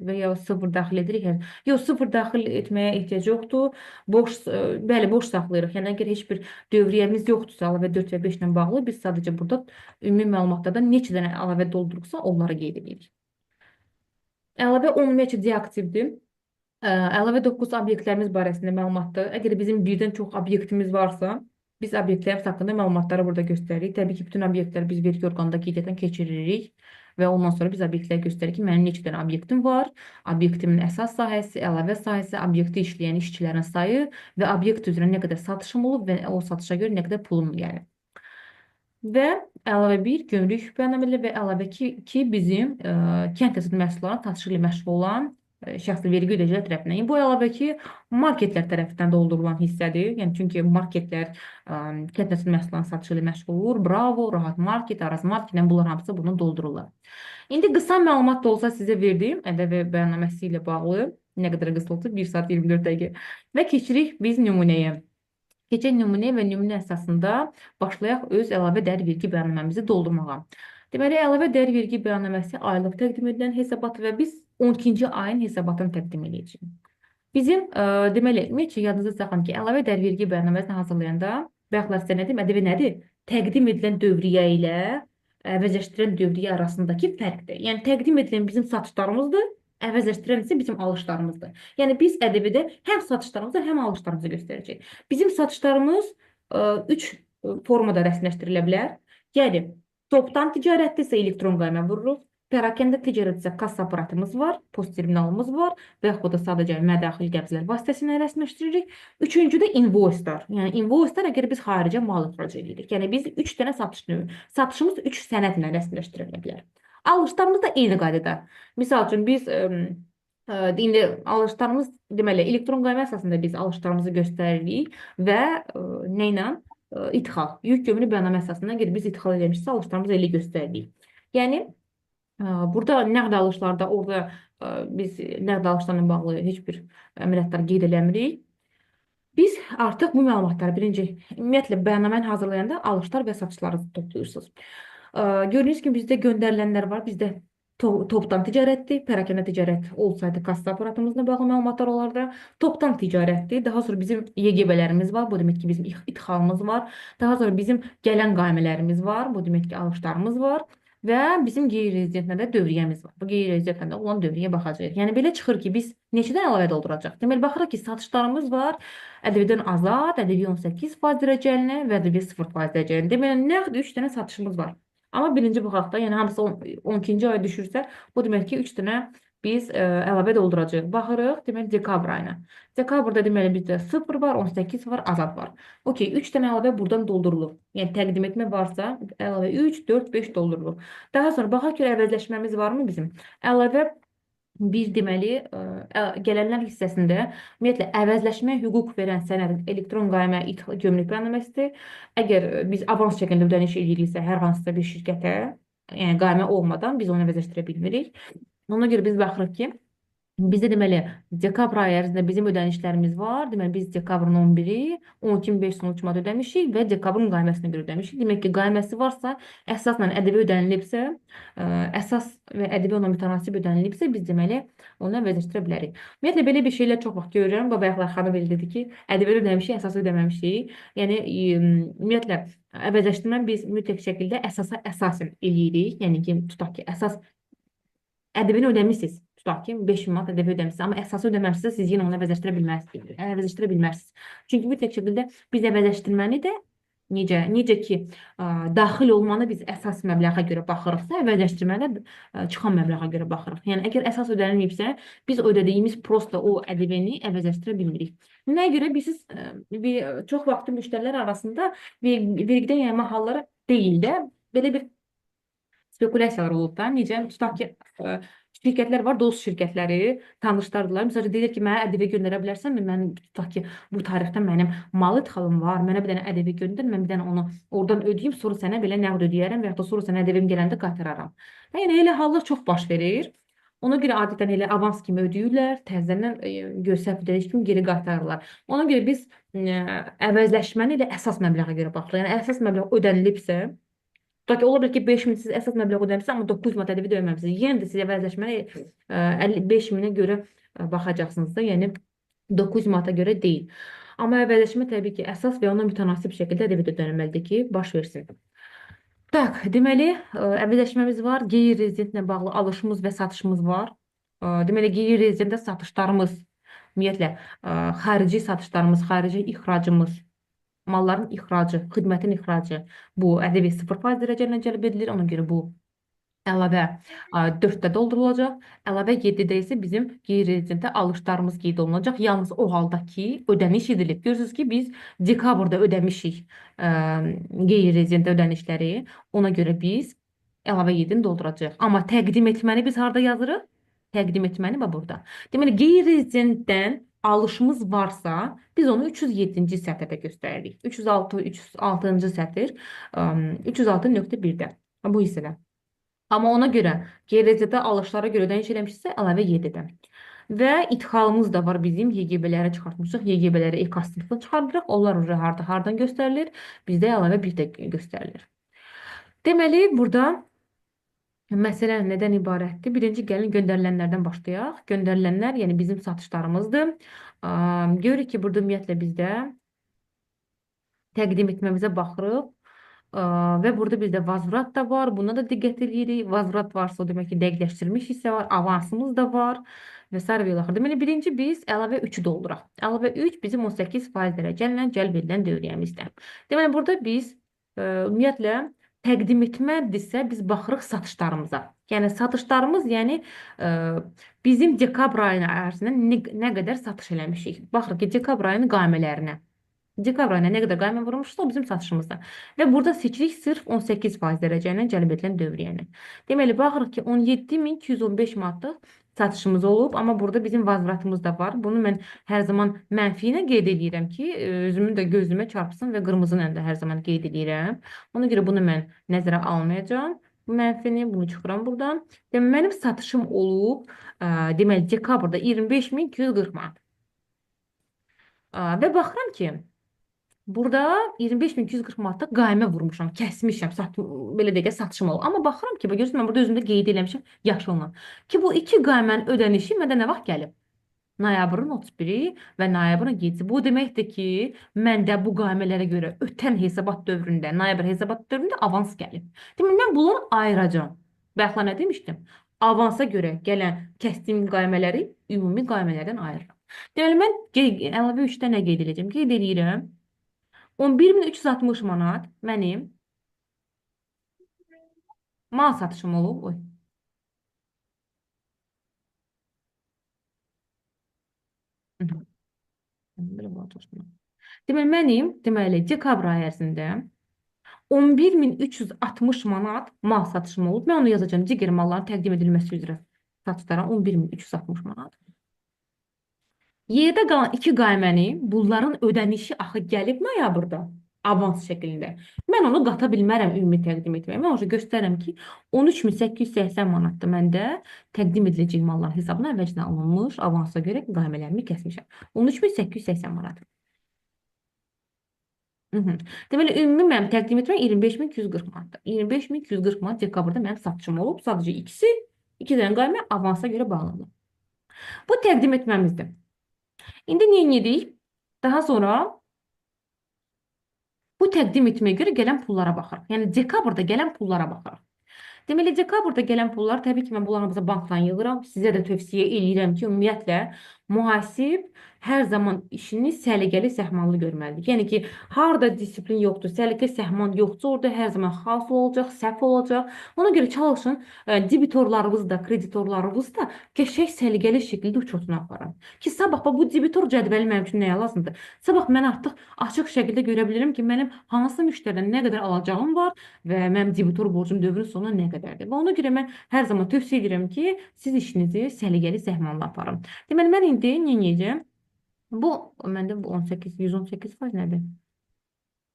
və ya 0 daxil edirik. Yox, 0 daxil etməyə ehtiyac yoxdur. Bəli, boş saxlayırıq. Yəni əgər heç bir dövriyyəmiz yoxdursa, əlavə 4 və 5 ilə bağlı, biz sadəcə burada ümumi məlumatlardan neçə dənə əlavə dolduruqsa, onları qeyd edirik. Əlavə 10 ümumiyyətcə deaktivdir. Əlavə 9 obyektlərimiz barəsində məlumatdır. Əgər bizim birdən çox obyektimiz varsa, biz obyektlərimiz haqqında məlumatları burada göstəririk. Təbii ki, bütün obyektləri biz vergi orqanında qeydiyyatdan keçiririk və ondan sonra biz obyektləri göstəririk ki, mənim neçə dənə obyektim var, obyektimin əsas sahəsi, əlavə sahəsi, obyekti işləyən işçilərin sayı və obyekt üzrə nə qədər satışım olub və o satışa görə nə qədər pulum gəlir. Və əlavə 1 gömrük bəyannamələri və əlavə 2 bizim kənd təsərrüfatı məhsullarının satışı ilə məşğul olan şəxsi vergi ödəyicilər tərəfindən. Bu əlavə ki, marketlər tərəfindən doldurulan hissədir. Yəni çünki marketlər kənd təsərrüfatı məhsullarının satışı ilə məşğul olur. Bravo, Rahat Market, Araz Market, bunlar hamısı bunu doldururlar. İndi qısa məlumat da olsa sizə verdiyim ƏDV bəyannaməsi ilə bağlı, nə qədər qısa olsa 1 saat 24 dəqiqə və keçirik biz nümunəyə. Keçək nümunəyə və nümunə əsasında başlayaq öz əlavə dəyər vergi bəyannaməmizi doldurmağa. Deməli, əlavə dəyər vergi bəyannaməsi aylıq təqdim edilən hesabat və biz 12-ci ayın hesabatını təqdim edəcəyik. Bizim deməli, ümumiyyətcə yadınızda saxlayın ki, əlavə dəyər vergi bəyannaməsini hazırlayanda bayaqlar sizə nə dedim? ƏDV nədir? Təqdim edilən dövriyyə ilə əvəzləşdirən dövriyyə arasındakı fərqdir. Yəni təqdim edilən bizim satışlarımızdır, əvəzləşdirən isə bizim alışlarımızdır. Yəni biz ƏDV-də həm satışlarımızı, həm alışlarımızı göstərəcəyik. Bizim satışlarımız 3 formada rəsmiləşdirilə bilər. Yəni topdan ticarətdə isə elektron qaymə vururuq. Pərakəndə ticarət isə kassa aparatımız var, post terminalımız var və yaxud da sadəcə mədaxil qəbzlər vasitəsilə rəsmiləşdiririk. Üçüncüdə invoicelar. Yəni invoicelar əgər biz xaricə mal ixrac edirik. Yəni biz 3 dənə satış növü, satışımız 3 sənədlə rəsmiləşdirilə bilər. Alışlarımız da eyni qaydada. Misal üçün biz indi alışlarımız deməli elektron qayma əsasında biz alışlarımızı göstəririk və nə ilə ithal, yük gömrük bəyannamə əsasında əgər biz ithal etmişsə alışlarımızı elə göstəririk. Yəni burada nəqd alışlarda orada biz nəqd alışlarla bağlı heç bir əməliyyatlar qeyd eləmirik. Biz artıq bu məlumatları birinci, ümumiyyətlə bəyannaməni hazırlayanda alışlar və satışları toplayırsınız. Gördüyünüz kimi bizdə göndərilənlər var. Bizdə topdan ticarətdir, pərakəndə ticarət olsaydı kassa aparatımızla bağlı məlumatlar olardı. Topdan ticarətdir. Daha sonra bizim YGB-lərimiz var. Bu demək ki, bizim idxalımız var. Daha sonra bizim gələn qaymələrimiz var. Bu demək ki, alışlarımız var. Və bizim qeyri-rezidentlə də dövriyyəmiz var. Bu qeyri-rezidentlə də olan dövriyyəyə baxacağıq. Yəni belə çıxır ki, biz neçədən əlavə dolduracaq? Deməli, baxırıq ki, satışlarımız var. ƏDV-dən azad, ƏDV 18% dərəcəli və ƏDV 0% dərəcəli. Deməli, nəqd 3 dənə satışımız var. Amma birinci baxaqda, yəni hamısı 12-ci aya düşürsə, bu demək ki, 3 dənə biz əlavə dolduracağıq. Baxırıq, deməli, dekabr ayına. Dekabrda deməli bizdə 0 var, 18 var, azad var. Okey, 3 dənə əlavə buradan doldurulur. Yəni təqdim etmə varsa, əlavə 3, 4, 5 doldurulur. Daha sonra baxaq ki, əvəzləşməmiz varmı bizim? Əlavə bir deməli gələnlər hissəsində ümumiyyətlə əvəzləşməyə hüquq verən sənəd elektron qaymə gömrük bəyannaməsidir. Əgər biz avans şəklində ödəniş ediriksə hər hansısa bir şirkətə, yəni qaymə olmadan biz onu əvəzləşdirə bilmirik. Ona görə biz baxırıq ki, bizdə deməli dekabr ayı ərzində bizim ödənişlərimiz var. Deməli biz dekabrın 11-i 12.513 manat ödəmişik və dekabrın qayməsinə görə ödəmişik. Demək ki, qayməsi varsa, əsasla ƏDV ödənilibsə, əsas və ƏDV ona mütənasib ödənilibsə, biz deməli onu əvəzləşdirə bilərik. Ümumiyyətlə belə bir şeylər çox vaxt görürəm. Bayaqlar xanım belə dedi ki, ƏDV ödəmişik, əsas ödəməmişik. Yəni ümumiyyətlə əvəzləşdirmə biz mütləq şəkildə əsasa əsasən eləyirik. Yəni ki, tutaq ki, əsas ƏDV-ni ödəmişsiniz. Tutaq ki, 5000 manat ƏDV ödəmişsiniz, amma əsası ödəməmişsiniz, siz yenə onu əvəzləşdirə bilmərsiniz. Çünki mütləq şəkildə biz əvəzləşdirməni də necə ki, daxil olmanı biz əsas məbləğə görə baxırıqsa, əvəzləşdirməni çıxan məbləğə görə baxırıq. Yəni, əgər əsas ödənilməyibsə, biz ödədiyimiz prosta o ƏDV-ni əvəzləşdirə bilmirik. Nəyə görə biz çox vaxtı müştərilər arasında vergidən yayma halları deyil də, belə bir spekulyasiyalar olub da. Necə? Tutaq ki, şirkətlər var, dost şirkətləri, tanışlardılar. Məsələn, deyir ki, mənə ƏDV göndərə bilərsən mi? Mən tutaq ki, bu tarixdən mənim mal idxalım var, mənə bir dənə ƏDV göndər, mən bir dənə onu oradan ödəyim, sonra sənə belə nəqd ödəyərəm və ya da sonra sənə ƏDV-m gələndə qaytararam. Yəni, elə hallar çox baş verir. Ona görə adətən elə avans kimi ödəyirlər, təzədən göstərib ödəyiş kimi geri qaytarırlar. Ona görə biz əvəzləşməni elə əsas məbləğə görə baxırıq. Yəni, əsas məbləğ ödənilibsə, tutaq ki, ola bilər ki, 5000 siz əsas məbləğ ödəmişsiniz, amma 900 manat ƏDV ödəməmişsiniz. Yenə də siz əvəzləşməni 5000-ə görə baxacaqsınız da, yəni 900 manata görə deyil. Amma əvəzləşmə təbii ki, əsas və ona mütənasib şəkildə ƏDV ödənilməlidir ki, baş versin. Tak, deməli, əvəzləşməmiz var, qeyri-rezidentlə bağlı alışımız və satışımız var. Deməli, qeyri-rezidentdə satışlarımız, ümumiyyətlə, xarici satışlarımız, xarici ixracımız, malların ixracı, xidmətin ixracı bu ƏDV 0% dərəcələ cəlb edilir. Ona görə bu əlavə 4-də doldurulacaq. Əlavə 7-də isə bizim qeyri-rezidentdə alışlarımız qeyd olunacaq. Yalnız o halda ki, ödəniş edilib. Görürsünüz ki, biz dekabrda ödəmişik qeyri-rezidentdə ödənişləri. Ona görə biz əlavə 7-ni dolduracağıq. Amma təqdim etməni biz harada yazırıq? Təqdim etməni burada. Deməli, qeyri-rezidentdən alışımız varsa, biz onu 307-ci sətirdə göstəririk. 306-cı sətir, 306.1-də bu hissədə. Amma ona görə qeyri-rezidentdə alışlara görə ödəniş eləmişsə, əlavə 7-də. Və idxalımız da var bizim, YGB-ləri çıxartmışıq. YGB-ləri e-kastıqdan çıxardırıq. Onlar hardan göstərilir? Bizdə əlavə 1-də göstərilir. Deməli, burada Məsələ nədən ibarətdir? Birinci gəlin göndərilənlərdən başlayaq. Göndərilənlər, yəni bizim satışlarımızdır. Görürük ki, burada ümumiyyətlə bizdə təqdim etməmizə baxırıq. Və burada bizdə vazvrat da var. Buna da diqqət edirik. Vazvrat varsa, o demək ki, dəqiqləşdirilmiş hissə var. Avansımız da var. Və sair və ilaxır. Deməli, birinci biz əlavə 3-ü dolduraq. Əlavə 3 bizim 18% dərəcələ cəlb edilən dövriyyəmizdir. Deməli, burada biz ümumiyyətlə təqdim etmədirsə, biz baxırıq satışlarımıza. Yəni, satışlarımız, yəni bizim dekabr ayı ərzində nə qədər satış eləmişik. Baxırıq ki, dekabr ayının qaymələrinə. Dekabr ayına nə qədər qayma vurmuşsa, o bizim satışımızda. Və burada seçirik sırf 18% dərəcə ilə cəlb edilən dövriyyəni. Deməli, baxırıq ki, 17.215 manatlıq satışımız olub, amma burada bizim vazvratımız da var. Bunu mən hər zaman mənfi ilə qeyd edirəm ki, özümün də gözümə çarpsın və qırmızı ilə də hər zaman qeyd edirəm. Ona görə bunu mən nəzərə almayacağam. Bu mənfini, bunu çıxıram buradan. Deməli, mənim satışım olub, deməli, dekabrda 25.240 manat. Və baxıram ki, burada 25.240 manatlıq qaymə vurmuşam, kəsmişəm, belə deyək, satışım olub. Amma baxıram ki, görürsünüz, mən burada özümdə qeyd eləmişəm yaşılla. Ki, bu iki qaymənin ödənişi məndə nə vaxt gəlib? Noyabrın 31-i və noyabrın 7-si. Bu deməkdir ki, məndə bu qaymələrə görə ötən hesabat dövründə, noyabr hesabat dövründə avans gəlib. Deməli, mən bunları ayıracağım. Bəxla nə demişdim? Avansa görə gələn kəsdiyim qaymələri ümumi qaymələrdən ayırıram. Deməli, mən əlavə 3-də nə qeyd edəcəm? Qeyd edirəm. 11.360 manat mənim mal satışım olub. Oy. Deməli, mənim, dekabr ayı ərzində 11.360 manat mal satışım olub. Mən onu yazacağım. Digər malların təqdim edilməsi üzrə satışlara 11.360 manat. Yerdə qalan iki qayməni, bunların ödənişi axı gəlib noyabrda avans şəklində. Mən onu qata bilmərəm ümumi təqdim etməyə. Mən orada göstərirəm ki, 13.880 manatdır məndə təqdim ediləcək malların hesabına əvvəlcədən alınmış avansa görə qaymələrimi kəsmişəm. 13.880 manat. Deməli, ümumi mənim təqdim etməm 25.240 manatdır. 25.240 manat dekabrda mənim satışım olub. Sadəcə ikisi, iki dənə qaymə avansa görə bağlanır. Bu təqdim etməmizdir. İndi nə edirik? Daha sonra bu təqdim etməyə görə gələn pullara baxırıq. Yəni dekabrda gələn pullara baxırıq. Deməli, dekabrda gələn pullar, təbii ki, mən bunlarımızı bankdan yığıram. Sizə də tövsiyə edirəm ki, ümumiyyətlə, mühasib hər zaman işini səliqəli, səhmanlı görməlidir. Yəni ki, harada disiplin yoxdur, səliqə, səhman yoxdur, orada hər zaman xaos olacaq, səhv olacaq. Ona görə çalışın, debitorlarınız da, kreditorlarınız da qəşəng, səliqəli şəkildə uçotuna aparın. Ki, sabah bu debitor cədvəli mənim üçün nəyə lazımdır? Sabah mən artıq açıq şəkildə görə bilirim ki, mənim hansı müştəridən nə qədər alacağım var və mənim debitor borcum dövrün sonuna nə qədərdir. Və ona görə mən hər zaman tövsiyə edirəm ki, siz işinizi səliqəli, səhmanlı aparın. Deməli, mən indi nə edəcəm? Bu, məndə bu 118% nədir?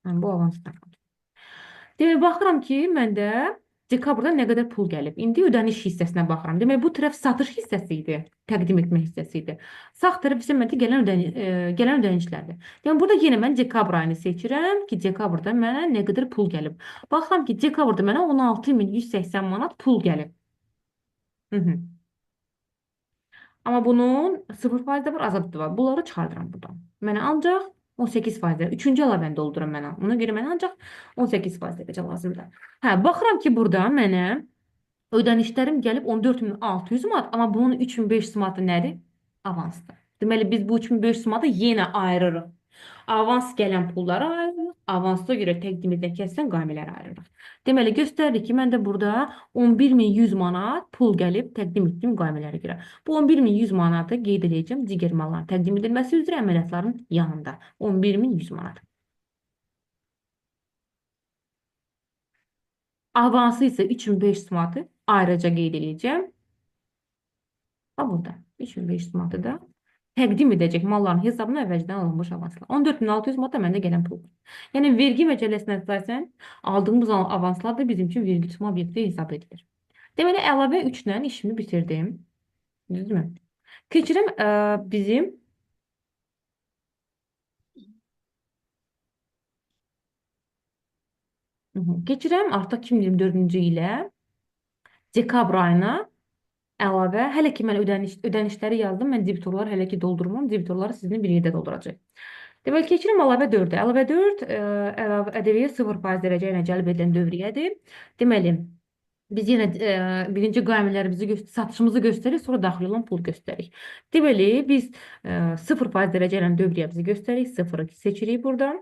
Bu avansdır. Deməli, baxıram ki, məndə dekabrda nə qədər pul gəlib. İndi ödəniş hissəsinə baxıram. Deməli, bu tərəf satış hissəsi idi, təqdim etmə hissəsi idi. Sağ tərəf isə məndə gələn ödənişlərdir. Yəni, burada yenə mən dekabr ayını seçirəm ki, dekabrda mənə nə qədər pul gəlib. Baxıram ki, dekabrda mənə 16.180 manat pul gəlib. Amma bunun 0% də var, azad da var. Bunları çıxardıram buradan. Mənə ancaq 18%. Üçüncü əlavəni doldururam mənə. Ona görə mənə ancaq 18% edəcək lazımdır. Hə, baxıram ki, burada mənə ödənişlərim gəlib 14.600 manat, amma bunun 3.500 manatı nədir? Avansdır. Deməli, biz bu 3.500 manatı yenə ayırırıq. Avans gələn pulları ayırırıq. Avansa görə təqdim edilən kəsilən qaymələri ayırırıq. Deməli, göstərdik ki, məndə burada 11.100 manat pul gəlib təqdim etdiyim qaymələrə görə. Bu 11.100 manatı qeyd edəcəm digər malların təqdim edilməsi üzrə əməliyyatların yanında. 11.100 manat. Avansı isə 3.500 manatı ayrıca qeyd edəcəm. Ha, burada 3.500 manatı da təqdim edəcək malların hesabına əvvəlcədən alınmış avanslar. 14.600 manat da məndə gələn pul. Yəni, vergi məcəlləsinə əsasən aldığımız avanslar da bizim üçün vergi tutma obyekti hesab edilir. Deməli, əlavə 3 ilə işimi bitirdim. Düzdürmü? Keçirəm bizim keçirəm artıq 2024-cü ilə dekabr ayına əlavə, hələ ki mən ödənişləri yazdım, mən debitorları hələ ki doldurmam, debitorları sizinlə bir yerdə dolduracaq. Deməli, keçirim əlavə 4-ə. Əlavə 4 əlavə ƏDV-yə 0% dərəcə ilə cəlb edilən dövriyyədir. Deməli, biz yenə birinci qaymələrimizi, satışımızı göstəririk, sonra daxil olan pul göstəririk. Deməli, biz 0% dərəcə ilə dövriyyəmizi göstəririk, 0-ı seçirik buradan.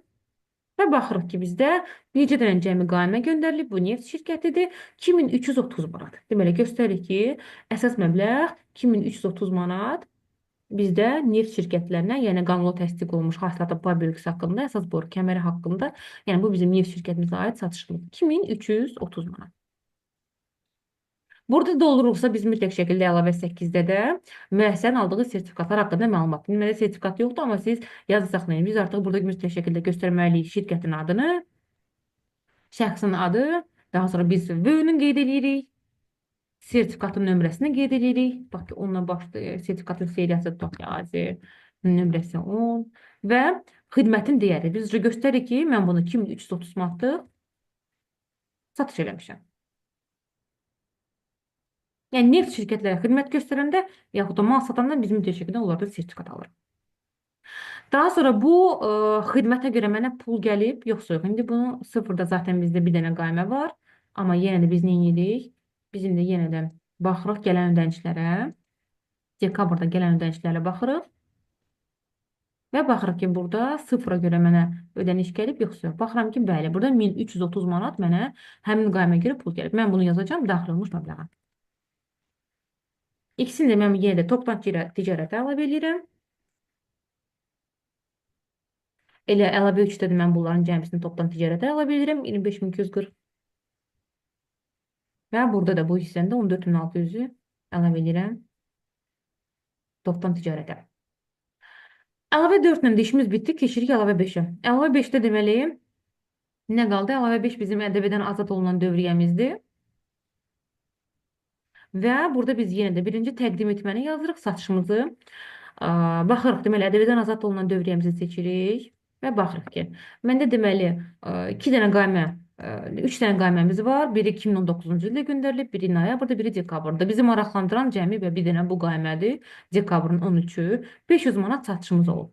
Və baxırıq ki, bizdə bircə dənə cəmi qaymə göndərilib. Bu neft şirkətidir. 2330 manat. Deməli, göstərir ki, əsas məbləğ 2330 manat bizdə neft şirkətlərinə, yəni qanuna təsdiq olunmuş hasilatın pay bölgüsü haqqında, əsas boru kəməri haqqında, yəni bu bizim neft şirkətimizə aid satışımız. 2330 manat. Burada dolduruqsa biz mütləq şəkildə əlavə 8-də də müəssisənin aldığı sertifikatlar haqqında məlumat. Deməli, sertifikat yoxdur, amma siz yazı saxlayın. Biz artıq burada mütləq şəkildə göstərməliyik şirkətin adını, şəxsin adı, daha sonra biz VÖ-nü qeyd edirik, sertifikatın nömrəsini qeyd edirik. Bax ki, onunla başlayır. Sertifikatın seriyası Tokyo Aziya, nömrəsi 10 və xidmətin dəyəri. Biz göstəririk ki, mən bunu 2330 manatlıq satış eləmişəm. Yəni, neft şirkətlərə xidmət göstərəndə, yaxud da mal satanda biz mütləq şəkildə onlarda sertifikat alırıq. Daha sonra bu xidmətə görə mənə pul gəlib, yoxsa yox. İndi bunu sıfırda zaten bizdə bir dənə qaymə var. Amma yenə də biz nə edirik? Biz indi yenə də baxırıq gələn ödənişlərə. Dekabrda gələn ödənişlərə baxırıq. Və baxırıq ki, burada sıfıra görə mənə ödəniş gəlib, yoxsa yox. Baxıram ki, bəli, burada 1330 manat mənə həmin qaymə görə pul gəlib. Mən bunu yazacağım daxil olmuş məbləğə. İkisini də mən yenə də topdan ticarətə əlavə edirəm. Elə əlavə 3-də də mən bunların cəmisini topdan ticarətə əlavə edirəm. 25240. Və burada da bu hissəndə 14600-ü əlavə edirəm. Topdan ticarətə. Əlavə 4 ilə də işimiz bitdi. Keçirik əlavə 5-ə. Əlavə 5-də deməli nə qaldı? Əlavə 5 bizim ƏDV-dən azad olunan dövriyyəmizdir. Və burada biz yenə də birinci təqdim etməni yazırıq, satışımızı. Baxırıq, deməli, ƏDV-dən azad olunan dövriyyəmizi seçirik və baxırıq ki, məndə deməli 2 dənə qaymə, 3 dənə qayməmiz var. Biri 2019-cu ildə göndərilib, biri noyabrda, biri dekabrda. Bizi maraqlandıran cəmi və bir dənə bu qaymədir. Dekabrın 13-ü 500 manat satışımız olub.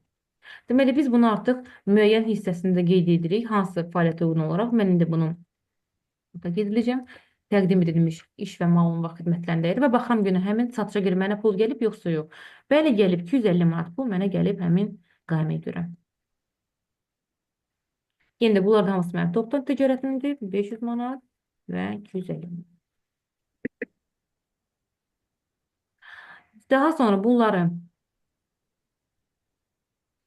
Deməli, biz bunu artıq müəyyən hissəsində qeyd edirik. Hansı fəaliyyətə uyğun olaraq mən indi bunu qeyd ediləcəm. Təqdim edilmiş iş və malın və xidmətlərindəyir və baxıram günə həmin satışa görə mənə pul gəlib, yoxsa yox. Bəli, gəlib 250 manat pul mənə gəlib həmin qayməyə görə. Yenə də bunlardan hamısı mənim topdan ticarətimdir. 500 manat və 250 manat. Daha sonra bunları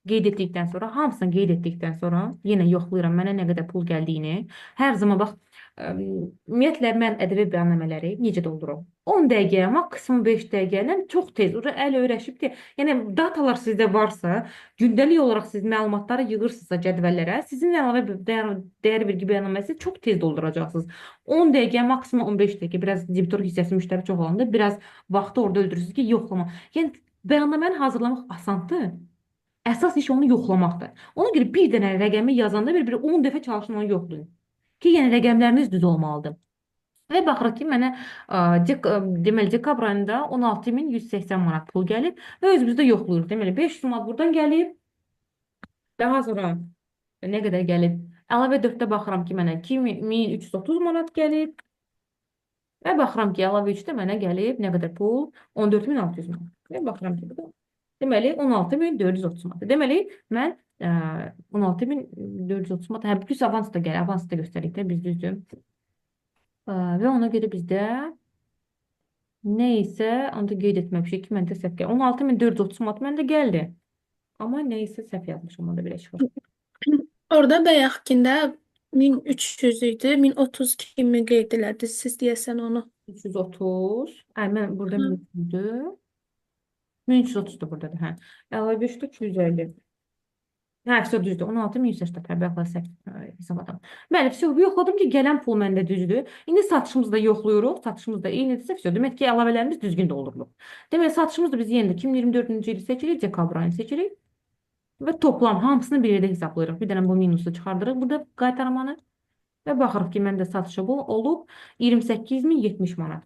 qeyd etdikdən sonra, hamısını qeyd etdikdən sonra yenə yoxlayıram mənə nə qədər pul gəldiyini. Hər zaman bax, ümumiyyətlə mən ƏDV bəyannamələri necə doldururam? 10 dəqiqə, maksimum 5 dəqiqə, çox tez, əl öyrəşibdir. Yəni, datalar sizdə varsa, gündəlik olaraq siz məlumatları yığırsınızsa cədvəllərə, sizin əlavə dəyər vergi bəyannaməsi çox tez dolduracaqsınız. 10 dəqiqə, maksimum 15 dəqiqə, biraz debitor hissəsi müştəri çox olanda, biraz vaxtı orada öldürürsünüz ki, yoxlama. Yəni, bəyannaməni hazırlamaq asandır. Əsas iş onu yoxlamaqdır. Ona görə bir dənə rəqəmi yazanda bir 10 dəfə çalışın onu yoxlayın. Ki, yəni rəqəmləriniz düz olmalıdır. Və baxırıq ki, mənə deməli, dekabr ayında 16180 manat pul gəlib və özümüzdə yoxlayırıq. Deməli, 500 manat buradan gəlib. Daha sonra nə qədər gəlib? Əlavə 4-də baxıram ki, mənə 2330 manat gəlib. Və baxıram ki, əlavə 3-də mənə gəlib nə qədər pul? 14600 manat. Və baxıram ki, burada deməli, 16430 manat. Deməli, mən 16430 manat, həm plus avans da gəlir, avans da göstərik də, biz düzdür. Və ona görə bizdə nə isə, onu da qeyd etməmişik ki, məndə səhv gəlir. 16430 manat məndə gəldi. Amma nə isə səhv yazmışım, onda belə çıxır. Orada bayaqkində 1300 idi, 1030 kimi qeyd elədiniz, siz deyəsən onu. 330. Mən burada 1300-dür. 1330-dur buradadır, hə. Əlavə 5-də 250. Hə, vəsə düzdür. 16180 təbəqlə hesabladım. Bəli, vəsə yoxladım ki, gələn pul məndə düzdür. İndi satışımızı da yoxlayırıq. Satışımız da eynidirsə, vəsə demək ki, əlavələrimiz düzgün doldurulub. Demək, satışımız da biz yenə də 2024-cü ili seçirik, dekabr ayını seçirik və toplam hamısını bir yerdə hesablayırıq. Bir dənə bu minusu çıxardırıq burada qaytarmanı və baxırıq ki, məndə satışı bu olub 28070 manat.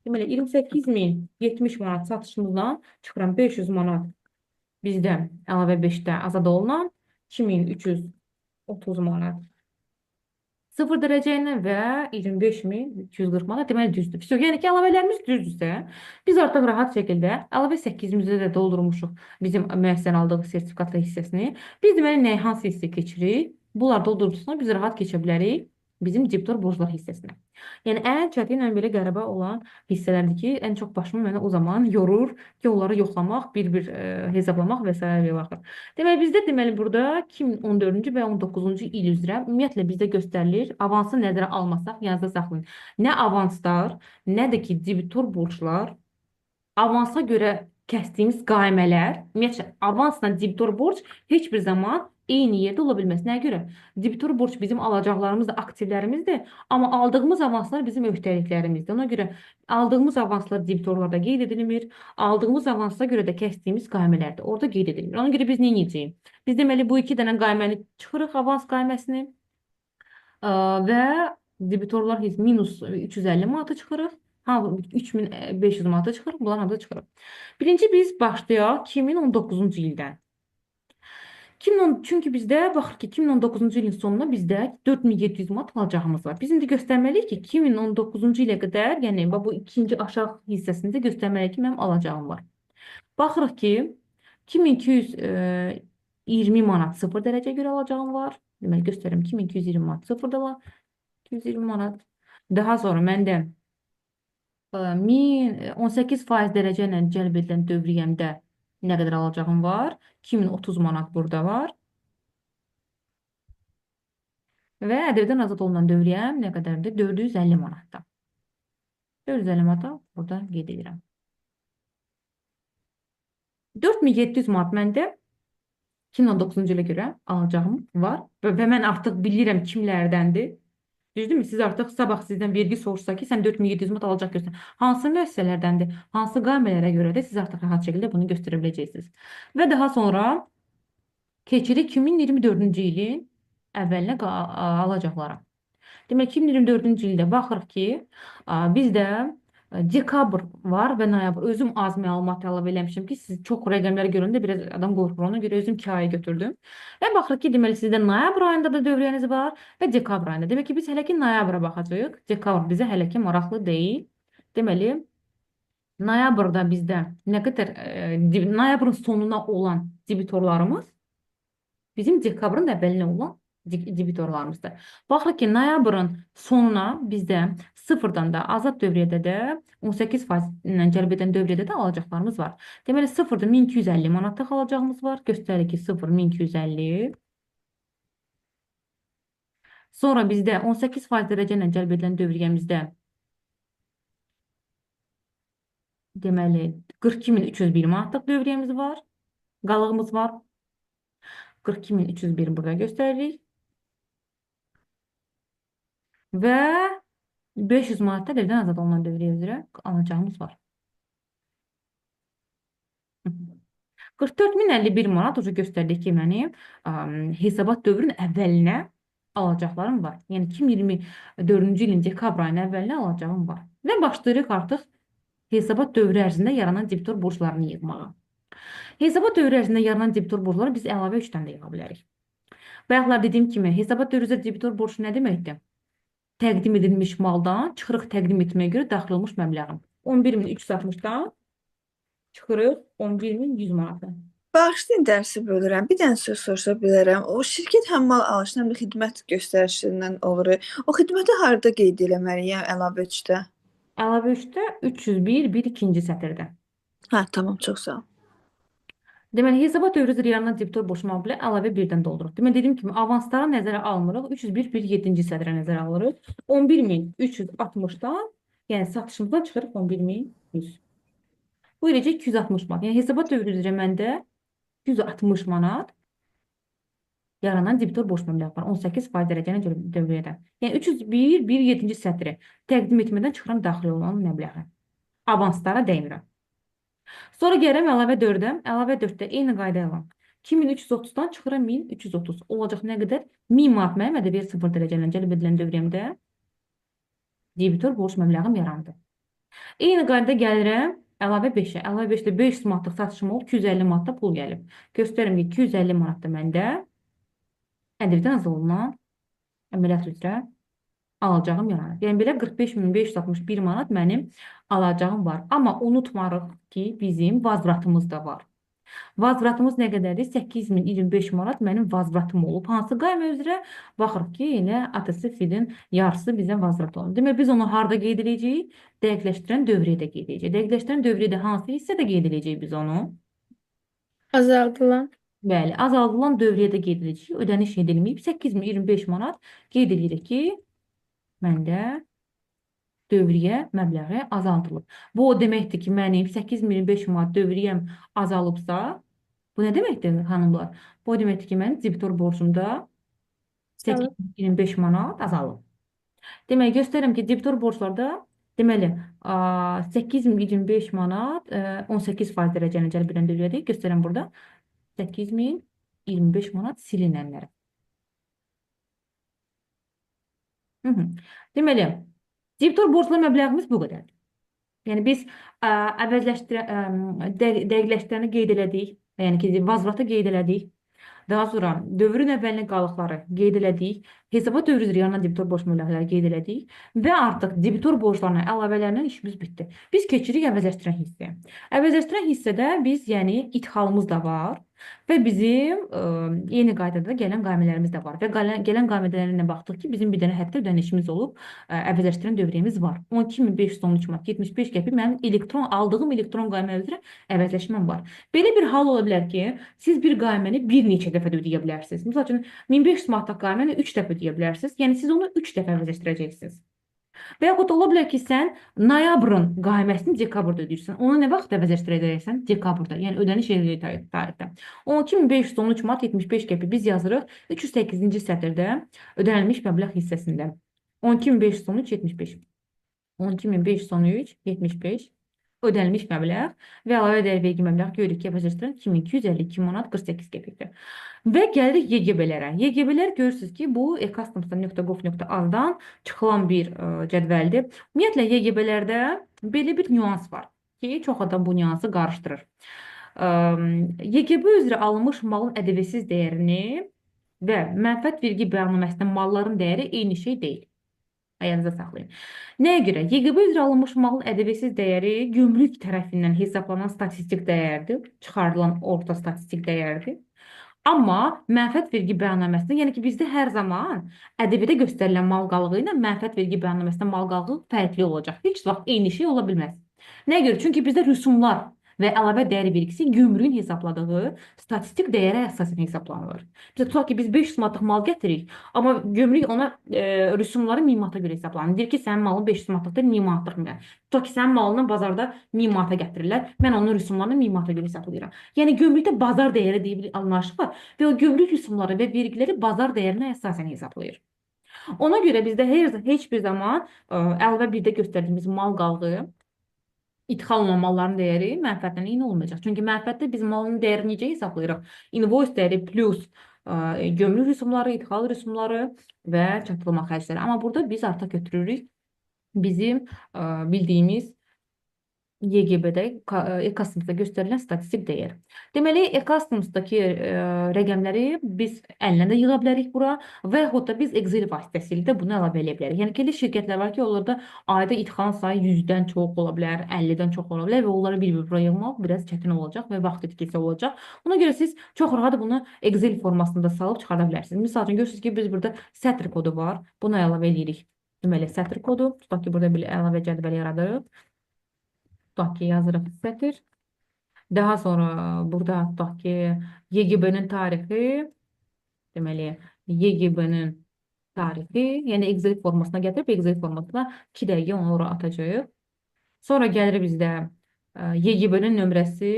Deməli 28.070 manat satışımızdan çıxıram 500 manat bizdə əlavə 5-də azad olunan 2330 manat. 0 dərəcə ilə və 25.240 manat deməli düzdür. Все, yəni ki, əlavələrimiz düzdürsə, biz artıq rahat şəkildə əlavə 8-imizdə də doldurmuşuq bizim müəssisədən aldığımız sertifikatlı hissəsini. Biz deməli nəyə hansı hissəyə keçirik? Bunlar doldurduqdan biz rahat keçə bilərik bizim debitor borclar hissəsinə. Yəni ən çətin, ən belə qəribə olan hissələrdir ki, ən çox başımı mənə o zaman yorur ki, onları yoxlamaq, bir-bir hesablamaq və s. və baxır. Deməli bizdə burada 2014-cü və 19-cu il üzrə ümumiyyətlə bizdə göstərilir. Avansı nəzərə almasaq, yadda saxlayın. Nə avanslar, nə də ki debitor borclar, avansa görə kəsdiyimiz qaymələr, ümumiyyətlə avansla debitor borc heç bir zaman eyni yerdə ola bilməz. Nəyə görə? Debitor borc bizim alacaqlarımızdır, aktivlərimizdir, amma aldığımız avanslar bizim öhdəliklərimizdir. Ona görə aldığımız avanslar debitorlarda qeyd edilmir, aldığımız avansa görə də kəsdiyimiz qaymələrdir. Orada qeyd edilmir. Ona görə biz nə edəcəyik? Biz deməli bu iki dənə qayməni çıxırıq, avans qayməsini və debitorlar minus 350 manatı çıxırıq. 3500 manata çıxır, bunların hamısı çıxır. Birinci biz başlayaq 2019-cu ildən. Çünki bizdə baxır ki, 2019-cu ilin sonuna bizdə 4700 manat alacağımız var. Biz indi göstərməliyik ki, 2019-cu ilə qədər, yəni bu ikinci aşağı hissəsində göstərməliyik ki, mənim alacağım var. Baxırıq ki, 2220 manat 0 dərəcə görə alacağım var. Deməli, göstərim 2220 manat 0-da var. 220 manat. Daha sonra məndə 18% dərəcə ilə cəlb edilən dövriyyəmdə nə qədər alacağım var? 2030 manat burada var. Və ədəbiyyatdan azad olunan dövriyyəm nə qədərdir? 450 manatda. 450 manatda burada qeyd edirəm. 4700 manat məndə 2019-cu ilə görə alacağım var və mən artıq bilirəm kimlərdəndir. Düzdürmü? Siz artıq sabah sizdən vergi soruşsa ki, sən 4700 manat alacaq görsən. Hansı müəssisələrdəndir, hansı qaymələrə görə də siz artıq rahat şəkildə bunu göstərə biləcəksiniz. Və daha sonra keçirik 2024-cü ilin əvvəlinə alacaqlara. Demək, 2024-cü ildə baxırıq ki, bizdə dekabr var və noyabr. Özüm az məlumat əlavə eləmişim ki, siz çox rəqəmləri görəndə biraz adam qorxur. Ona görə özüm 2 ayı götürdüm. Və baxırıq ki, deməli sizdə noyabr ayında da dövriyyəniz var və dekabr ayında. Demək ki, biz hələ ki noyabra baxacağıq. Dekabr bizə hələ ki maraqlı deyil. Deməli, noyabrda bizdə nə qədər noyabrın sonuna olan debitorlarımız bizim dekabrın əvvəlinə olan debitorlarımızdır. Baxırıq ki, noyabrın sonuna bizdə sıfırdan da azad dövriyyədə də 18% ilə cəlb edən dövriyyədə də alacaqlarımız var. Deməli, sıfırda 1250 manatlıq alacağımız var. Göstərir ki, 0 1250. Sonra bizdə 18% dərəcə ilə cəlb edilən dövriyyəmizdə deməli 42301 manatlıq dövriyyəmiz var. Qalığımız var. 42301 burada göstəririk. Və 500 manatda evdən azad olunan dövriyyə üzrə alacağımız var. 44.051 manat ucu göstərdik ki, mənim hesabat dövrün əvvəlinə alacaqlarım var. Yəni 2024-cü ilin dekabr ayının əvvəlinə alacağım var. Və başlayırıq artıq hesabat dövrü ərzində yaranan debitor borclarını yığmağa. Hesabat dövrü ərzində yaranan debitor borcları biz əlavə 3-dən də yığa bilərik. Bayaqlar dediyim kimi, hesabat dövrü üzrə debitor borcu nə deməkdir? Təqdim edilmiş maldan çıxırıq təqdim etməyə görə daxil olmuş məbləğim. 11.360-dan çıxırıq 11.100 manatdan. Bağışlayın, dərsi bölürəm. Bir dənə söz soruşa bilərəm. O şirkət həm mal alışından həm də xidmət göstərişindən olur. O xidməti harda qeyd eləməliyəm əlavə 3-də? Əlavə 3-də 301 bir ikinci sətirdə. Hə, tamam, çox sağ ol. Deməli, hesabat dövrü üzrə yaranan debitor borc məbləği əlavə 1-dən doldururuq. Deməli, dediyim kimi, avanslara nəzərə almırıq. 301 bir 7-ci sətrə nəzərə alırıq. 11.360-dan, yəni satışımızdan çıxırıq 11.100. Bu eləcə 260 manat. Yəni, hesabat dövrü üzrə məndə 160 manat yaranan debitor borc məbləği var. 18% dərəcəli dövriyyədə. Yəni, 301 bir 7-ci sətri təqdim etmədən çıxıram daxil olan məbləği. Avanslara dəymirəm. Sonra gəlirəm əlavə 4-də. Əlavə 4-də eyni qayda ilə 2330-dan çıxıram 1330. Olacaq nə qədər? 1000 manat mənim ədəbiyyat 0 dərəcə ilə cəlb edilən dövriyəmdə debitor borc məbləğim yarandı. Eyni qaydada gəlirəm əlavə 5-ə. Əlavə 5-də 500 manatlıq satışım olub, 250 manata pul gəlib. Göstərim ki, 250 manat da məndə ədəbiyyatdan azal olunan əməliyyat üzrə alacağım yaranır. Yəni belə 45.561 manat mənim alacağım var. Amma unutmarıq ki, bizim vazvratımız da var. Vazvratımız nə qədərdir? 8025 manat mənim vazvratım olub. Hansı qayma üzrə? Baxırıq ki, elə ATS fidin yarısı bizə vazvrat olub. Demək, biz onu harda qeyd edəcəyik? Dəqiqləşdirən dövriyyədə qeyd edəcəyik. Dəqiqləşdirən dövriyyədə hansı hissədə qeyd edəcəyik biz onu? Azaldılan. Bəli, azaldılan dövriyyədə qeyd edəcəyik. Ödəniş edilməyib 8025 manat qeyd edirik ki, məndə dövriyyə məbləği azaldılıb. Bu o deməkdir ki, mənim 8025 manat dövriyyəm azalıbsa, bu nə deməkdir xanımlar? Bu o deməkdir ki, mənim debitor borcumda Azalıb. 8025 manat azalıb. Demək, göstərirəm ki, debitor borclarda deməli 8025 manat 18% dərəcəni cəlb edən dövriyyədir. Göstərirəm burada 8025 manat silinənlərə. Deməli, debitor borclu məbləğimiz bu qədərdir. Yəni biz dəqiqləşdirəni qeyd elədik, yəni ki, vazvratı qeyd elədik. Daha sonra dövrün əvvəlini qalıqları qeyd elədik. Hesabat dövrü üzrə yaranan debitor borc məbləğləri qeyd elədik və artıq debitor borclarına əlavələrlə işimiz bitdi. Biz keçirik əvəzləşdirən hissəyə. Əvəzləşdirən hissədə biz, yəni idxalımız da var və bizim yeni qaydada gələn qaymələrimiz də var. Və gələn qaymələrlə baxdıq ki, bizim bir dənə hətta ödənişimiz olub, əvəzləşdirən dövriyyəmiz var. 12513 manat 75 qəpik mənim aldığım elektron qaymə üzrə əvəzləşməm var. Belə bir hal ola bilər ki, siz bir qayməni bir neçə dəfə də ödəyə bilərsiniz. Məsəl üçün 1500 manatlıq qayməni 3 dəfə ödəyə bilərsiniz. Yəni siz onu 3 dəfə əvəzləşdirəcəksiniz. Və yaxud da ola bilər ki, sən noyabrın qayməsini dekabrda ödəyirsən. Onu nə vaxt əvəzləşdirəcəksən? Dekabrda. Yəni ödəniş edildiyi tarixdə. 12513 manat 75 qəpik biz yazırıq 308-ci sətirdə ödənilmiş məbləğ hissəsində. 12513 75. 12513 75 ödənilmiş məbləğ və əlavə dəyər vergi məbləği görürük ki, əvəzləşdirən 2252 manat 48 qəpikdir. Və gəlirik YGB-lərə. YGB-lər görürsünüz ki, bu eCustoms.gov.az-dan çıxılan bir cədvəldir. Ümumiyyətlə, YGB-lərdə belə bir nüans var ki, çox adam bu nüansı qarışdırır. YGB üzrə alınmış malın ədəbiyyətsiz dəyərini və mənfəət vergi bəyannaməsində malların dəyəri eyni şey deyil. Ayağınıza saxlayın. Nəyə görə? YGB üzrə alınmış malın ədəbiyyətsiz dəyəri gömrük tərəfindən hesaplanan statistik dəyərdir, çıxarılan orta statistik dəyərdir. Amma mənfəət vergi bəyannaməsində, yəni ki, bizdə hər zaman ədəbiyyata göstərilən mal qalığı ilə mənfəət vergi bəyannaməsində mal qalığı fərqli olacaq. Heç vaxt eyni şey ola bilməz. Nəyə görə? Çünki bizdə rüsumlar və əlavə dəyər vergisi gömrüyün hesabladığı statistik dəyərə əsasən hesablanır. Bizə tutaq ki, biz 500 manatlıq mal gətiririk, amma gömrük ona rüsumları 1000 manata görə hesablanır. Deyir ki, sənin malın 500 manatlıqdır, 1000 manatlıq. Tutaq ki, sənin malından bazarda 1000 manata gətirirlər. Mən onun rüsumlarını 1000 manata görə hesablayıram. Yəni gömrükdə bazar dəyəri deyə bir anlayış var və o gömrük rüsumları və vergiləri bazar dəyərinə əsasən hesablayır. Ona görə bizdə heç bir zaman əlavə birdə göstərdiyimiz mal qalığı İdxal olunan malların dəyəri mənfəətlə eyni olmayacaq. Çünki mənfəətdə biz malın dəyərini necə hesablayırıq? Invoice dəyəri plus gömrük rüsumları, idxal rüsumları və çatdırılma xərcləri. Amma burada biz artıq götürürük bizim bildiyimiz YGB-də, eCustoms-da göstərilən statistik dəyər. Deməli, eCustoms-dakı rəqəmləri biz əllə də yığa bilərik bura və yaxud da biz Excel vasitəsilə də bunu əlavə edə bilərik. Yəni ki, elə şirkətlər var ki, onlarda ayda idxal sayı 100-dən çox ola bilər, 50-dən çox ola bilər və onları bir-bir bura yığmaq biraz çətin olacaq və vaxt itkisi olacaq. Ona görə siz çox rahat bunu Excel formasında salıb çıxarda bilərsiniz. Misal üçün, görürsünüz ki, biz burada sətr kodu var. Bunu əlavə edirik. Deməli, sətr kodu. Tutaq ki, burada bir əlavə cədvəl yaradırıq. Tutaq ki, yazırıq sətr. Daha sonra burada tutaq ki, YGB-nin tarixi, deməli, YGB-nin tarixi, yəni Excel formasına gətirib, Excel formasına 2 dəqiqə onu oraya atacağıq. Sonra gəlir bizdə YGB-nin nömrəsi,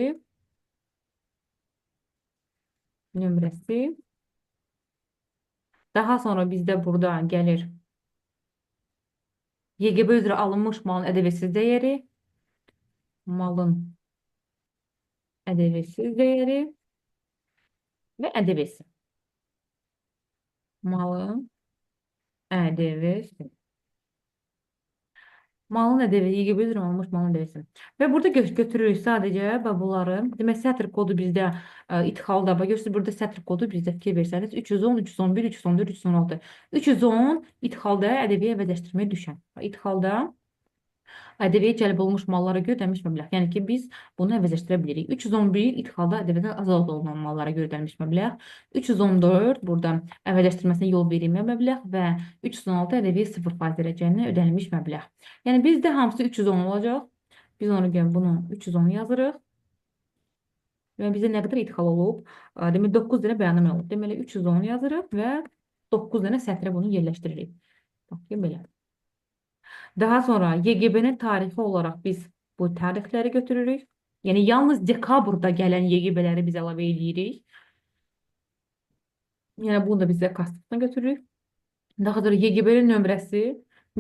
Daha sonra bizdə burada gəlir YGB üzrə alınmış malın ədəbiyyətsiz dəyəri, malın ədəbiyyətsiz dəyəri və ədəbiyyətsiz. Malın ədəbiyyətsiz. Malın ədəbi YGB üzrə alınmış malın ədəbisi. Və burada götürürük sadəcə və bunları. Demək, sətr kodu bizdə idxalda var. Görürsünüz, burada sətr kodu bizdə fikir versəniz 310, 311, 314, 316. 310 idxalda ədəbiyə əvəzləşdirməyə düşən. İdxalda ədəbiyyat cəlb olunmuş mallara görə ödənilmiş məbləğ. Yəni ki, biz bunu əvəzləşdirə bilirik. 311 idxalda ədəbiyyatdan azad olunan mallara görə ödənilmiş məbləğ. 314 burada əvəzləşdirməsinə yol verilmə məbləğ və 316 ədəbiyyat 0% dərəcəyə ödənilmiş məbləğ. Yəni bizdə hamısı 310 olacaq. Biz ona görə bunu 310 yazırıq. Və bizə nə qədər idxal olub? Demək 9 dənə bəyannamə olub. Deməli 310 yazırıq və 9 dənə sətrə bunu yerləşdiririk. Bax ki, belə. Daha sonra YGB-nin tarixi olaraq biz bu tarixləri götürürük. Yəni yalnız dekabrda gələn YGB-ləri biz əlavə edirik. Yəni bunu da biz kastıqdan götürürük. Daha sonra YGB-nin nömrəsi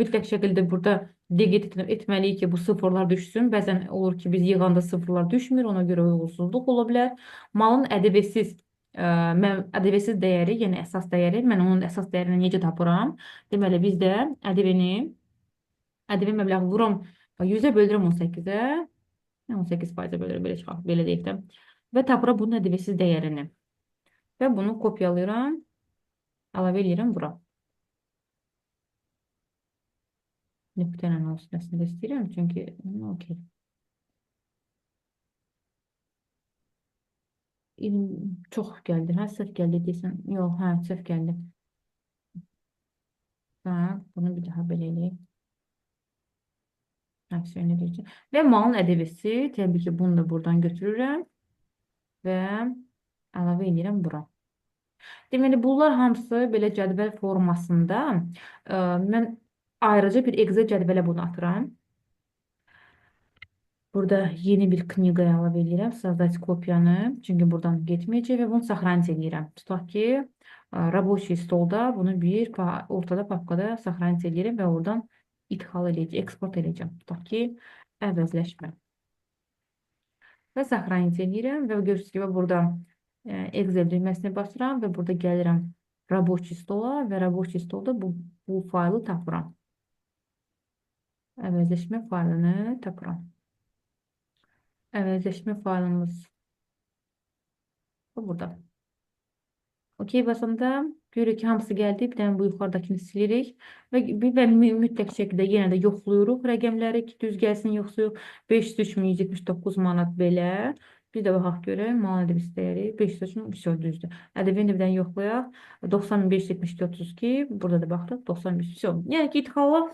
mütləq şəkildə burada diqqət etməliyik ki, bu sıfırlar düşsün. Bəzən olur ki, biz yığanda sıfırlar düşmür, ona görə uyğunsuzluq ola bilər. Malın ədəbiyyətsiz dəyəri, yəni əsas dəyəri, mən onun əsas dəyərini necə tapıram? Deməli, bizdə ədəbi məbləği vururam 100-ə bölürəm 18-ə. 18%-ə bölürəm, belə çıxaq, belə deyək də. Və tapıram bunun ədəbiyyətsiz dəyərini. Və bunu kopyalayıram, əlavə edirəm bura. Nöqtə ilə olsun əslində istəyirəm, çünki okey. Çox gəldi, hə, səhv gəldi deyəsən. Yox, hə, səhv gəldi. Hə, bunu bir daha belə eləyək. Aksiyonu deyəcəm. Və malın ədəbisi, təbii ki, bunu da buradan götürürəm və əlavə edirəm bura. Deməli, bunlar hamısı belə cədvəl formasında. Mən ayrıca bir Excel cədvələ bunu atıram. Burada yeni bir kniqa əlavə edirəm. Создать kopyanı. Çünki buradan getməyəcək və bunu saxranit edirəm. Tutaq ki, рабочий stolda bunu bir ortada papkada saxranit edirəm və oradan idxal edəcəm, eksport edəcəm. Tutaq ki, əvəzləşmə. Və saxranit edirəm və görürsünüz ki, burada Excel düyməsini basıram və burada gəlirəm рабочий stola və рабочий stolda bu faylı tapıram. Əvəzləşmə faylını tapıram. Əvəzləşmə faylımız burada. Okey basanda görürük ki, hamısı gəldi. Bir dənə bu yuxarıdakini silirik və mütləq şəkildə yenə də yoxluyuruq rəqəmləri ki, düz gəlsin yoxsa yox. 503.179 manat belə. Bir də baxaq görək, mal ədəbiyyat dəyəri 503 düzdür. Ədəbiyyat bir dənə yoxlayaq. 95.72.32 burada da baxdıq. 95. Yəni ki, idxala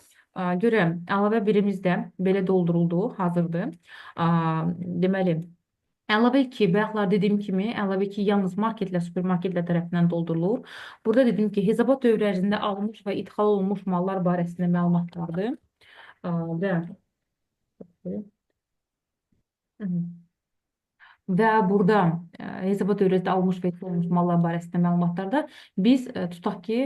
görə əlavə birimizdə belə dolduruldu, hazırdır. Deməli, əlavə 2, bayaqlar dediyim kimi, əlavə 2 yalnız marketlə, supermarketlə tərəfindən doldurulur. Burada dedim ki, hesabat dövrü ərzində alınmış və idxal olunmuş mallar barəsində məlumatlardır. Və burada hesabat dövründə alınmış və idxal olunmuş mallar barəsində məlumatlarda biz tutaq ki,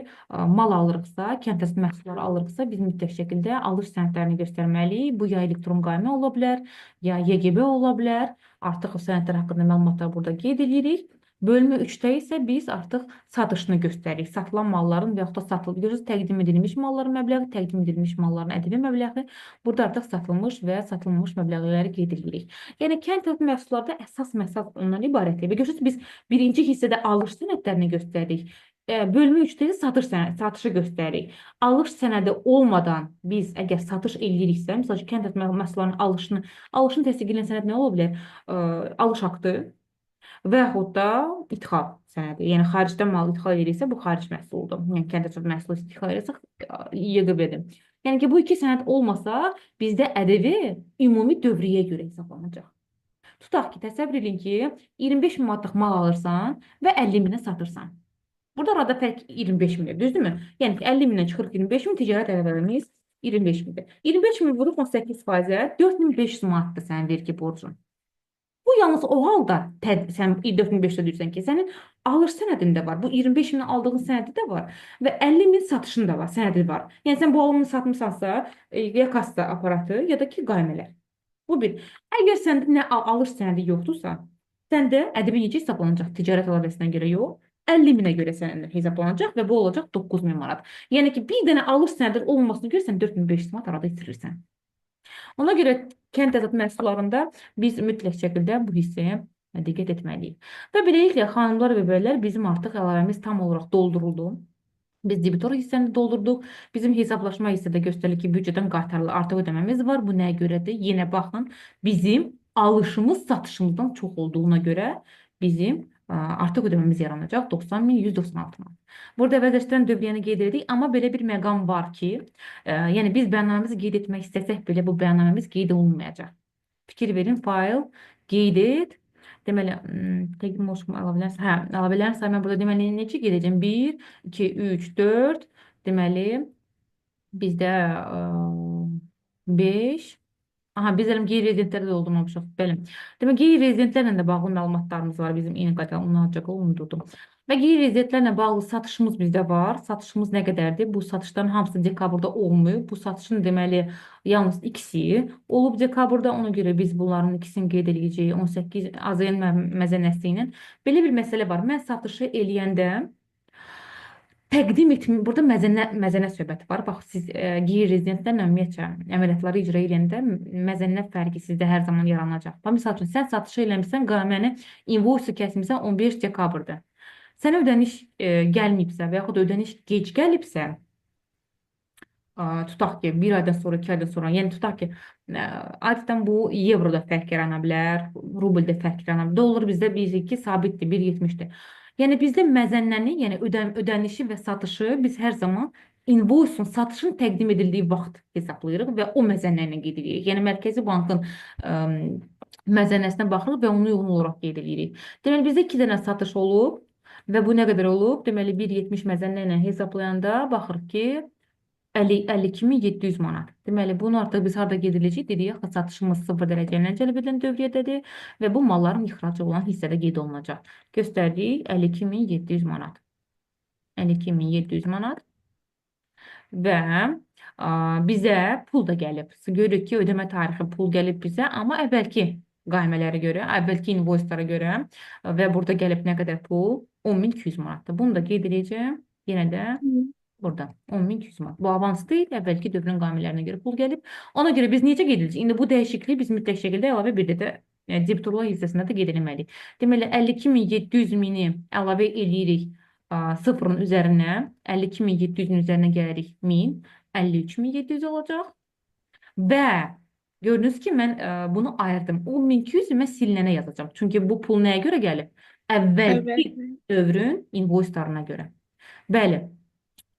mal alırıqsa, kənd təsərrüfatı məhsulları alırıqsa, biz mütləq şəkildə alış sənədlərini göstərməliyik. Bu ya elektron qaymə ola bilər, ya YGB ola bilər. Artıq o sənədlər haqqında məlumatlar burada qeyd edirik. Bölmə 3-də isə biz artıq satışını göstəririk. Satılan malların və yaxud da satılmış, təqdim edilmiş malların məbləği, təqdim edilmiş malların ədəbi məbləği. Burada artıq satılmış və satılmış məbləğləri qeyd edirik. Yəni, kənd təsərrüfatı məhsullarda əsas məsəl ondan ibarətdir. Və görürsünüz, biz birinci hissədə alış sənədlərini göstəririk. Bölmə 3-də satışı göstəririk. Alış sənədi olmadan biz əgər satış ediriksə, məsələn, kənd təsərrüfatı məhsullarının alışını təsdiqləyən sənəd nə ola bilər? Alış aktı və yaxud da idxal sənədi. Yəni, xaricdən mal idxal ediriksə, bu xaric məhsuludur. Yəni, kənd təsərrüfatı məhsulu idxal edirsək, YGB-dir. Yəni ki, bu iki sənəd olmasa, bizdə ədəbi ümumi dövriyyə görə hesablanacaq. Tutaq ki, təsəvvür edin ki, 25 manatlıq mal alırsan və 50 minə satırsan. Burada arada fərq 25 mindir, düzdürmü? Yəni ki, 50 mindən çıxırıq 25 min, ticarət ədəblərimiz 25 mindir. 25 min vuruq 18%-ə 4500 manatdır sənin vergi borcun. Bu yalnız o halda sən 4500-də deyirsən ki, sənin alış sənədində var. Bu 25 min aldığın sənədi də var və 50 min satışın da var, sənədi var. Yəni sən bu alımını satmışsansa, ya kassa aparatı, ya da ki, qaymələr. Bu bir. Əgər səndə nə alış sənədi yoxdursa, səndə ədəbi necə hesablanacaq? Ticarət əlavəsindən görə yox, 50 minə görə sənin hesablanacaq və bu olacaq 9000 manat. Yəni ki, bir dənə alış sənədi olmamasına görə sən 4500 manat arada itirirsən. Ona görə kənd təsərrüfat məhsullarında biz mütləq şəkildə bu hissəyə diqqət etməliyik. Və beləliklə xanımlar və bəylər bizim artıq əlavəmiz tam olaraq dolduruldu. Biz debitor hissəni doldurduq. Bizim hesablaşma hissədə göstərilir ki, büdcədən qaytarılı artıq ödəməmiz var. Bu nəyə görədir? Yenə baxın, bizim alışımız satışımızdan çox olduğuna görə bizim artıq ödəməmiz yaranacaq 90.196 manat. Burada əvəzləşdirən dövriyyəni qeyd edirik, amma belə bir məqam var ki, yəni biz bəyannaməmizi qeyd etmək istəsək belə bu bəyannaməmiz qeyd olunmayacaq. Fikir verin, fayl, qeyd et. Deməli, təqdim olsun əlavələrin sayı mən burada deməli necə gedəcəm? 1, 2, 3, 4. Deməli, bizdə 5. Aha, biz eləm qeyri-rezidentlərdə doldurmamışıq. Bəli. Demək, qeyri-rezidentlərlə də bağlı məlumatlarımız var. Bizim eyni qaydada onlarca unutdum. Və qeyri-rezidentlərlə bağlı satışımız bizdə var. Satışımız nə qədərdir? Bu satışların hamısı dekabrda olmayıb. Bu satışın deməli yalnız ikisi olub dekabrda. Ona görə biz bunların ikisini qeyd edəcəyik 18 AZN məzənəsi ilə. Belə bir məsələ var. Mən satışı eləyəndə təqdim etmə, burada məzənə söhbəti var. Bax, siz qeyri-rezidentlərlə ümumiyyətlə əməliyyatları icra edəndə məzənə fərqi sizdə hər zaman yaranacaq. Misal üçün, sən satışı eləmişsən, qaməni invoice kəsmirsən 15 dekabrda. Sənə ödəniş gəlməyibsə və yaxud ödəniş gec gəlibsə, tutaq ki, bir aydan sonra, 2 aydan sonra, yəni tutaq ki, adətən bu evroda fərq yarana bilər, rubldə fərq yarana bilər. Dollar bizdə 1.2 sabitdir, 1.70-dir. Yəni bizdə məzənnəni, yəni ödənişi və satışı biz hər zaman invoice-un, satışın təqdim edildiyi vaxt hesablayırıq və o məzənnə ilə qeyd edirik. Yəni Mərkəzi Bankın məzənnəsinə baxırıq və onu uyğun olaraq qeyd edirik. Deməli, bizdə 2 dənə satış olub və bu nə qədər olub? Deməli, 1.70 məzənnə ilə hesablayanda baxırıq ki, 52.700 manat. Deməli, bunu artıq biz harada qeyd ediləcək? Dedik, axı satışımız 0 dərəcə ilə cəlb edilən dövriyyədədir və bu malların ixracı olan hissədə qeyd olunacaq. Göstərdik 52.700 manat. 52.700 manat və bizə pul da gəlib. Görürük ki, ödəmə tarixi pul gəlib bizə, amma əvvəlki qaymələrə görə, əvvəlki invoicelara görə və burada gəlib nə qədər pul? 10.200 manatdır. Bunu da qeyd edəcəm. Yenə də burada 10.200 manat. Bu avans deyil, əvvəlki dövrün qamillərinə görə pul gəlib. Ona görə biz necə qeyd edəcəyik? İndi bu dəyişikliyi biz mütləq şəkildə əlavə bir də debitorlar hissəsində də qeyd etməliyik. Deməli, 52.700 mini əlavə eləyirik sıfırın üzərinə, 52.700-ün üzərinə gəlirik 1000, 53.700 olacaq. Və gördünüz ki, mən bunu ayırdım. O 1200-ü mən silinənə yazacağım. Çünki bu pul nəyə görə gəlib? Əvvəlki dövrün invoicelarına görə. Bəli.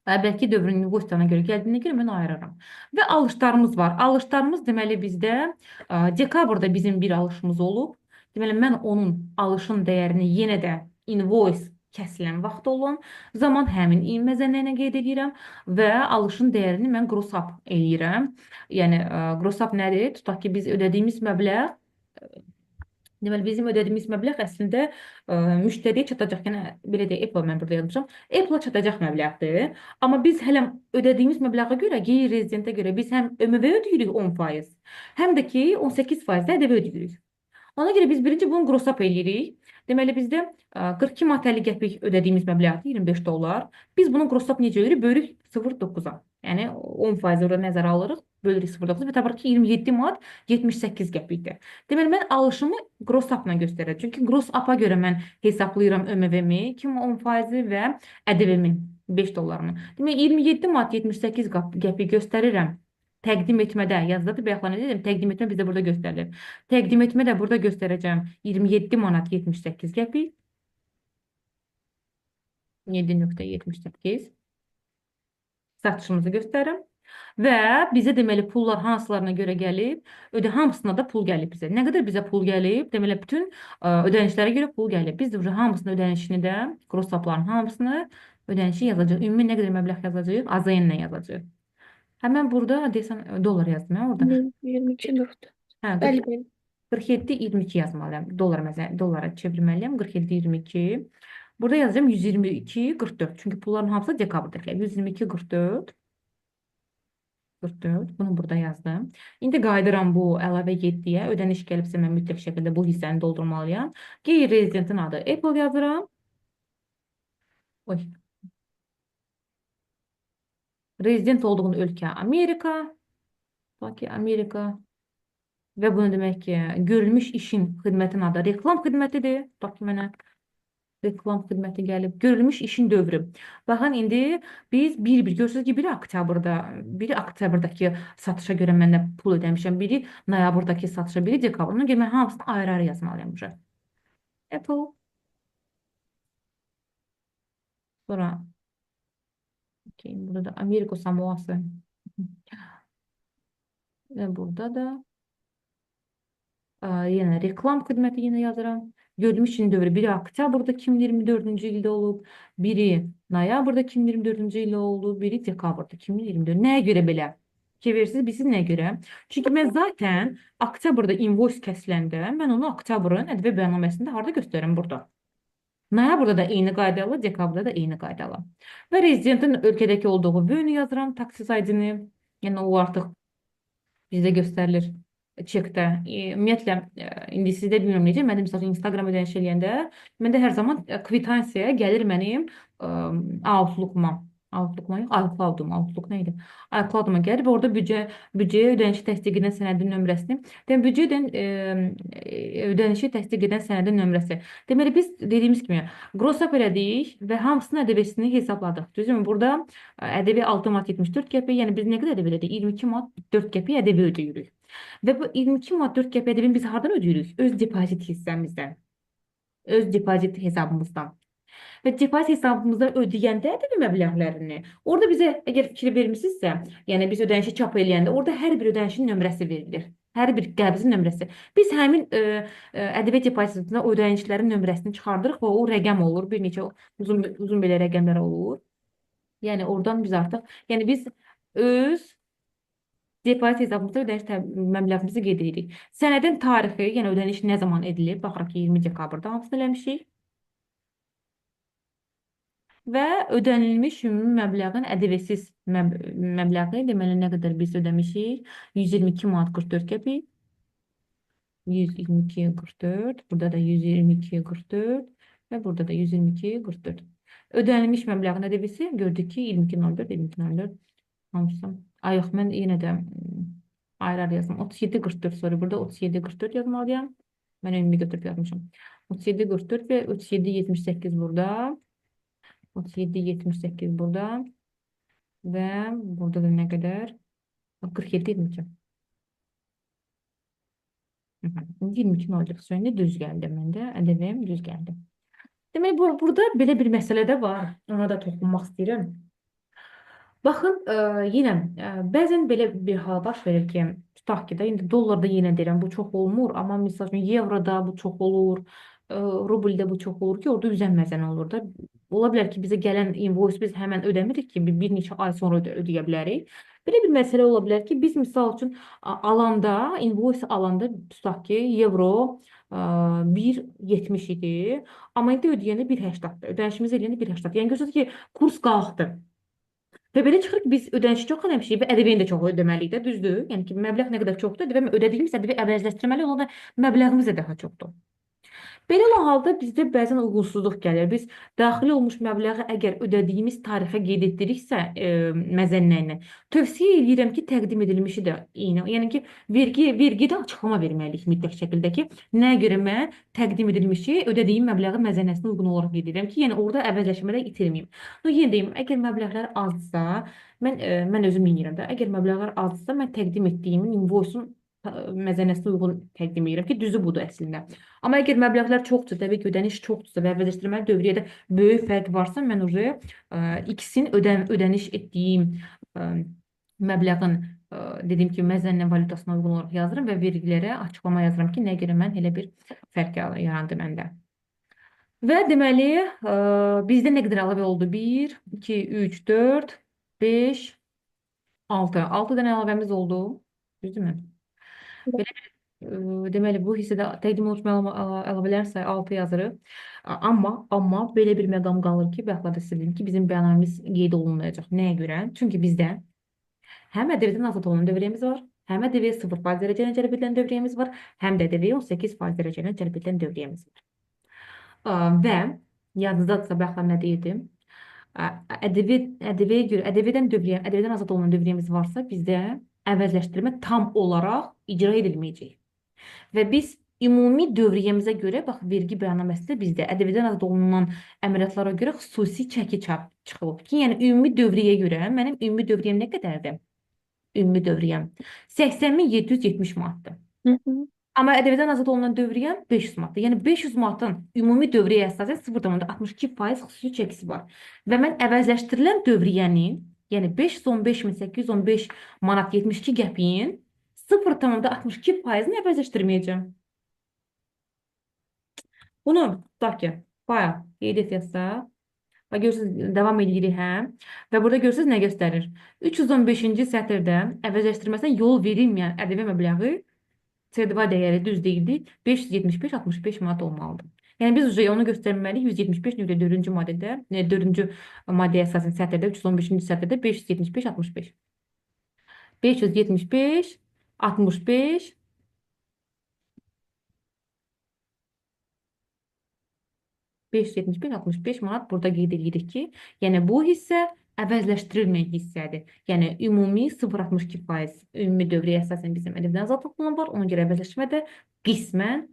Əvvəlki dövrün invoicelarına görə gəldiyinə görə mən ayırıram. Və alışlarımız var. Alışlarımız deməli bizdə dekabrda bizim bir alışımız olub. Deməli mən onun alışın dəyərini yenə də invoice kəsilən vaxt olan zaman həmin məzənnə qeyd edirəm və alışın dəyərini mən gross up eləyirəm. Yəni gross up nədir? Tutaq ki, biz ödədiyimiz məbləğ deməli, bizim ödədiyimiz məbləğ əslində müştəriyə çatacaq. Yəni, belə deyək, Apple mən burada yazmışam. Apple-a çatacaq məbləğdir. Amma biz hələ ödədiyimiz məbləğə görə, qeyri-rezidentə görə biz həm ÖMV ödəyirik 10%, həm də ki 18% də ƏDV ödəyirik. Ona görə biz birinci bunu gross up eləyirik. Deməli, bizdə 42 manat 50 qəpik ödədiyimiz məbləğdir, 25 dollar. Biz bunu gross up necə edirik? Bölürük 0.9-a. Yəni, 10% orada nəzərə alırıq, bölürük 0.9 və tapırıq ki, 27 manat 78 qəpikdir. Deməli, mən alışımı gross up-la göstərəcəm. Çünki gross up-a görə mən hesablayıram ÖMV-mi, 10% və ƏDV-mi, 5 dollarını. Deməli, 27 manat 78 qəpik göstərirəm. Təqdim etmədə, yazıda bayaqlar nə dedim? Təqdim etmə bizdə burada göstərilir. Təqdim etmə də burada göstərəcəm 27 manat 78 qəpik. 7.78 satışımızı göstərim. Və bizə deməli pullar hansılarına görə gəlib? Hamısına da pul gəlib bizə. Nə qədər bizə pul gəlib? Deməli bütün ödənişlərə görə pul gəlib. Biz də hamısının ödənişini də, gross up-ların hamısını ödənişi yazacağıq. Ümumi nə qədər məbləğ yazacağıq? AZN-lə yazacağıq. Həmən burada desəm dollar yazdım hə orada. 22.4. Hə, Bəli. 47.22 yazmalıyam. Dollara çevirməliyəm. 47.22. Burada yazacağım 122.44. Çünki pulların hamısı dekabrdakiler. 122.44. 44. Bunu burada yazdım. İndi qayıdıram bu əlavə getdiyə. Ödəniş gəlibsə mən mütləq şəkildə bu hissəni doldurmalıyam. Qeyri-rezidentin adı Apple yazıram. Oy. Rezident olduğun ölkə Amerika. Tutaq ki, Amerika və bunu demək ki, görülmüş işin xidmətin adı reklam xidmətidir. Tutaq ki, mənə reklam xidməti gəlib. Görülmüş işin dövrü. Baxın, indi biz bir-bir görürsünüz ki, biri oktyabrdakı satışa görə mən də pul ödəmişəm, biri noyabrdakı satışa, biri dekabrın. Ona görə mən hamısını ayrı-ayrı yazmalıyam buraya. Apple, sonra okey, burada da Amerika Samoası. Və burada da yenə reklam xidməti yenə yazıram. Görülmüş işin dövrü biri oktyabrda 2024-cü ildə olub, biri noyabrda 2024-cü ildə olub, biri dekabrda 2024. Nəyə görə belə? Fikir bilirsiniz nəyə görə? Çünki mən zaten oktyabrda invoice kəsiləndə mən onu oktyabrın ədəbi bəyannaməsində harda göstərirəm burada. Noyabrda da eyni qaydalı, dekabrda da eyni qaydalı. Və rezidentin ölkədəki olduğu bölünü yazıram, taksi saydını. Yəni o artıq bizdə göstərilir çekdə. Ümumiyyətlə, indi sizdə bilmirəm necə, mən də məsələn Instagram ödəniş eləyəndə, məndə hər zaman kvitansiyaya gəlir mənim Outlook-uma. Outlook-uma yox, Outlook nə idi? iCloud-uma gəlir və orada büdcəyə ödənişi təsdiq edən sənədin nömrəsini, demək, ödənişi təsdiq edən sənədin nömrəsi. Deməli, biz dediyimiz kimi gross-up elədik və hamısının ədəbiyyəsini hesabladıq. Düzdürmü? Burada ədəbi 6 manat 74 qəpik, yəni biz nə qədər ədəbi ödədik? 22 manat 4 qəpik ədəbi ödəyirik. Və bu 22 manat 4 qəpik ədəbini biz hardan ödəyirik? Öz depozit hissəmizdən. Öz depozit hesabımızdan. Və depozit hesabımızdan ödəyəndə ədəbi məbləğlərini, orada bizə əgər fikir vermisinizsə, yəni biz ödənişi çap eləyəndə, orada hər bir ödənişin nömrəsi verilir. Hər bir qəbzin nömrəsi. Biz həmin ədəbiyyat depozitindən ödənişlərin nömrəsini çıxardırıq və o rəqəm olur. Bir neçə uzun belə rəqəmlər olur. Yəni oradan biz artıq, yəni biz öz depozit hesabımızda ödəniş məbləğimizi qeyd edirik. Sənədin tarixi, yəni ödəniş nə zaman edilib? Baxırıq ki, 20 dekabrda hamısını eləmişik. Və ödənilmiş ümumi məbləğin ədəbiyyətsiz məbləği, deməli nə qədər biz ödəmişik? 122 manat 44 qəpik. 122.44, burada da 122.44 və burada da 122.44. Ödənilmiş məbləğin ədəbiyyəsi gördük ki, 22.04, 22.04 hamısı. Ay yox, mən yenə də ayrı-ayrı yazdım. 37.44, sonra burada 37.44 yazmalıyam. Mən ümumi götürüb yazmışım. 37.44 və 37.78 burada. 37.78 burada. Və burada da nə qədər? 47.22. 22 olacaq. Sonra düz gəldi məndə. Ədəbiyyəm düz gəldi. Demək, burada belə bir məsələ də var. Ona da toxunmaq istəyirəm. Baxın, yenə bəzən belə bir hal baş verir ki, tutaq ki də, indi dollarda yenə deyirəm, bu çox olmur, amma misal üçün evroda bu çox olur, rubldə bu çox olur ki, orada üzənməzən olur da. Ola bilər ki, bizə gələn invoice biz həmən ödəmirik ki, bir neçə ay sonra ödəyə bilərik. Belə bir məsələ ola bilər ki, biz misal üçün alanda, invoice alanda tutaq ki, evro 1.70 idi, amma indi ödəyəndə 1.80-dir. Ödənişimizi eləyəndə 1.80. Yəni göstərir ki, kurs qalxdı. Və belə çıxır ki, biz ödənişi çox ödəmişik və ədəbiyyəni də çox ödəməliyik də, düzdür? Yəni ki, məbləğ nə qədər çoxdur, ödədiyimiz ədəbi əvəzləşdirməli olan da məbləğimiz də daha çoxdur. Belə olan halda bizdə bəzən uyğunsuzluq gəlir. Biz daxil olmuş məbləği əgər ödədiyimiz tarixə qeyd etdiriksə məzənnə ilə, tövsiyə edirəm ki, təqdim edilmişi də eyni. Yəni ki, vergidə açıqlama verməliyik mütləq şəkildə ki, nəyə görə mən təqdim edilmişi ödədiyim məbləğin məzənnəsinə uyğun olaraq qeyd edirəm ki, yəni orada əvəzləşmədə itirməyim. Yenə deyim, əgər məbləğlər azsa, mən özüm bilmirəm də, əgər məbləğlər azsa, mən təqdim etdiyimin invoice-un məzənnəsinə uyğun təqdim edirəm ki, düzü budur əslində. Amma əgər məbləğlər çoxdursa, təbii ki, ödəniş çoxdursa və əvəzləşdirməli dövriyyədə böyük fərq varsa, mən ikisinin ödəniş etdiyim məbləğin dediyim kimi məzənnə valyutasına uyğun olaraq yazıram və vergilərə açıqlama yazıram ki, nəyə görə mən elə bir fərq yarandı məndə. Və deməli, bizdə nə qədər əlavə oldu? 1, 2, 3, 4, 5, 6. 6 dənə əlavəmiz oldu. Düzdürmü? Deməli, bu hissədə təqdim olmuş əlavələr sayı 6 yazırıq. Amma belə bir məqam qalır ki, bəxtlarda sizə dedim ki, bizim bəyanamız qeyd olunmayacaq. Nəyə görə? Çünki bizdə həm ədəbiyyatdan azad olunan dövriyyəmiz var, həm ədəbiyyat 0% dərəcə ilə cəlb edilən dövriyyəmiz var, həm də ədəbiyyat 18% dərəcə ilə cəlb edilən dövriyyəmiz var. Və yadınızdadırsa, bəxtlar nə deyirdim? Ədəbiyyatdan azad olunan dövriyyəmiz varsa, bizdə əvəzləşdirmə tam olaraq icra edilməyəcək. Və biz ümumi dövriyyəmizə görə, bax, vergi bəyannaməsində bizdə ƏDV-dən azad olunan əməliyyatlara görə xüsusi çəki çıxılıb ki, yəni ümumi dövriyyəyə görə mənim ümumi dövriyyəm nə qədərdir? Ümumi dövriyyəm 80.770 manatdır. Hı hı. Amma ƏDV-dən azad olunan dövriyyəm 500 manatdır. Yəni 500 manatın ümumi dövriyyəyə əsasən 0,62% xüsusi çəkisi var. Və mən əvəzləşdirilən dövriyyənin, yəni 515.815 manat 72 qəpiyin 0,62%-ni əvəzləşdirməyəcəm. Bunu tutaq ki, bayaq qeyd etsək, və görürsünüz, davam edirik həm. Və burada görürsünüz nə göstərir? 315-ci sətirdə əvəzləşdirməsinə yol verilməyən ƏDV məbləği CDV dəyəri düz deyildi, 575-65 manat olmalıdır. Yəni biz onu göstərməliyik 175.4-cü maddədə, 4-cü maddəyə əsasən sətirdə, 315-ci sətirdə 575-65. 575, 65, 575-65 manat burada qeyd edirik ki, yəni bu hissə əvəzləşdirilməyən hissədir. Yəni ümumi 0,62% ümumi dövrəyə əsasən bizim ƏDV-dən azadlığımız var. Ona görə əvəzləşmə də qismən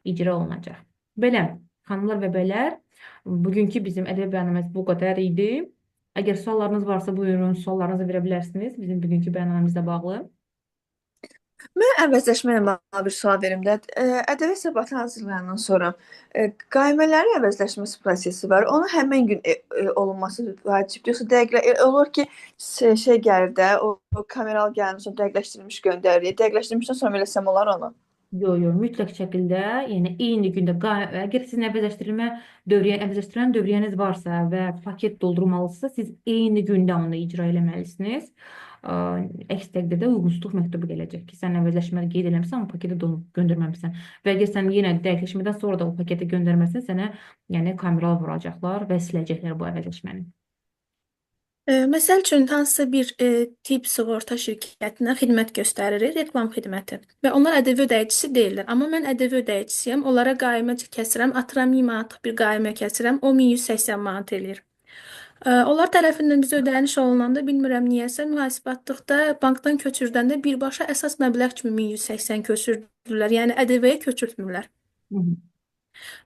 icra olunacaq. Belə, xanımlar və bəylər, bugünkü bizim ƏDV bəyannaməmiz bu qədər idi. Əgər suallarınız varsa, buyurun, suallarınızı verə bilərsiniz bizim bugünkü bəyannaməmizlə bağlı. Mən əvəzləşmə ilə bağlı bir sual verim də. ƏDV hesabatı hazırlayandan sonra qaymələrin əvəzləşməsi prosesi var. Onun həmin gün olunması vacibdir. Yoxsa dəqiqlə olur ki, şey gəlir də, o kameral gəlir, sonra dəqiqləşdirilmiş göndərir. Dəqiqləşdirilmişdən sonra eləsəm olar onu. Yox, mütləq şəkildə, yəni eyni gündə, əgər sizin əvəzləşdirilən dövriyyəniz varsa və paket doldurmalısınızsa, siz eyni gündə onu icra eləməlisiniz. Əks təqdirdə uyğunsuzluq məktubu gələcək ki, sən əvəzləşməni qeyd eləmirsən, amma paketi göndərməmisən. Və əgər sən yenə dəqiqləşmədən sonra da o paketi göndərməsən, sənə yəni kameral vuracaqlar və siləcəklər bu əvəzləşməni. Məsəl üçün, hansısa bir tip sığorta şirkətinə xidmət göstəririk, reklam xidməti. Və onlar ƏDV ödəyicisi deyirlər. Amma mən ƏDV ödəyicisiyəm, onlara qaymə kəsirəm, atıram 1000 manatlıq bir qaymə kəsirəm, o 1180 manat eləyir. Onlar tərəfindən bizə ödəniş olunanda, bilmirəm niyəsə, mühasibatlıqda bankdan köçürdəndə birbaşa əsas məbləğ kimi 1180 köçürdülər. Yəni ƏDV-yə köçürtmürlər.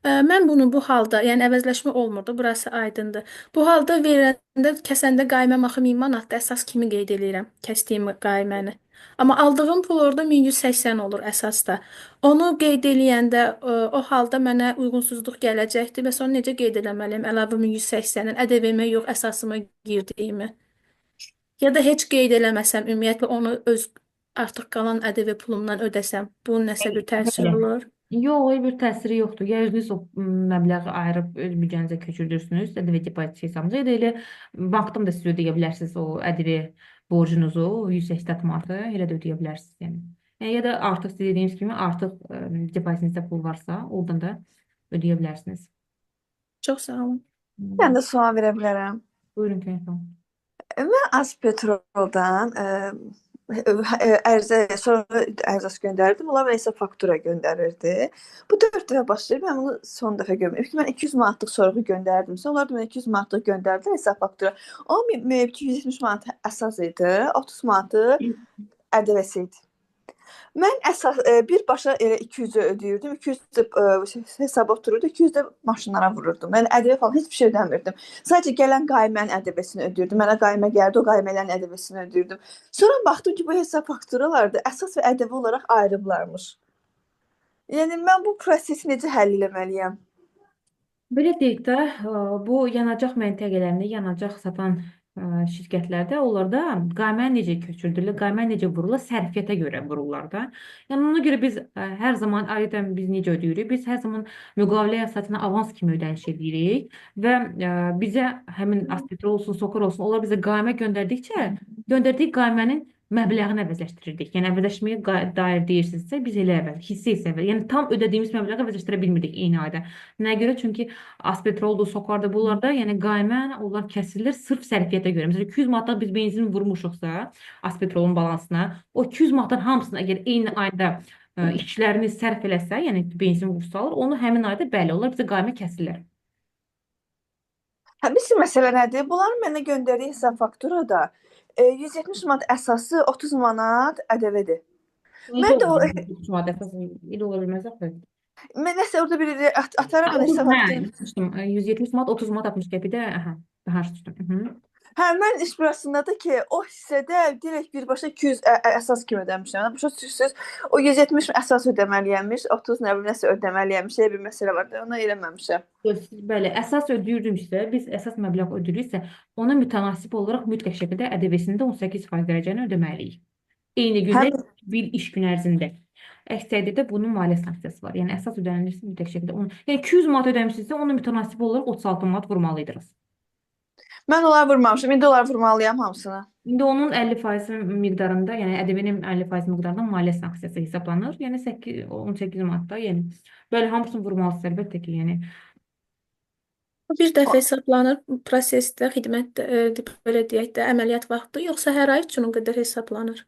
Mən bunu bu halda, yəni əvəzləşmə olmurdu, burası aydındır. Bu halda verəndə, kəsəndə qayməm axı 1000 manatdır, əsas kimi qeyd edirəm, kəsdiyim qayməni. Amma aldığım pul orada 1180 olur əsasda. Onu qeyd eləyəndə o halda mənə uyğunsuzluq gələcəkdir və sonra necə qeyd eləməliyəm əlavə 1180-in ƏDV-mə yox, əsasıma girdiyimi. Ya da heç qeyd eləməsəm, ümumiyyətlə onu öz artıq qalan ƏDV pulumdan ödəsəm, bunun nəsə bir təsiri olur. Yox, heç bir təsiri yoxdur. Ya özünüz o məbləği ayırıb öz büdcənizə köçürdürsünüz, ƏDV depozit hesabınıza, ya da elə bankdan da siz ödəyə bilərsiniz o ƏDV borcunuzu, 180 manatı elə də ödəyə bilərsiniz yəni. Ya da artıq siz dediyiniz kimi artıq depozitinizdə pul varsa, oradan da ödəyə bilərsiniz. Çox sağ olun. Mən də sual verə bilərəm. Buyurun Könüllü. Mən Azpetroldan sonra ərzaq göndərdim. Onlar mənə isə faktura göndərirdi. Bu 4 dəfə başlayır. Mən bunu son dəfə görmürəm. İlk mən 200 manatlıq sorğu göndərdim. Onlar da mənə 200 manatlıq göndərdilər hesab faktura. O 270 manat əsas idi, 30 manatı ƏDV-si idi. Mən əsas birbaşa elə 200-ü ödəyirdim. 200 hesaba otururdu, 200 də maşınlara vururdum. Mən ƏDV falan heç bir şey ödəmirdim. Sadəcə gələn qaymənin ƏDV-sini ödəyirdim. Mənə qaymə gəldi, o qaymələrin ƏDV-sini ödəyirdim. Sonra baxdım ki, bu hesab fakturalarda əsas və ƏDV olaraq ayrıblarmış. Yəni mən bu prosesi necə həll etməliyəm? Belə deyək də, bu yanacaq məntəqələrində yanacaq satan şirkətlərdə onlarda qaymə necə köçürülür, qaymə necə vurulur, sərfiyyata görə vururlar da. Yəni ona görə biz hər zaman adətən biz necə ödəyirik? Biz hər zaman müqavilə əsasına avans kimi ödəniş edirik və bizə həmin Azpetrol olsun, Sokor olsun, onlar bizə qaymə göndərdikcə göndərdiyi qaymənin məbləğini əvəzləşdirirdik. Yəni əvəzləşməyə dair deyirsinizsə, biz elə hissə isə, yəni tam ödədiyimiz məbləği əvəzləşdirə bilmirdik eyni ayda. Nəyə görə? Çünki Azpetroldur, Sokarda bunlarda, yəni qaymə onlar kəsilir sırf sərfiyyata görə. Məsələn 200 manatdan biz benzin vurmuşuqsa Azpetrolun balansına, o 200 manatdan hamısını əgər eyni ayda işçilərini sərf eləsə, yəni benzin vursalır, onu həmin ayda bəli, onlar bizə qaymə kəsirlər. Bir məsələ nədir? Bunların mənə göndərdiyi hesab fakturada 170 manat əsası, 30 manat ƏDV-dir. İyi Mən də o olur. İyi olur bilmez axı. mən nəsə orada bir ataram mən 30 hesab hə, fakturası. tutmuşdum. 170 manat, 30 manat 60 qəpik də, aha, daha tutdum. Hı. Hə, mən iş burasındadır ki, o hissədə direkt birbaşa 200 əsas kimi ödəmişəm. Başa düşürsüz? O 170 əsas ödəməliyəmiş, 30 nə bilim nəsə ödəməliyəmiş. Elə bir məsələ var da, onu eləməmişəm. Siz bəli, əsas ödəyirdimsə, biz əsas məbləğ ödəyiriksə, ona mütənasib olaraq mütləq şəkildə ƏDV-sində 18% dərəcəni ödəməliyik. Eyni gündə Həm bir iş gün ərzində. Əks təqdirdə bunun maliyyə sanksiyası var. Yəni əsas ödənilirsə mütləq şəkildə onu, yəni 200 manat ödəmisinizsə, ona mütənasib olaraq 36 manat vurmalıydınız. mən onları vurmamışam. İndi onları vurmalıyam hamısını. İndi onun 50% miqdarında, yəni ƏDV-nin 50% miqdarında maliyyə sanksiyası hesablanır. Yəni 18 manatda, yəni belə hamısını vurmalısınız əlbəttə ki, yəni Bir dəfə hesablanır prosesdə, xidmət belə deyək də, əməliyyat vaxtı, yoxsa hər ay üçün o qədər hesablanır?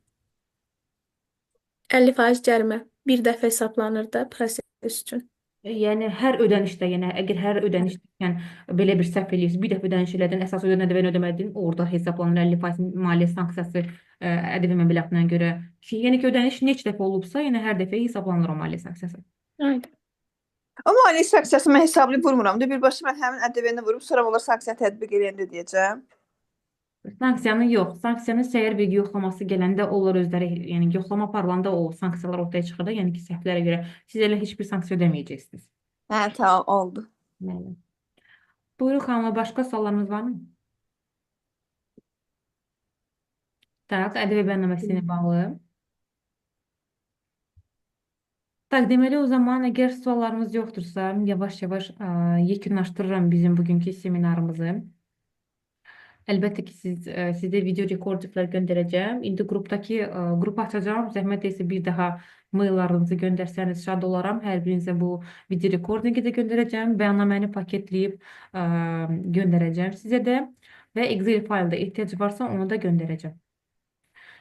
50% cərimə bir dəfə hesablanır da proses üçün. Yəni hər ödənişdə, yəni əgər hər ödənişdən belə bir səhv eləyirsə, bir dəfə ödəniş elədin, əsas ödənişdən ödəmədin, orada hesablanır 50% maliyyə sanksiyası ƏDV məbləğinə görə. Ki, yəni ki, ödəniş neçə dəfə olubsa, yəni hər dəfə hesablanır o maliyyə sanksiyası. Aynen. O maliyyə sanksiyası mən hesablayıb vurmuram da. Birbaşa mən həmin ƏDV-ni vurub sonra onlar sanksiya tətbiq edəndə deyəcəm. Sanksiyanın yox, sanksiyanın səhər vergi yoxlaması gələndə onlar özləri, yəni yoxlama aparılanda o sanksiyalar ortaya çıxır da, yəni ki, səhvlərə görə siz elə heç bir sanksiya ödəməyəcəksiniz. Hə, tamam, oldu. Bəli. Buyurun xanımlar, başqa suallarınız varmı? Tak, ƏDV bəyannaməsi ilə bağlı. Tak, deməli o zaman əgər suallarınız yoxdursa, yavaş-yavaş yekunlaşdırıram bizim bugünkü seminarımızı. Əlbəttə ki, sizə video rekordiklər göndərəcəm. İndi qrupdakı qrup açacağam. Zəhmət etsə bir daha maillərinizi göndərsəniz şad olaram. Hər birinizə bu video rekordingi də göndərəcəm. Bəyannaməni paketləyib göndərəcəm sizə də və Excel faylda ehtiyac varsa onu da göndərəcəm.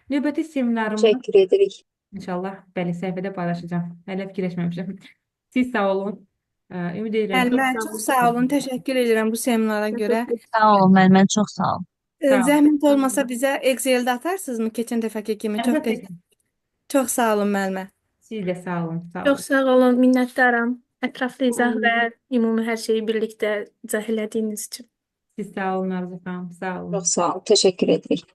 Növbəti seminarımız Teşekkür ederim. inşallah bəli səhifədə paylaşacağam. Hələ fikirləşməmişəm. Siz sağ olun. Ümid edirəm ki, Elmən, çox sağ olun. Təşəkkür edirəm bu seminara görə. Sağ ol, Məmən, çox sağ ol. sağ olun. Zəhmət olmasa bizə Excel-də atarsınızmı keçən dəfəki kimi? Çox Əlbəttə ki, çox sağ olun müəllimə. siz də sağ olun. Sağ olun. Çox sağ olun, minnətdaram. Ətraflı izah və ümumi hər şeyi birlikdə izah elədiyiniz üçün. Siz sağ olun Arzu xanım. Sağ olun. Çok sağ ol. Teşekkür ederim.